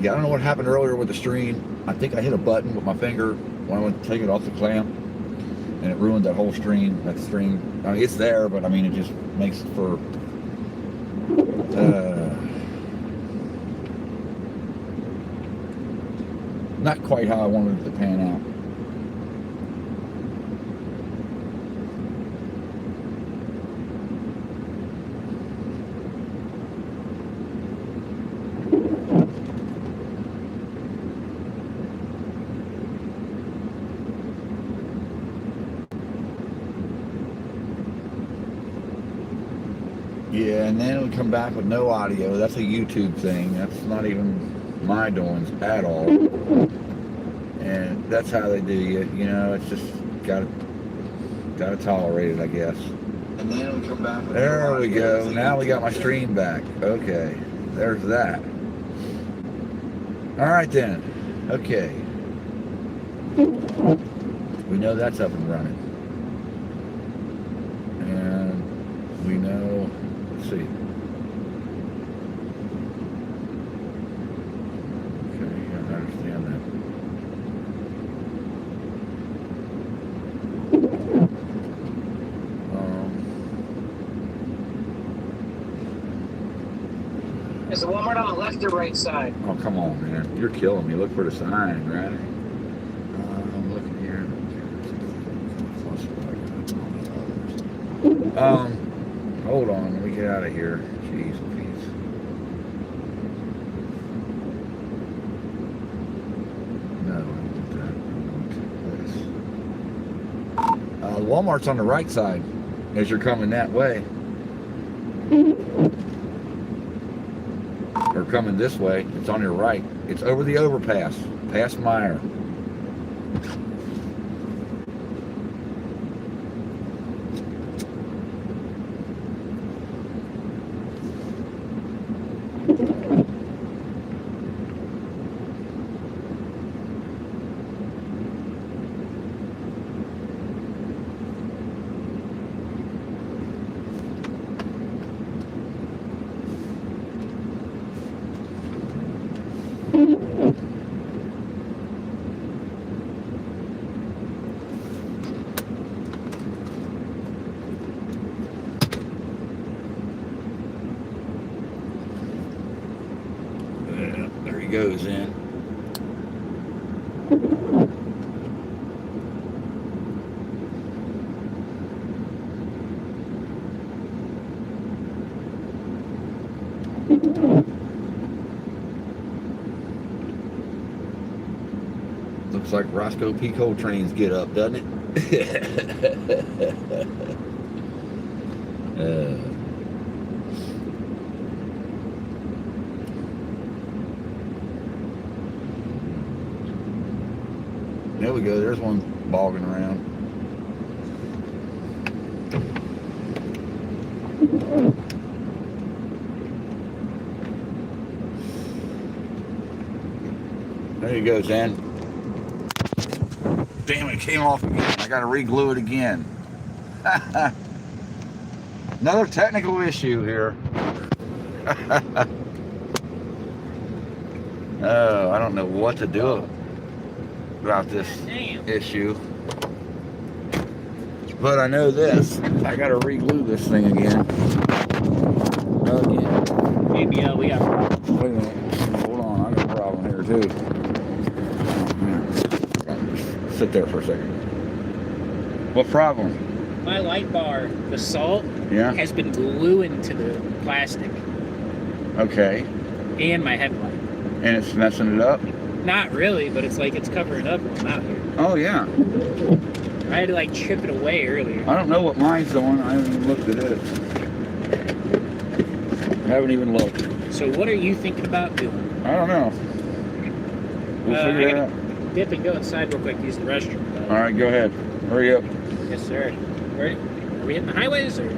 Yeah, I don't know what happened earlier with the stream. I think I hit a button with my finger when I went to take it off the clamp, and it ruined that whole stream. That stream, I mean, it's there, but I mean, it just makes it for not quite how I wanted it to pan out. Yeah, and then we come back with no audio. That's a YouTube thing. That's not even my doings at all. And that's how they do you. You know, it's just gotta tolerate it, I guess. And then we come back with there we go. Now we got my stream back. Okay, there's that. All right then. Okay. We know that's up and running. And we know, let's see. Okay, I understand that.
Is the Walmart on the left or right side?
Oh, come on, man. You're killing me. Look for the sign, right? I'm looking here. Hold on. Let me get out of here. Jeez, please. No, I don't want that. The Walmart's on the right side as you're coming that way. Or coming this way, it's on your right. It's over the overpass, past Meyer. There he goes in. Looks like Roscoe P. Coltrane's Get Up, doesn't it? There we go. There's one bogging around. There you go, Zen. Damn, it came off again. I gotta re-glue it again. Another technical issue here. Oh, I don't know what to do about this issue. But I know this. I gotta re-glue this thing again. Again.
Maybe we got problems.
Wait a minute. Hold on, I got a problem here too. Sit there for a second. What problem?
My light bar, the salt,
Yeah?
has been gluing to the plastic
Okay.
and my headlight.
And it's messing it up?
Not really, but it's like it's covering up when I'm out here.
Oh, yeah.
I had to like chip it away earlier.
I don't know what mine's doing. I haven't even looked at it. I haven't even looked.
So what are you thinking about doing?
I don't know. We'll figure it out.
Dip and go inside real quick, use the restroom.
All right, go ahead. Hurry up.
Yes, sir. Are we hitting the highways or?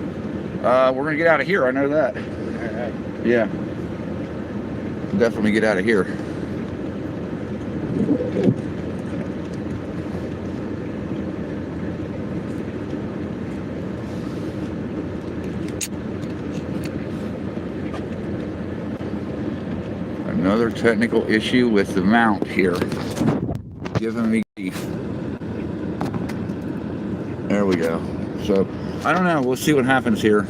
We're going to get out of here. I know that.
All right.
Yeah. Definitely get out of here. Another technical issue with the mount here. Giving me grief. There we go. So, I don't know. We'll see what happens here.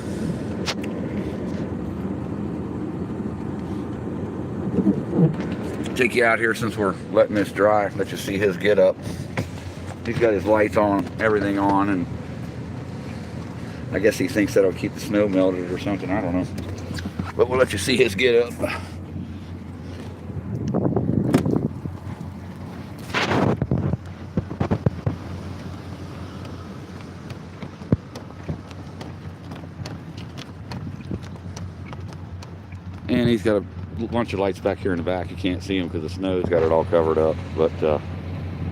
Take you out here since we're letting this dry. Let you see his get up. He's got his lights on, everything on, and I guess he thinks that'll keep the snow melted or something. I don't know. But we'll let you see his get up. And he's got a bunch of lights back here in the back. You can't see him because the snow's got it all covered up, but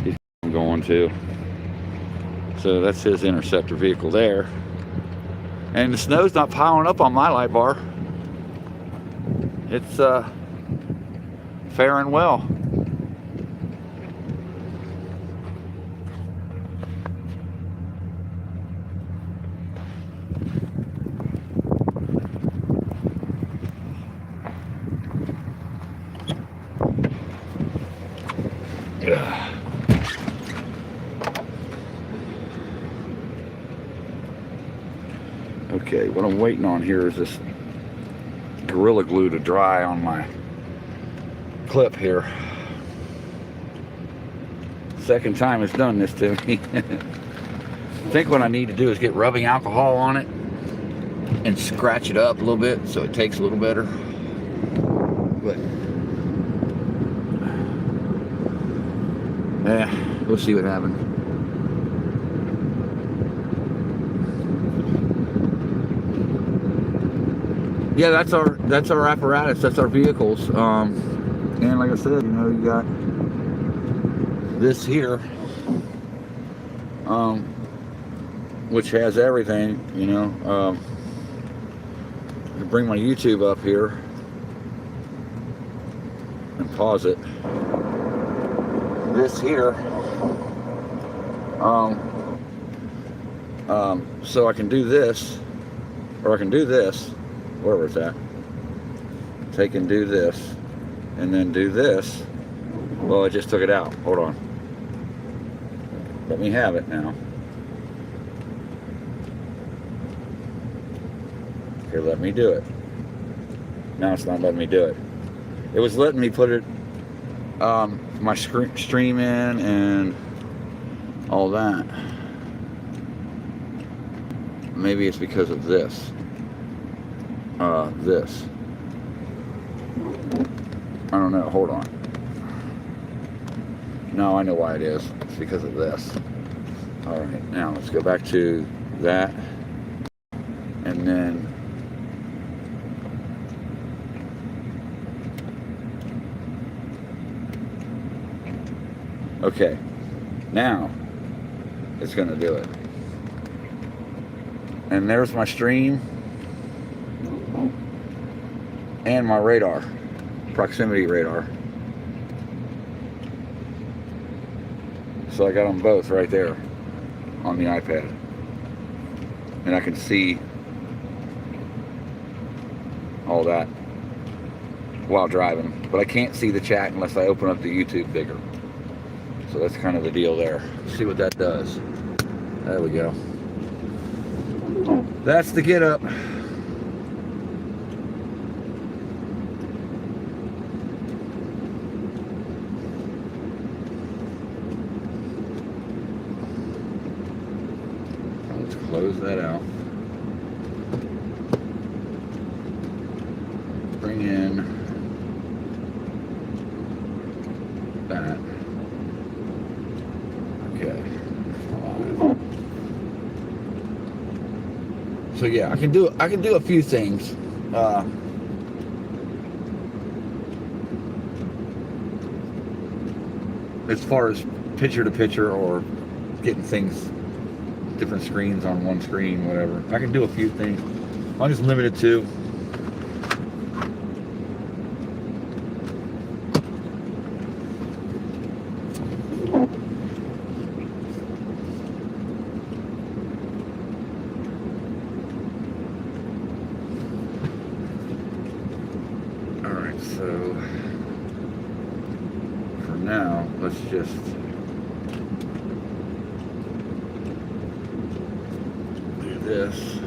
he's going too. So that's his interceptor vehicle there. And the snow's not piling up on my light bar. It's faring well. Okay, what I'm waiting on here is this Gorilla Glue to dry on my clip here. Second time it's done this to me. I think what I need to do is get rubbing alcohol on it and scratch it up a little bit so it takes a little better. But yeah, we'll see what happens. Yeah, that's our apparatus, that's our vehicles. And like I said, you know, you got this here, which has everything, you know. I can bring my YouTube up here and pause it. This here, so I can do this, or I can do this, wherever it's at. Take and do this, and then do this. Well, I just took it out. Hold on. Let me have it now. Okay, let me do it. Now it's not letting me do it. It was letting me put it, my stream in and all that. Maybe it's because of this. This. I don't know. Hold on. No, I know why it is. It's because of this. All right. Now let's go back to that, and then okay. Now it's going to do it. And there's my stream and my radar, proximity radar. So I got them both right there on the iPad. And I can see all that while driving. But I can't see the chat unless I open up the YouTube bigger. So that's kind of the deal there. Let's see what that does. There we go. That's the get up. Let's close that out. Bring in that. Okay. So yeah, I can do a few things. As far as picture to picture or getting things, different screens on one screen, whatever. I can do a few things. I'll just limit it to so for now, let's just do this.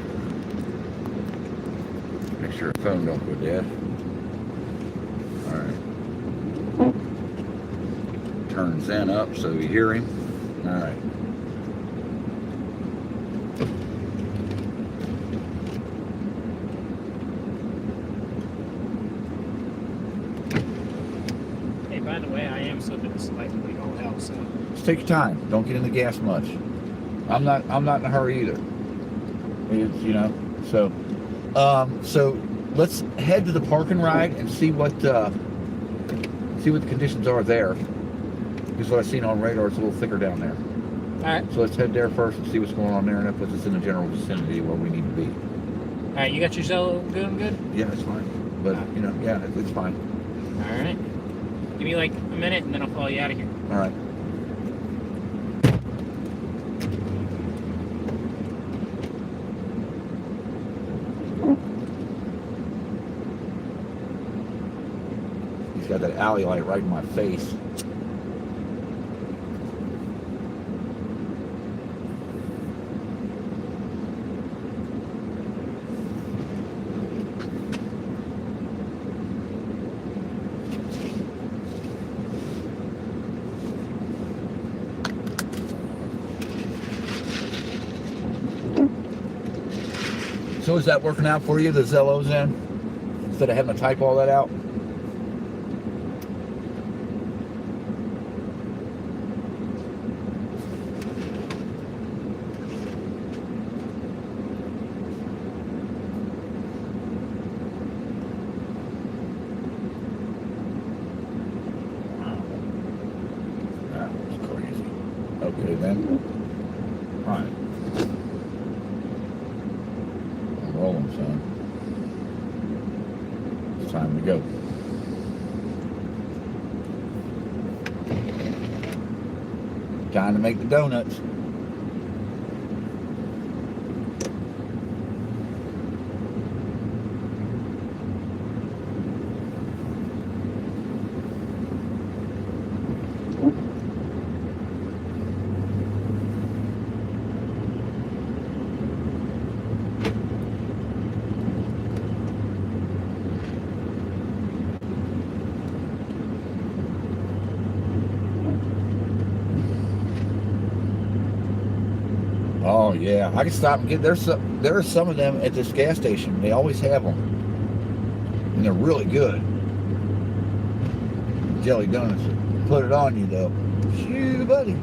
Make sure the phone don't go dead. Alright. Turn Zen up so you hear him. Alright.
By the way, I am slipping slightly all out, so
Just take your time. Don't get in the gas much. I'm not in a hurry either. It's, you know, so let's head to the park and ride and see what the conditions are there. Because what I've seen on radar, it's a little thicker down there.
All right.
So let's head there first and see what's going on there, and that puts us in the general vicinity where we need to be.
All right. You got your Zello going good?
Yeah, it's fine. But, you know, yeah, it's fine.
All right. Give me like a minute, and then I'll follow you out of here.
All right. He's got that alley light right in my face. So is that working out for you, the Zello's in? Instead of having to type all that out? That was crazy. Okay then. Right. Rolling, son. It's time to go. Time to make the donuts. Oh yeah, I can stop and get there are some of them at this gas station. They always have them, and they're really good. Jelly donuts. Put it on you though. Shoo, buddy.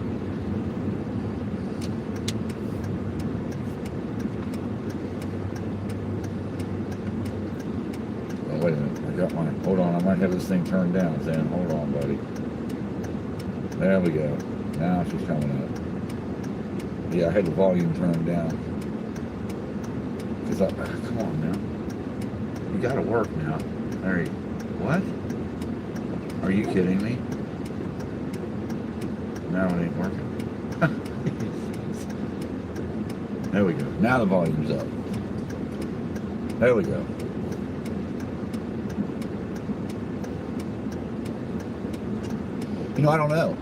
Oh, wait a minute. I got my. Hold on. I might have this thing turned down. Then hold on, buddy. There we go. Now she's coming up. Yeah, I had the volume turned down. Cause come on now. You gotta work now. There you. What? Are you kidding me? Now it ain't working. There we go. Now the volume's up. There we go. You know, I don't know.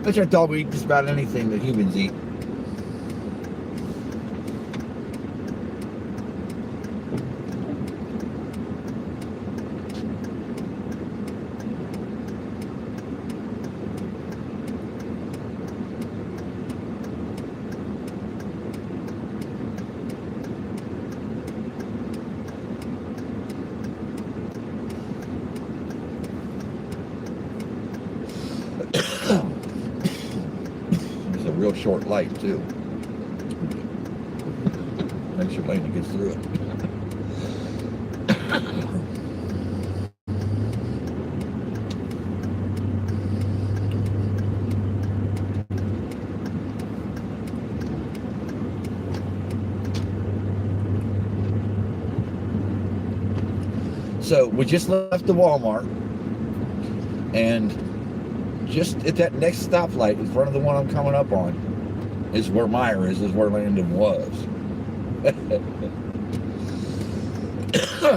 But I thought we eat just about anything that humans eat. Real short light too. Make sure Lena gets through it. So we just left the Walmart, and just at that next stoplight in front of the one I'm coming up on is where Meyer is where Landon was.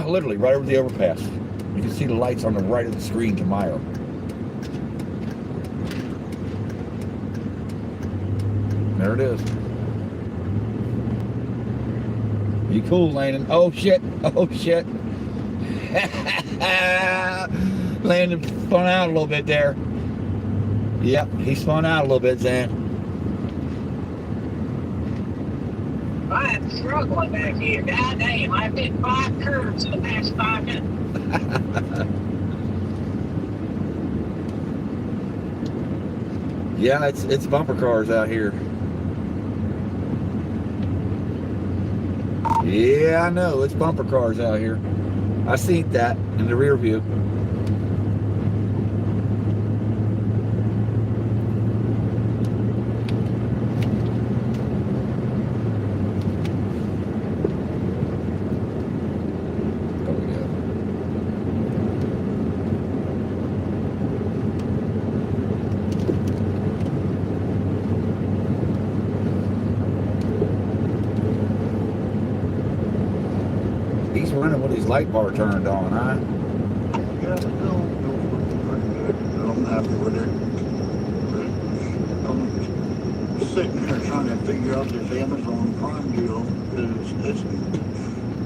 Literally right over the overpass. You can see the lights on the right of the screen to Meyer. There it is. Be cool, Landon. Oh shit. Oh shit. Landon spun out a little bit there. Yep, he spun out a little bit, Zan.
I'm struggling back here. God damn, I've hit 5 curves in the past 5 minutes.
Yeah, it's bumper cars out here. Yeah, I know. It's bumper cars out here. I seen that in the rear view. Oh, yeah. He's running with his light bar turned on, huh?
Yeah, it's still pretty good. I'm happy with it. I'm sitting here trying to figure out this Amazon Prime deal.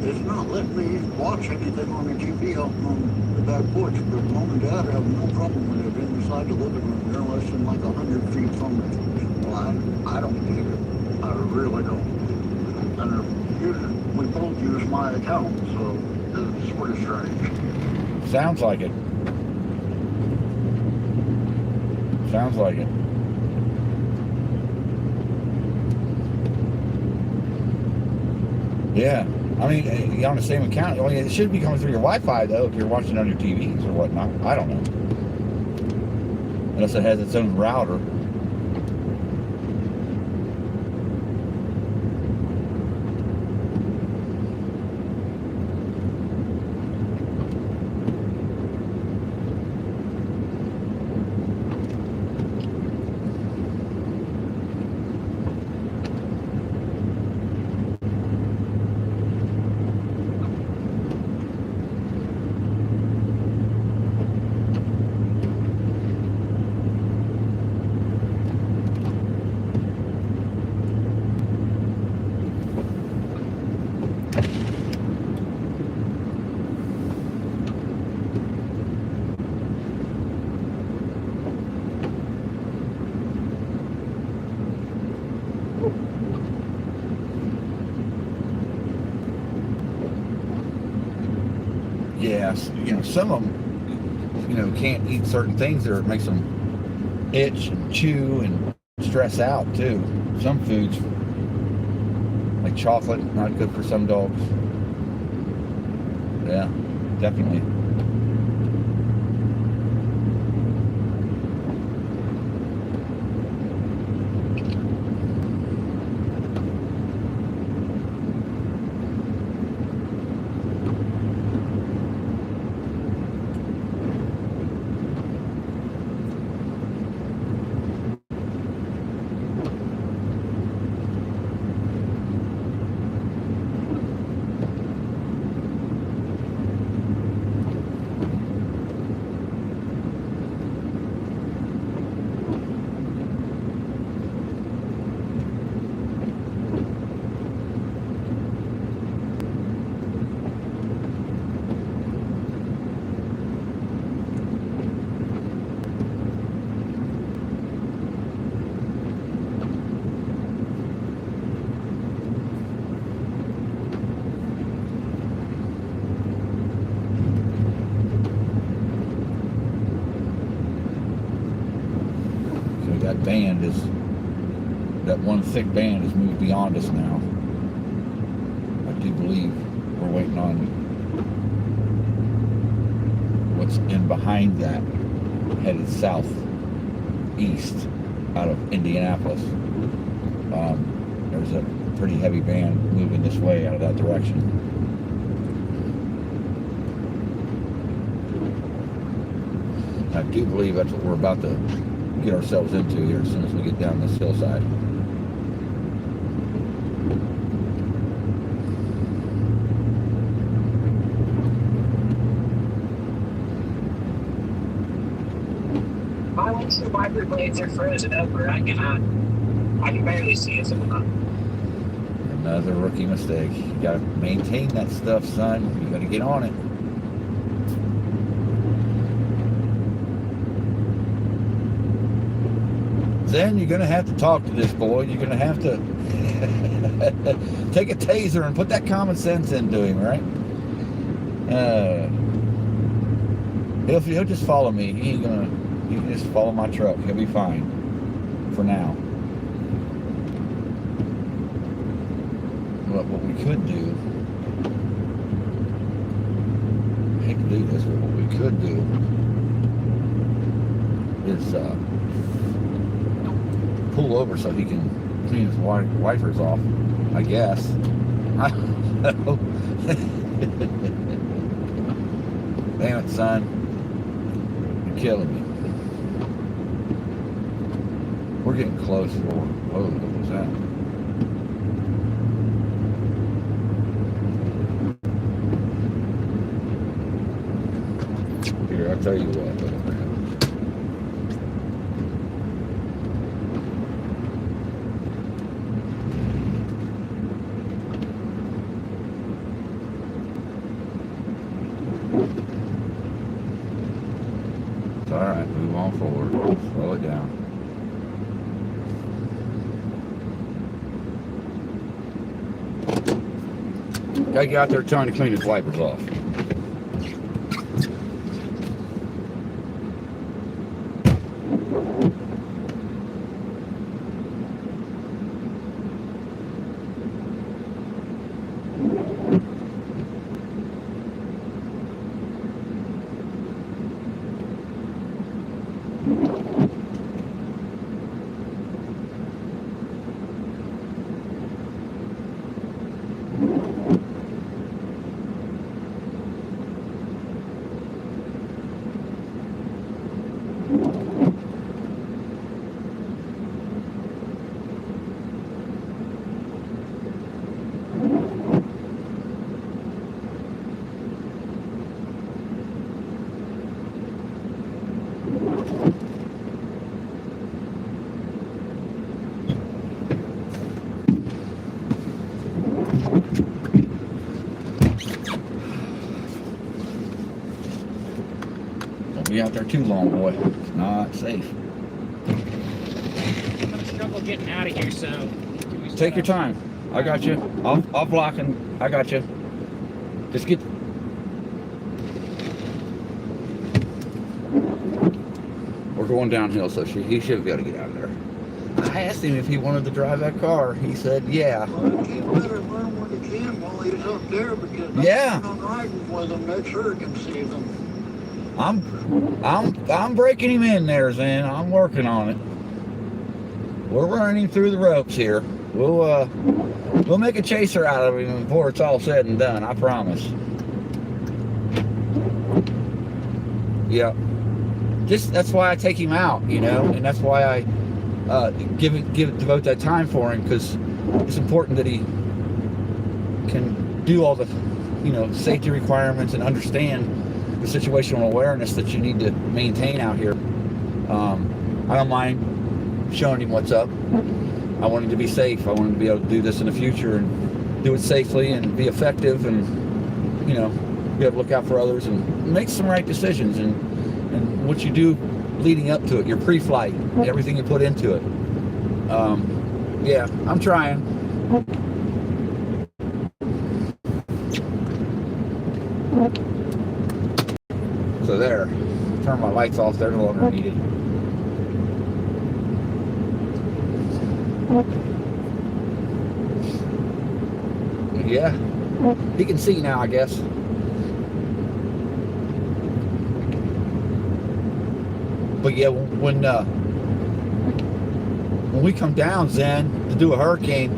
It's not letting me watch anything on the TV out on the back porch, but Mom and Dad have no problem with it inside the living room. They're less than like 100 feet from it. Well, I don't get it. I really don't. And we both use my account, so it's sort of strange.
Sounds like it. Sounds like it. Yeah. I mean, you're on the same account. Well, it should be coming through your Wi-Fi, though, if you're watching on your TVs or whatnot. I don't know. Unless it has its own router. Yes, some of them, can't eat certain things or it makes them itch and chew and stress out too. Some foods, like chocolate, not good for some dogs. Yeah, definitely. That one thick band has moved beyond us now. I do believe we're waiting on what's in behind that, headed southeast out of Indianapolis. There's a pretty heavy band moving this way out of that direction. I do believe that's what we're about to get ourselves into here as soon as we get down this hillside.
My ones, the wiper blades are frozen over. I can barely see it sometimes.
Another rookie mistake. You gotta maintain that stuff, son. You gotta get on it. Then you're gonna have to talk to this boy. You're gonna have to take a taser and put that common sense into him, right? He'll just follow me. He can just follow my truck. He'll be fine for now. But what we could do, I hate to do this, but what we could do is pull over so he can clean his wipers off, I guess. I don't know. Damn it, son. You're killing me. We're getting close. Oh, what was that? Here, I'll tell you what. It's all right. Move on forward. Slow it down. Gotta get out there trying to clean his wipers off. Don't be out there too long, boy. It's not safe.
I'm gonna struggle getting out of here, so
Take your time. I got you. I'll block and I got you. Just get. We're going downhill, so he should be able to get out of there. I asked him if he wanted to drive that car. He said, yeah.
Well, he better learn what he can while he's up there because
Yeah.
I'm on riding with him. Make sure he can see them.
I'm breaking him in there, Zen. I'm working on it. We're running him through the ropes here. We'll make a chaser out of him before it's all said and done. I promise. Yeah. That's why I take him out, you know, and that's why I devote that time for him, because it's important that he can do all the, you know, safety requirements and understand the situational awareness that you need to maintain out here. I don't mind showing him what's up. I want him to be safe. I want him to be able to do this in the future and do it safely and be effective and, you know, be able to look out for others and make some right decisions and what you do leading up to it, your pre-flight, everything you put into it. Yeah, I'm trying. So there, turn my lights off, they're no longer needed. Yeah, he can see now, I guess. But yeah, when we come down, Zen, to do a hurricane,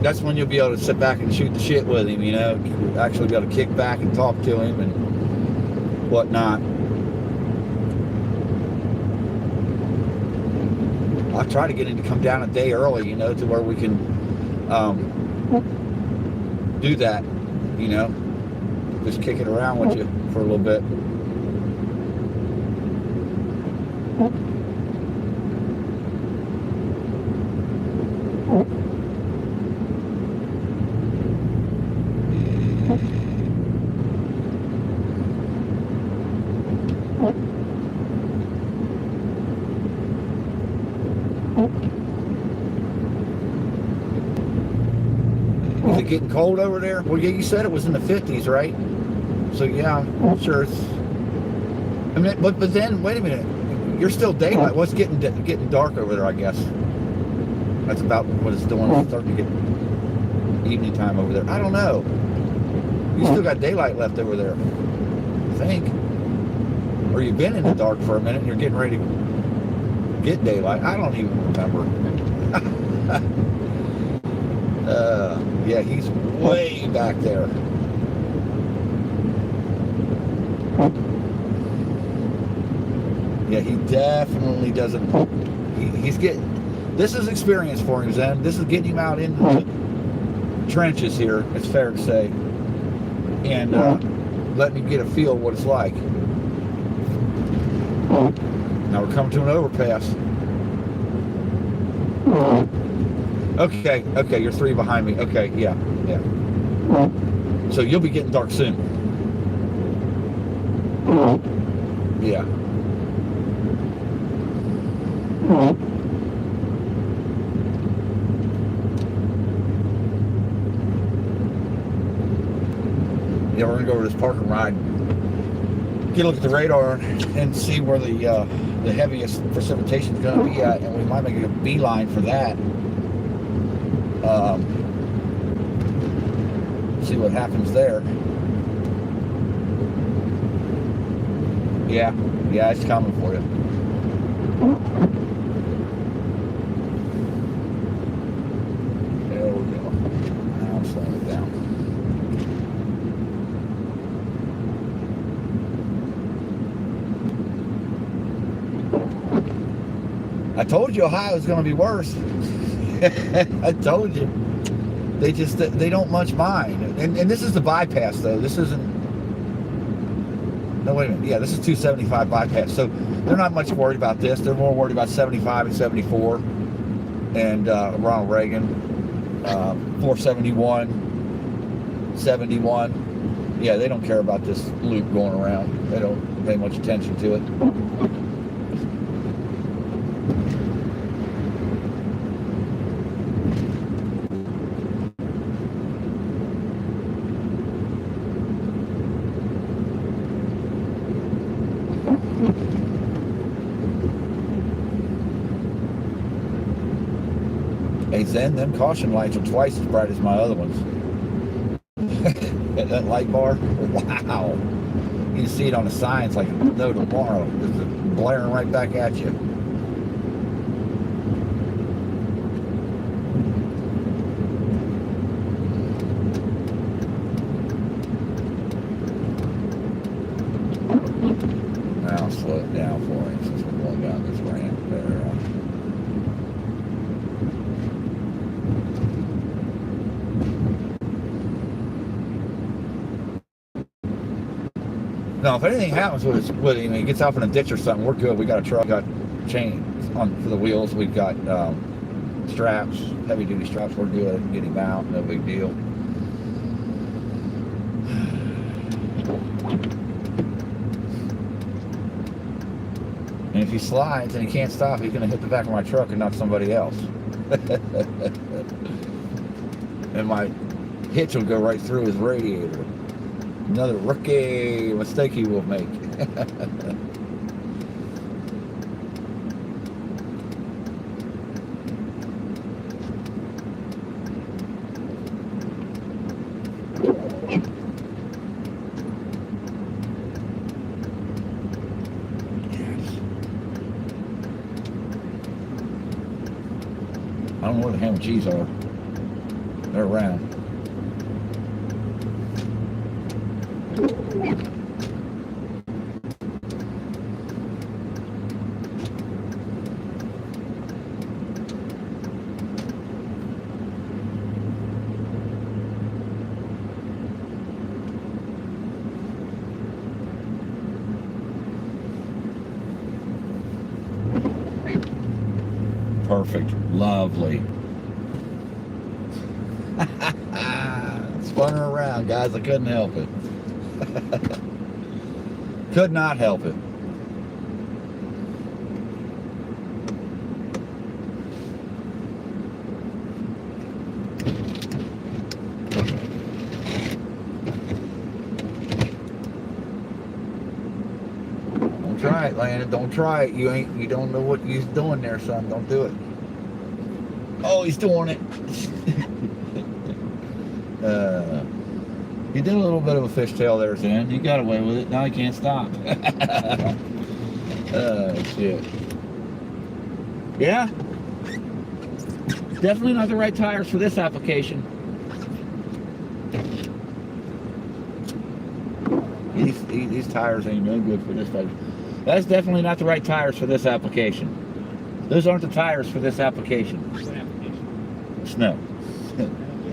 that's when you'll be able to sit back and shoot the shit with him, you know, actually be able to kick back and talk to him and whatnot. I'll try to get him to come down a day early, you know, to where we can do that, you know, just kick it around with you for a little bit. Is it getting cold over there? Well, yeah, you said it was in the 50s, right? So yeah, I'm sure it's. I mean, but then wait a minute, you're still daylight. What's getting dark over there? I guess. That's about what it's doing. It's starting to get evening time over there. I don't know. You still got daylight left over there, I think. Or you've been in the dark for a minute and you're getting ready to get daylight. I don't even remember. Yeah, he's way back there. Yeah, he definitely doesn't. He's getting. This is experience for him, Zen. This is getting him out into the trenches here. It's fair to say, and letting him get a feel of what it's like. Now we're coming to an overpass. Okay, you're 3 behind me. Okay, yeah. So you'll be getting dark soon. Yeah. Yeah, we're gonna go over this park and ride. Get a look at the radar and see where the heaviest precipitation is going to be at, and we might make a beeline for that. See what happens there. Yeah, it's coming for you. There we go. Now I'm slowing it down. I told you Ohio was going to be worse. I told you. They don't much mind. And this is the bypass, though. This isn't. No, wait a minute. Yeah, this is 275 bypass. So they're not much worried about this. They're more worried about 75 and 74 and Ronald Reagan, 471, 71. Yeah, they don't care about this loop going around. They don't pay much attention to it. Hey Zen, them caution lights are twice as bright as my other ones. That light bar, wow. You can see it on the signs like no tomorrow. It's blaring right back at you. Now I'll slow it down for him since we're going down this ramp there. No, if anything happens with him, he gets off in a ditch or something, we're good. We got a truck, got chains on for the wheels. We've got straps, heavy duty straps. We're good. Get him out, no big deal. And if he slides and he can't stop, he's going to hit the back of my truck and not somebody else. And my hitch will go right through his radiator. Another rookie mistake he will make. I don't know where the ham and cheese are. They're around. Perfect. Lovely. Spun her around, guys. I couldn't help it. Could not help it. Don't try it, Landon. Don't try it. You don't know what you're doing there, son. Don't do it. Oh, he's doing it. He did a little bit of a fishtail there, Zen. You got away with it. Now he can't stop. Oh, shit. Yeah. Definitely not the right tires for this application. These tires ain't no good for this type. That's definitely not the right tires for this application. Those aren't the tires for this application.
What application?
Snow.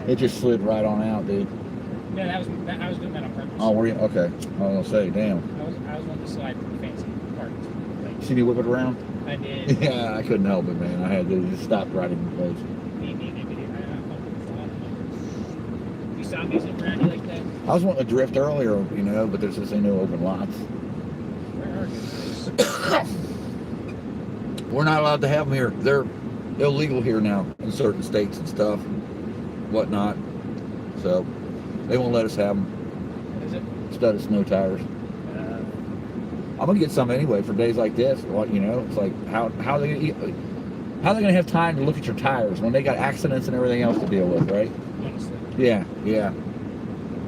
It just slid right on out, dude.
No, I was doing that on purpose.
Oh, were you? Okay. I was gonna say, damn.
I was wanting to slide for the fancy parts. Like,
See me whip it around?
I did.
Yeah, I couldn't help it, man. I had to just stop right in place.
You saw me zip around you like that?
I was wanting to drift earlier, you know, but there's just ain't no open lots.
Where are you?
We're not allowed to have them here. They're illegal here now in certain states and stuff, whatnot. So they won't let us have them.
What is it?
Instead of snow tires. I'm gonna get some anyway for days like this. What, you know, it's like how they gonna have time to look at your tires when they got accidents and everything else to deal with, right?
Honestly.
Yeah.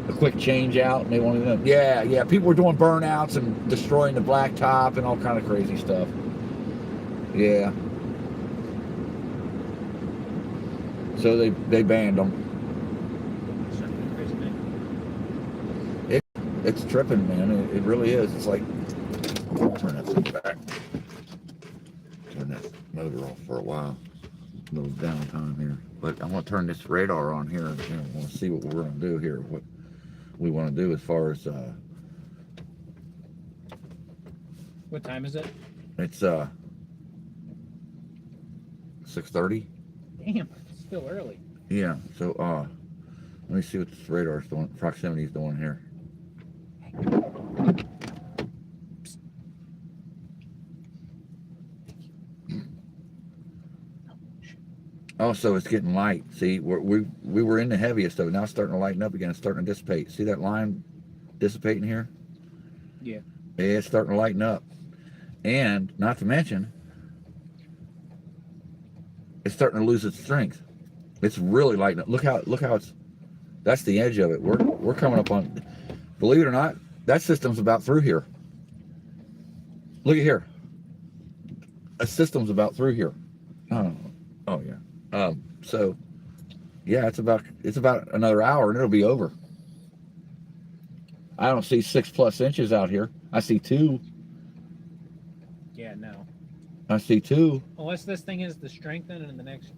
A quick change out and they won't even know. Yeah. People were doing burnouts and destroying the blacktop and all kind of crazy stuff. Yeah. So they banned them. It's tripping, man. It really is. It's like, I'll turn that thing back. Turn that motor off for a while. A little downtime here. But I want to turn this radar on here and I want to see what we're going to do here. What we want to do as far as
What time is it?
it's 6:30.
Damn, it's still early.
Yeah. So let me see what this radar's doing. Proximity is doing here. Oh, so it's getting light. See, we were in the heaviest of it. Now it's starting to lighten up again. It's starting to dissipate. See that line dissipating here?
Yeah.
Yeah, it's starting to lighten up. And not to mention, it's starting to lose its strength. It's really lightening up. Look how it's. That's the edge of it. We're coming up on. Believe it or not, that system's about through here. Look at here. A system's about through here. Oh yeah. So yeah, it's about another hour and it'll be over. I don't see 6+ inches out here. I see 2.
Yeah, no.
I see 2.
Unless this thing is to strengthen in the next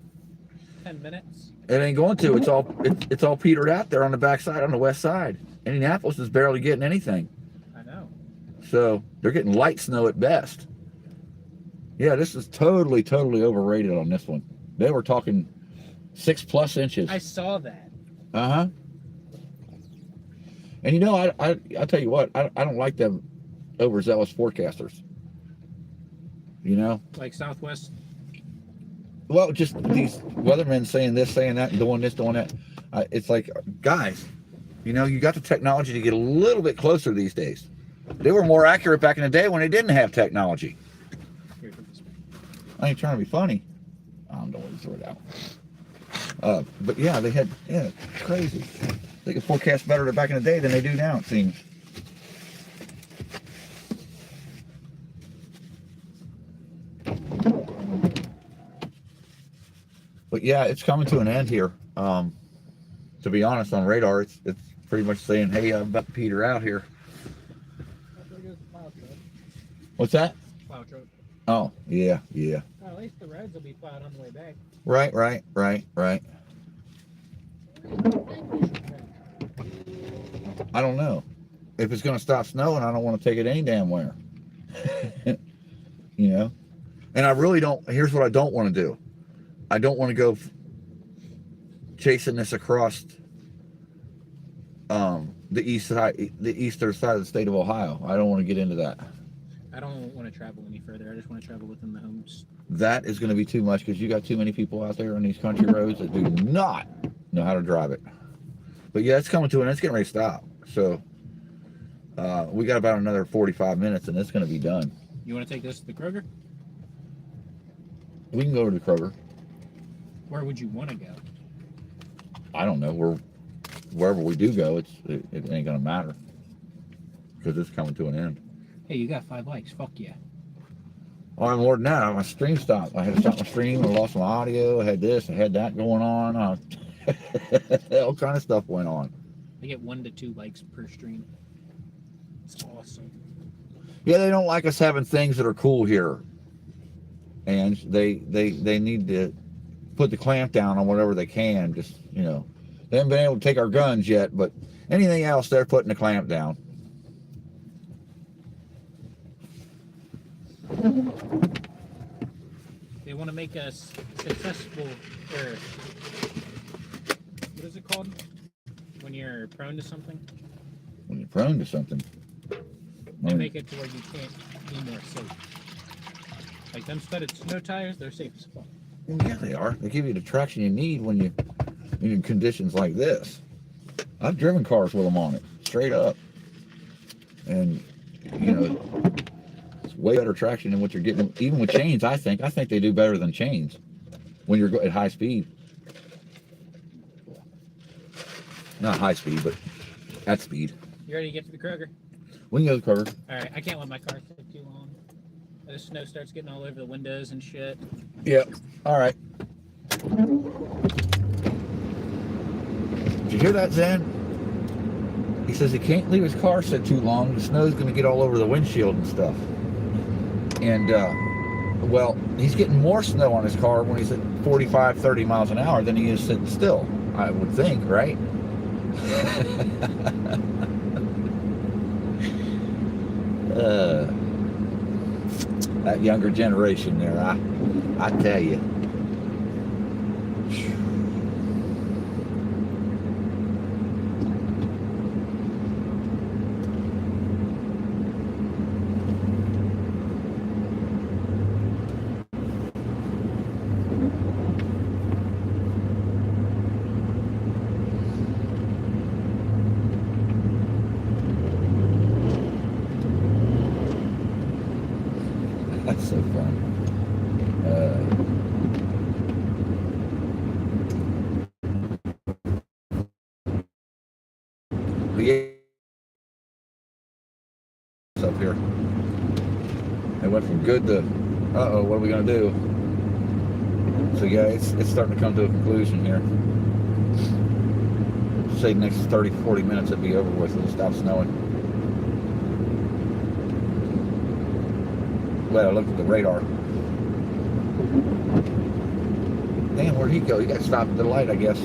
10 minutes.
It ain't going to. It's all petered out there on the backside, on the west side. Indianapolis is barely getting anything.
I know.
So they're getting light snow at best. Yeah, this is totally overrated on this one. They were talking 6+ inches.
I saw that.
Uh-huh. And you know, I'll tell you what, I don't like them overzealous forecasters. You know?
Like Southwest.
Well, just these weathermen saying this, saying that, and doing this, doing that. It's like, guys, you know, you got the technology to get a little bit closer these days. They were more accurate back in the day when they didn't have technology.
Here, put this way.
I ain't trying to be funny. I don't want to throw it out. But yeah, it's crazy. They could forecast better back in the day than they do now, it seems. But yeah, it's coming to an end here. To be honest, on radar, it's pretty much saying, hey, I'm about to peter out here. What's that?
Plow truck.
Oh, yeah.
Well, at least the roads will be plowed on the way back.
Right. I don't know. If it's going to stop snowing, I don't want to take it any damn where. You know? And I really don't. Here's what I don't want to do. I don't want to go chasing this across the eastern side of the state of Ohio. I don't want to get into that.
I don't want to travel any further. I just want to travel within the homes.
That is going to be too much because you got too many people out there on these country roads that do not know how to drive it. But yeah, it's coming to an end. It's getting ready to stop. So we got about another 45 minutes and it's going to be done.
You want to take this to the Kroger?
We can go to the Kroger.
Where would you want to go?
I don't know. Wherever we do go, it ain't gonna matter because it's coming to an end.
Hey, you got 5 likes. Fuck yeah.
Oh, more than that, my stream stopped. I had to stop my stream. I lost my audio. I had this. I had that going on. All kind of stuff went on.
I get 1 to 2 likes per stream. It's awesome.
Yeah, they don't like us having things that are cool here, and they need to put the clamp down on whatever they can. Just, you know, they haven't been able to take our guns yet, but anything else, they're putting the clamp down.
They want to make us successful, or what is it called? When you're prone to something?
When you're prone to something,
They make it to where you can't be more safe. Like them studded snow tires, they're safe as fuck.
yeah, they are. They give you the traction you need when you in conditions like this. I've driven cars with them on it, straight up, and you know, it's way better traction than what you're getting. Even with chains, I think they do better than chains when you're at high speed. Not high speed, but at speed.
You ready to get to the Kroger?
We can go to the Kroger.
Alright, I can't let my car sit too long. The snow starts getting all over the windows and shit.
Yep. All right. Did you hear that, Zen? He says he can't leave his car sit too long. The snow's going to get all over the windshield and stuff. And, well, he's getting more snow on his car when he's at 45, 30 miles an hour than he is sitting still, I would think, right? That younger generation there, I tell you. That's so fun. Up here. It went from good to, uh-oh, what are we going to do? So yeah, it's starting to come to a conclusion here. Say next 30, 40 minutes it'll be over with. It'll stop snowing. Well, I looked at the radar. Damn, where'd he go? He got stopped at the light, I guess.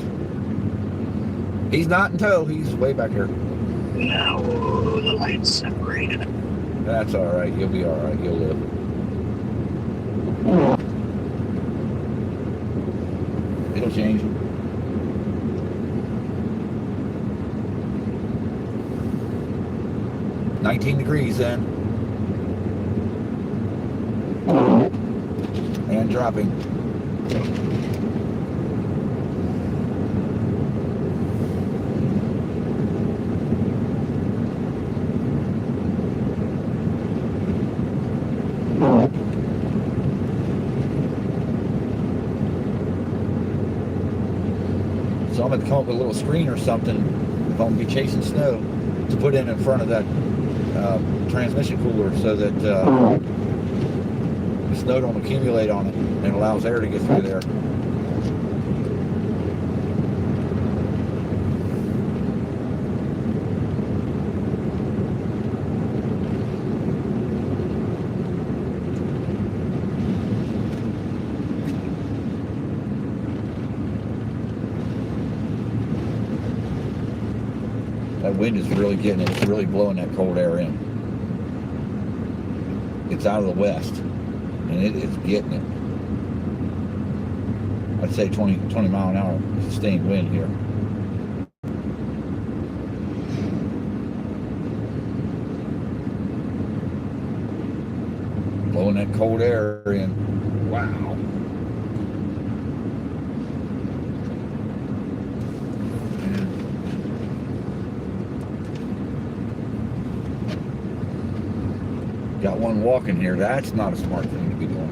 He's not in tow. He's way back here.
No, the light's separated.
That's all right. You'll be all right. You'll live. It'll change. $19 then. And dropping. So I'm going to come up with a little screen or something if I'm going to be chasing snow to put in front of that transmission cooler so that the snow don't accumulate on it and it allows air to get through there. That wind is really getting it. It's really blowing that cold air in. It's out of the west, and it is getting it. I'd say 20 mile an hour sustained wind here. Blowing that cold air in. Wow. Got one walking here. That's not a smart thing to be doing.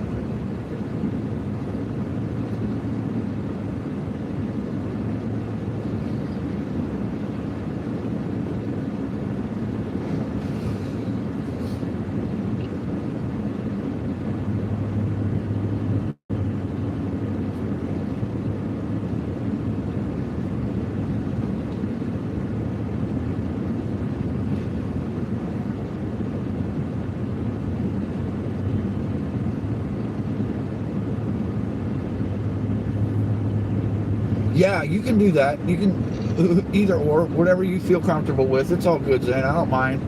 Yeah, you can do that. You can either or, whatever you feel comfortable with. It's all good, Zane. I don't mind.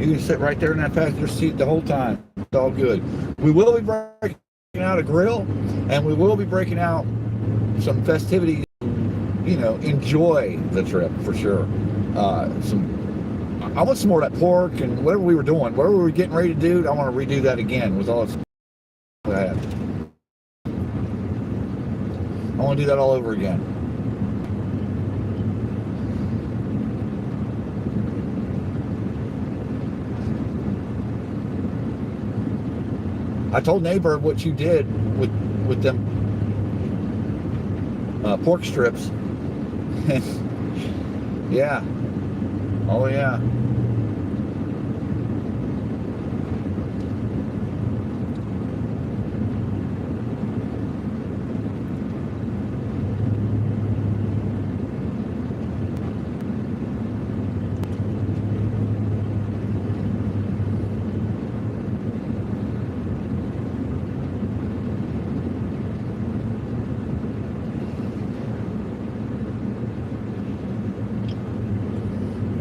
You can sit right there in that passenger seat the whole time. It's all good. We will be breaking out a grill, and we will be breaking out some festivities. You know, enjoy the trip for sure. I want some more of that pork and whatever we were doing, whatever we were getting ready to do. I want to redo that again with all that. I want to do that all over again. I told neighbor what you did with them pork strips. Yeah. Oh yeah.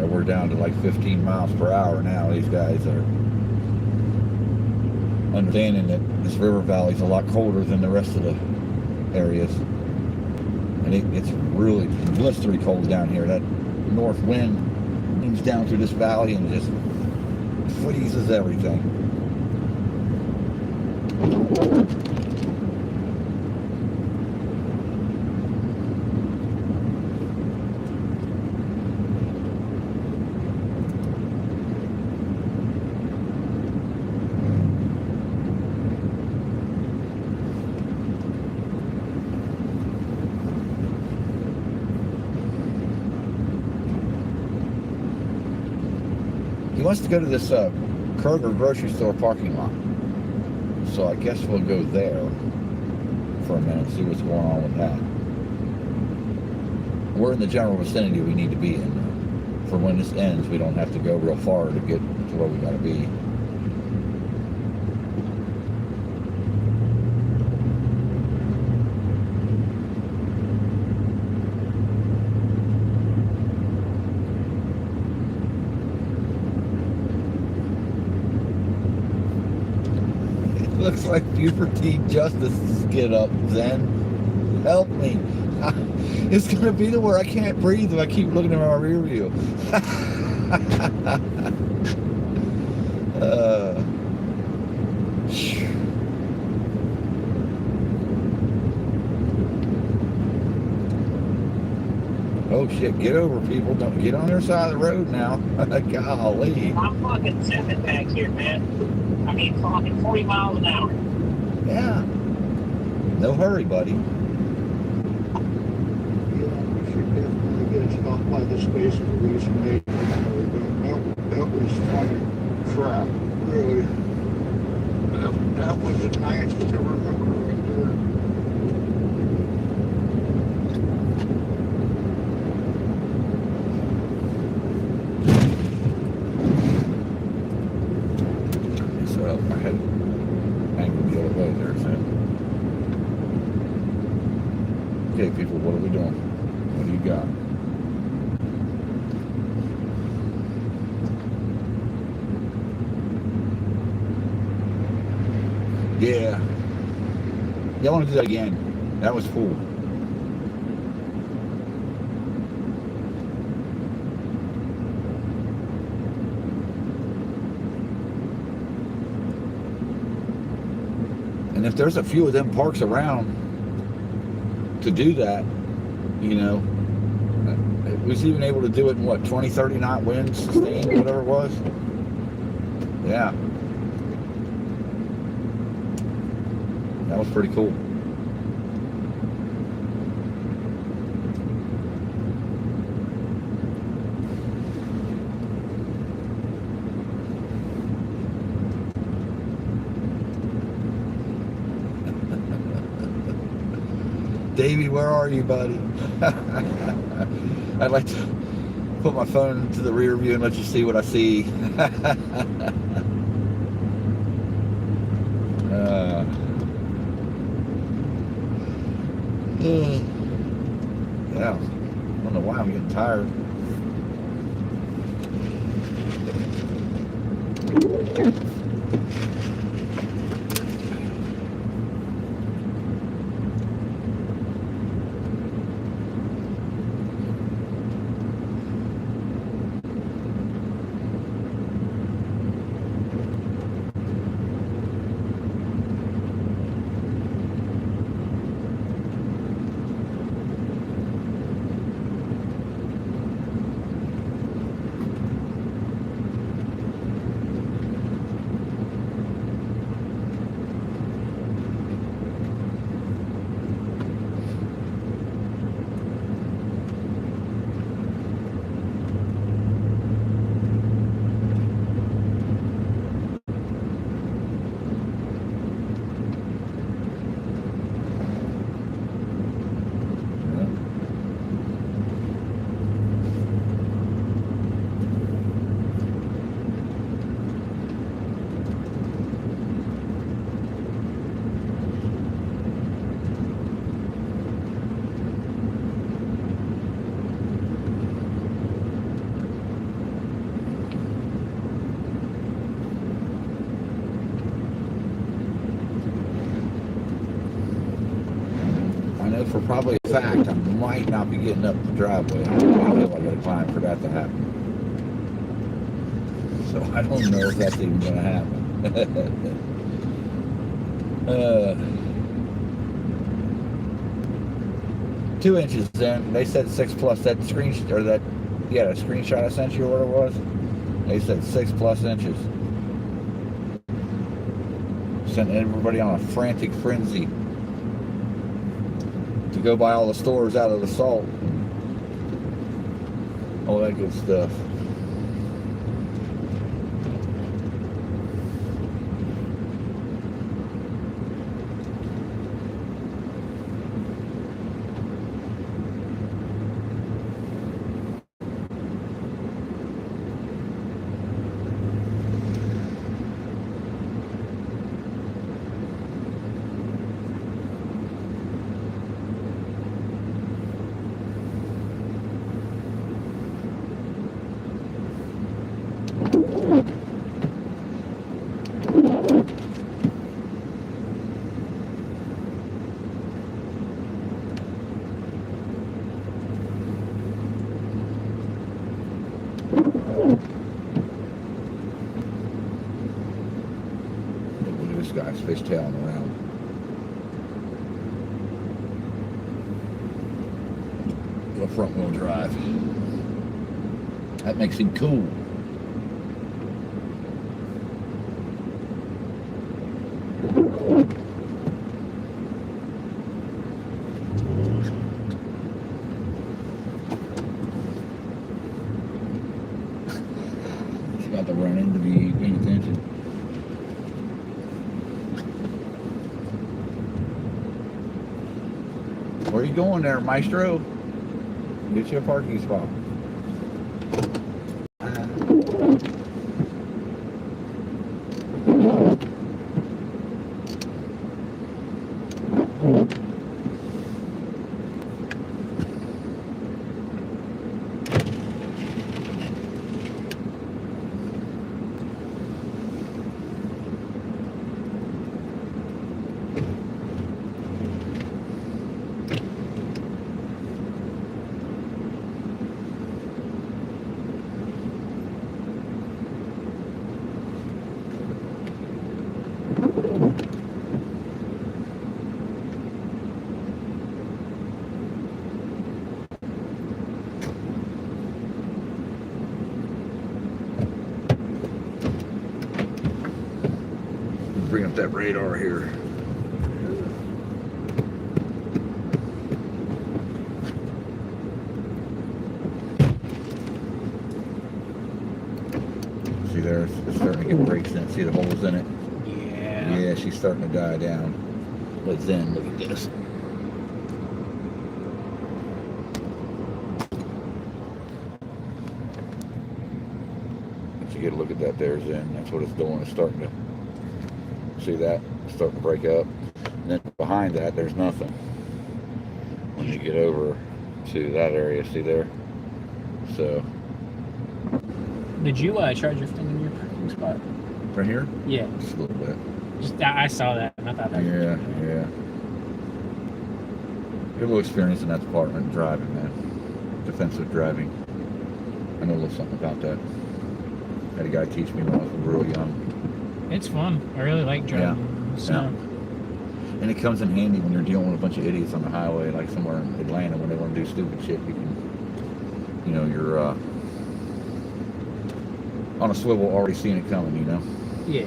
We're down to like 15 miles per hour now. These guys are understanding that this river valley is a lot colder than the rest of the areas. And it's really blistery cold down here. That north wind comes down through this valley and just freezes everything. He wants to go to this Kroger grocery store parking lot. So I guess we'll go there for a minute and see what's going on with that. We're in the general vicinity we need to be in. For when this ends, we don't have to go real far to get to where we gotta be. Looks like puberty justice get up, Zen. Help me. It's gonna be to where I can't breathe if I keep looking at my rear view. Oh shit, get over, people. Don't get on their side of the road now. Golly.
I'm fucking zipping back here, man. I mean, fucking 40 miles an hour.
Yeah. No hurry, buddy.
Yeah, we should definitely get stopped by the space police and they, that was funny crap, really. That was nice to remember right there.
So I had angled the other way there, so. Okay, people, what are we doing? What do you got? Yeah. Yeah, I want to do that again. That was cool. And if there's a few of them parks around to do that, you know, it was even able to do it in what, 20, 30 knot winds, sustained, whatever it was. Yeah. That was pretty cool. Davey, where are you, buddy? I'd like to put my phone into the rear view and let you see what I see. Yeah. I don't know why I'm getting tired. I know for probably a fact I might not be getting up the driveway. I gotta climb for that to happen. So I don't know if that's even gonna happen. 2 inches then. They said 6+. That screenshot I sent you, what it was. They said 6+ inches. Sent everybody on a frantic frenzy to go buy all the stores out of the salt. All that good stuff. Look at this guy's fishtailing around. A front wheel drive. That makes him cool. He's about to run into me, paying attention. Where are you going there, Maestro? Get you a parking spot. Bring up that radar here. See there, it's starting to get breaks in it. See the holes in it?
Yeah.
Yeah, she's starting to die down. But then, look at this. Once you get a look at that there, Zen, that's what it's doing. It's starting to, see that? It's starting to break up. And then behind that, there's nothing. When you get over to that area. See there? So
Did you charge your thing in your parking spot?
right here,
Yeah.
just a little bit.
Just I saw that and I thought that.
Yeah, yeah. Good little experience in that department driving, man. Defensive driving. I know a little something about that. Had a guy teach me when I was real young.
It's fun. I really like driving. So
And it comes in handy when you're dealing with a bunch of idiots on the highway, like somewhere in Atlanta when they want to do stupid shit. You can, you know, you're on a swivel already seeing it coming, you know?
yeah.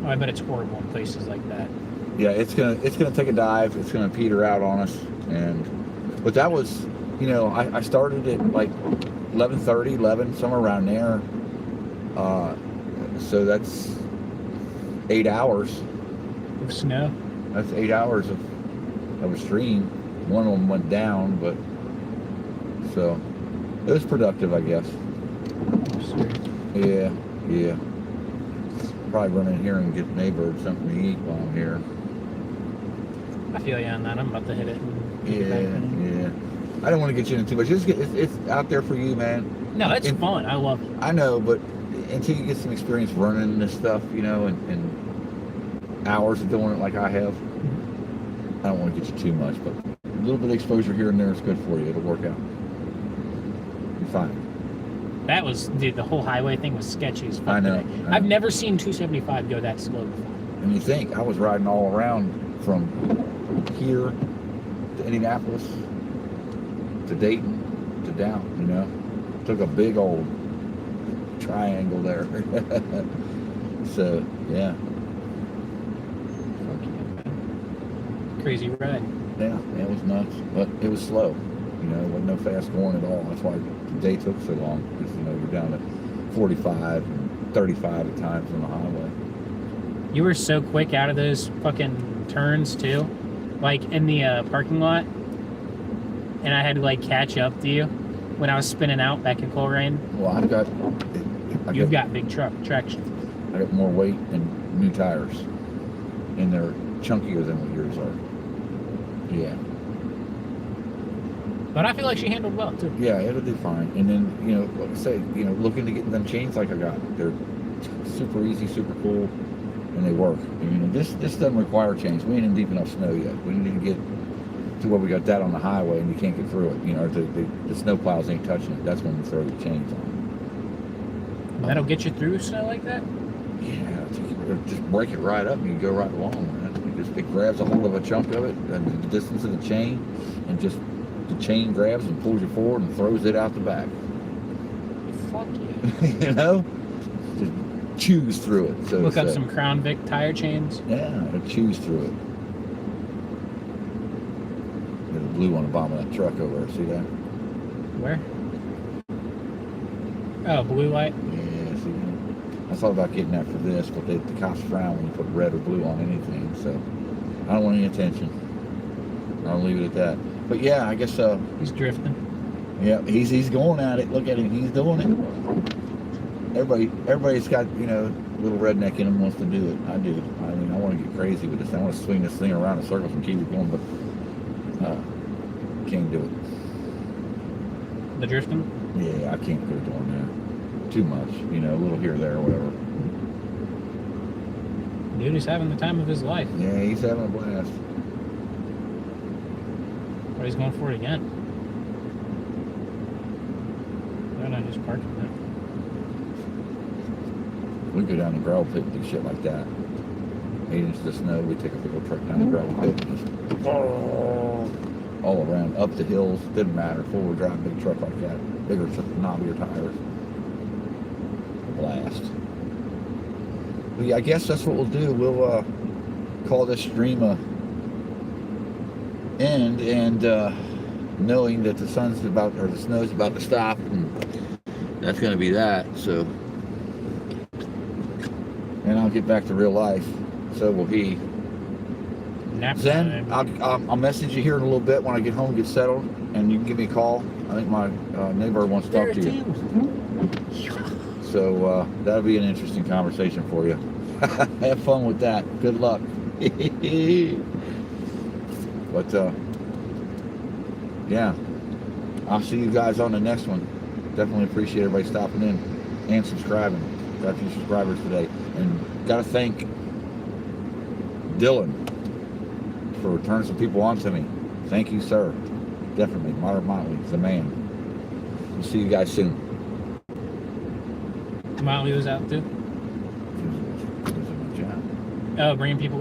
Oh, I bet it's horrible in places like that.
Yeah, it's gonna take a dive. It's gonna peter out on us, but that was, you know, I started at like 11:30, 11, somewhere around there. So that's 8 hours.
With snow.
That's 8 hours of a stream. One of them went down, but so it was productive, I guess. Yeah, yeah. Probably run in here and get neighbor something to eat while I'm here.
I feel you on that. I'm about to hit it. And get back in.
Yeah. I don't want to get you into too much. It's out there for you, man.
No, it's fun. I love it.
I know, but until you get some experience running this stuff, you know, and hours of doing it like I have, I don't want to get you too much, but a little bit of exposure here and there is good for you. It'll work out. You're fine.
That was, dude, the whole highway thing was sketchy as fuck.
I know.
Today. I've never seen 275 go that slow before.
And you think I was riding all around from here to Indianapolis to Dayton to down, you know? Took a big old triangle there. So, yeah.
Crazy ride.
Yeah, it was nuts. But it was slow. You know, it wasn't no fast going at all. That's why the day took so long. Because, you know, you're down to 45 and 35 at times on the highway.
You were so quick out of those fucking turns, too. Like, in the parking lot. And I had to, like, catch up to you when I was spinning out back in Coleraine.
Well,
You've got big traction.
I got more weight and new tires. And they're chunkier than what yours are. Yeah.
But I feel like she handled well, too.
Yeah, it'll do fine. And then, you know, like I say, you know, looking to get them chains like I got. They're super easy, super cool, and they work. And, you know, this doesn't require chains. We ain't in deep enough snow yet. We need to get to where we got that on the highway and you can't get through it. You know, the snow plows ain't touching it. That's when we throw the chains on.
That'll get you through snow like that?
Yeah, just break it right up and you go right along, man. It grabs a hold of a chunk of it and the distance of the chain, and just the chain grabs and pulls you forward and throws it out the back.
Fuck yeah.
You know? Just chews through it. So
Look up some Crown Vic tire chains.
Yeah, it chews through it. There's a blue on the bottom of that truck over there. See that?
Where? Oh, blue light?
Yeah, see that? I thought about getting that for this, but the cops frown when you put red or blue on anything, so I don't want any attention. I'll leave it at that. But yeah, I guess
He's drifting.
yeah, he's going at it. Look at him, he's doing it. Everybody's got, you know, a little redneck in him wants to do it. I do. I mean, I want to get crazy with this. I want to swing this thing around in circles and keep it going, but can't do it.
The drifting?
Yeah, I can't go doing that. Too much, you know, a little here, there, whatever.
Dude, he's having the time of his life.
Yeah, he's having a blast.
But he's going for it again. Why not just park it there?
We go down the gravel pit and do shit like that. 8 inches of snow, we take a big old truck down the gravel pit and just all around, up the hills, didn't matter, 4-wheel drive, big truck like that, bigger, knobbier tires. Blast. But yeah, I guess that's what we'll do. We'll call this stream a end, and knowing that the snow's about to stop, and that's going to be that. So, and I'll get back to real life. So will he.
Nap
Zen,
time.
I'll message you here in a little bit when I get home and get settled, and you can give me a call. I think my neighbor wants to talk to you. So that'll be an interesting conversation for you. Have fun with that. Good luck. But Yeah. I'll see you guys on the next one. Definitely appreciate everybody stopping in and subscribing. Got a few subscribers today. And got to thank Dylan for turning some people on to me. Thank you, sir. Definitely. Modern Motley's the man. We'll see you guys soon.
Motley was out too.
It was a good job.
Oh, bringing people